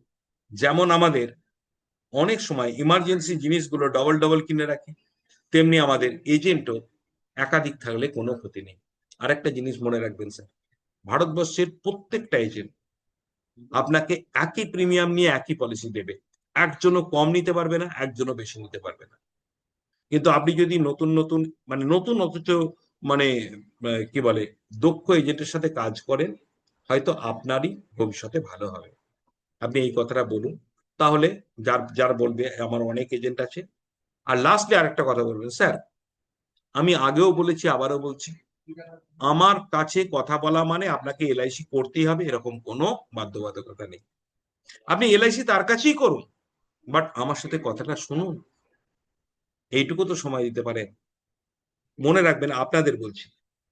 যেমন আমাদের অনেক সময় ইমার্জেন্সি জিনিসগুলো ডবল ডবল কিনে রাখি, তেমনি আমাদের এজেন্টও একাধিক থাকলে কোনো ক্ষতি নেই। আরেকটা জিনিস মনে রাখবেন স্যার, ভারতবর্ষের প্রত্যেকটা এজেন্ট আপনাকে একই প্রিমিয়াম নিয়ে একই পলিসি দেবে, একজনও কম নিতে পারবে না, একজনও বেশি নিতে পারবে না। কিন্তু আপনি যদি নতুন নতুন মানে নতুন অথচ মানে কি বলে দক্ষ এজেন্টের সাথে কাজ করেন, হয়তো আপনারই ভবিষ্যতে ভালো হবে। আপনি এই কথাটা বলুন, তাহলে যার যার বলবে আমার অনেক এজেন্ট আছে। আর লাস্টলি আরেকটা কথা বলবেন স্যার, আমি আগেও বলেছি আবারও বলছি, আমার কাছে কথা বলা মানে আপনাকে এলআইসি করতেই হবে এরকম কোনো বাধ্যবাধকতা নেই। আপনি এলআইসি তার কাছেই করুন, বাট আমার সাথে কথাটা শুনুন, এইটুকু তো সময় দিতে পারেন। মনে রাখবেন, আপনাদের বলছি,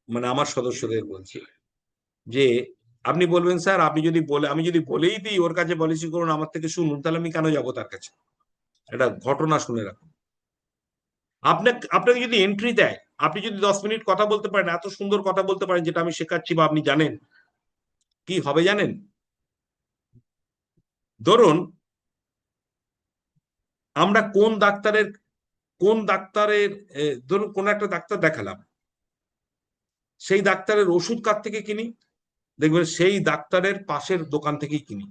মানে আমার সদস্যদের বলছি, যে আপনি বলবেন স্যার আপনি যদি বলে আমি যদি বলেই দিই ওর কাছে পলিসি করুন আমার থেকে শুনুন, তাহলে আমি কেন যাবো তার কাছে? এটা ঘটনা শুনে রাখুন। আপনাকে যদি এন্ট্রি দেয়, আপনি যদি 10 মিনিট কথা বলতে পারেন, এত সুন্দর কথা বলতে পারেন যেটা আমি শেখাচ্ছি বা আপনি জানেন, কি হবে জানেন? ধরুন আমরা কোন ডাক্তারের ধরুন কোন একটা ডাক্তার দেখালাম, সেই ডাক্তারের ওষুধ কার থেকে কিনি? দেখবেন সেই ডাক্তারের পাশের দোকান থেকেই কিনি,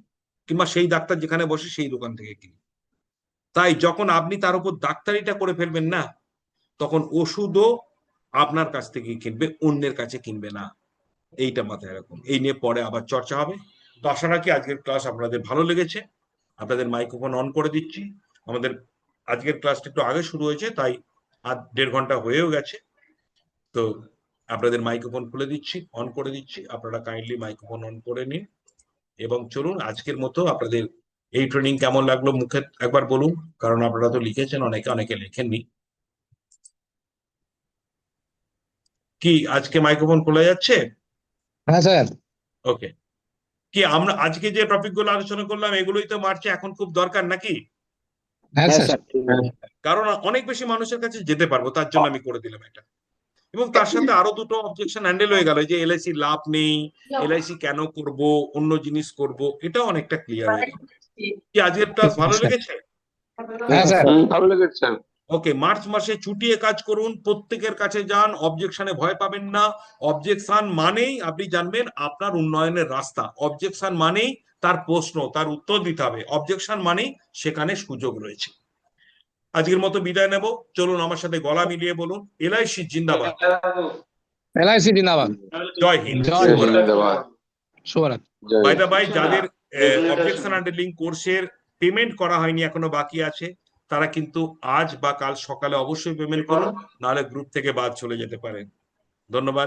কিংবা সেই ডাক্তার যেখানে বসে সেই দোকান থেকে কিনি। তাই যখন আপনি তার উপর ডাক্তারিটা করে ফেলবেন না, তখন ওষুধও আপনার কাছ থেকে কিনবে, অন্যের কাছে কিনবে না। এইটা মাথায় রাখুন। এই নিয়ে পরে আবার চর্চা হবে। তো আশা রাখি আজকের ক্লাস আপনাদের ভালো লেগেছে। আপনাদের মাইক্রোফোন অন করে দিচ্ছি। আমাদের আজকের ক্লাসটা একটু আগে শুরু হয়েছে, তাই আধ 1.5 ঘন্টা হয়েও গেছে। তো আপনাদের মাইক্রোফোন খুলে দিচ্ছি, অন করে দিচ্ছি, আপনারা কাইন্ডলি মাইক্রোফোন অন করে নিন। এবং চলুন আজকের মতো আপনাদের এই ট্রেনিং কেমন লাগলো মুখে একবার বলুন, কারণ আপনারা তো লিখেছেন, অনেকে অনেকে লেখেননি। কি আজকে মাইক্রোফোন খোলা যাচ্ছে? হ্যাঁ স্যার। ওকে। কি আমরা আজকে যে টপিক গুলো আলোচনা করলাম এগুলোই তো মার্চে এখন খুব দরকার নাকি? হ্যাঁ হ্যাঁ স্যার। স্যার। কারণ অনেক বেশি মানুষের কাছে যেতে পারবো, তার জন্য আমি করে দিলাম এটা। এবং তার সাথে আরো দুটো অবজেকশন হ্যান্ডেল হয়ে গেল, যে এলআইসি লাভ নেই, এলআইসি কেন করব, অন্য জিনিস করব, এটাও অনেকটা ক্লিয়ার হয়ে গেল। কি আজকের ক্লাস ভালো স্যার। লেগেছে? হ্যাঁ স্যার। ভালো লেগেছে স্যার। ওকে, মার্চ মাসে চুটিয়ে কাজ করুন, প্রত্যেকের কাছে যান, অবজেকশনে ভয় পাবেন না। অবজেকশন মানেই আপনি জানবেন আপনার উন্নয়নের রাস্তা, অবজেকশন মানেই তার প্রশ্ন, তার উত্তর দিতে হবে, অবজেকশন মানেই সেখানে সুযোগ রয়েছে। আজকের মতো বিদায় নেব। চলুন আমার সাথে গলা মিলিয়ে বলুন, এলআইসি জিন্দাবাদ, এলআইসি জিন্দাবাদ। জয় হিন্দ, জয় হিন্দ। শুভরাত্রি। ধন্যবাদ। শুভরাত্রি। বাই দা বাই, যাদের অবজেকশন হ্যান্ডলিং কোর্সের পেমেন্ট করা হয়নি, এখনো বাকি আছে, তারা কিন্তু আজ বা কাল সকালে অবশ্যই পেমেন্ট করুন, নাহলে গ্রুপ থেকে বাদ চলে যেতে পারেন। ধন্যবাদ।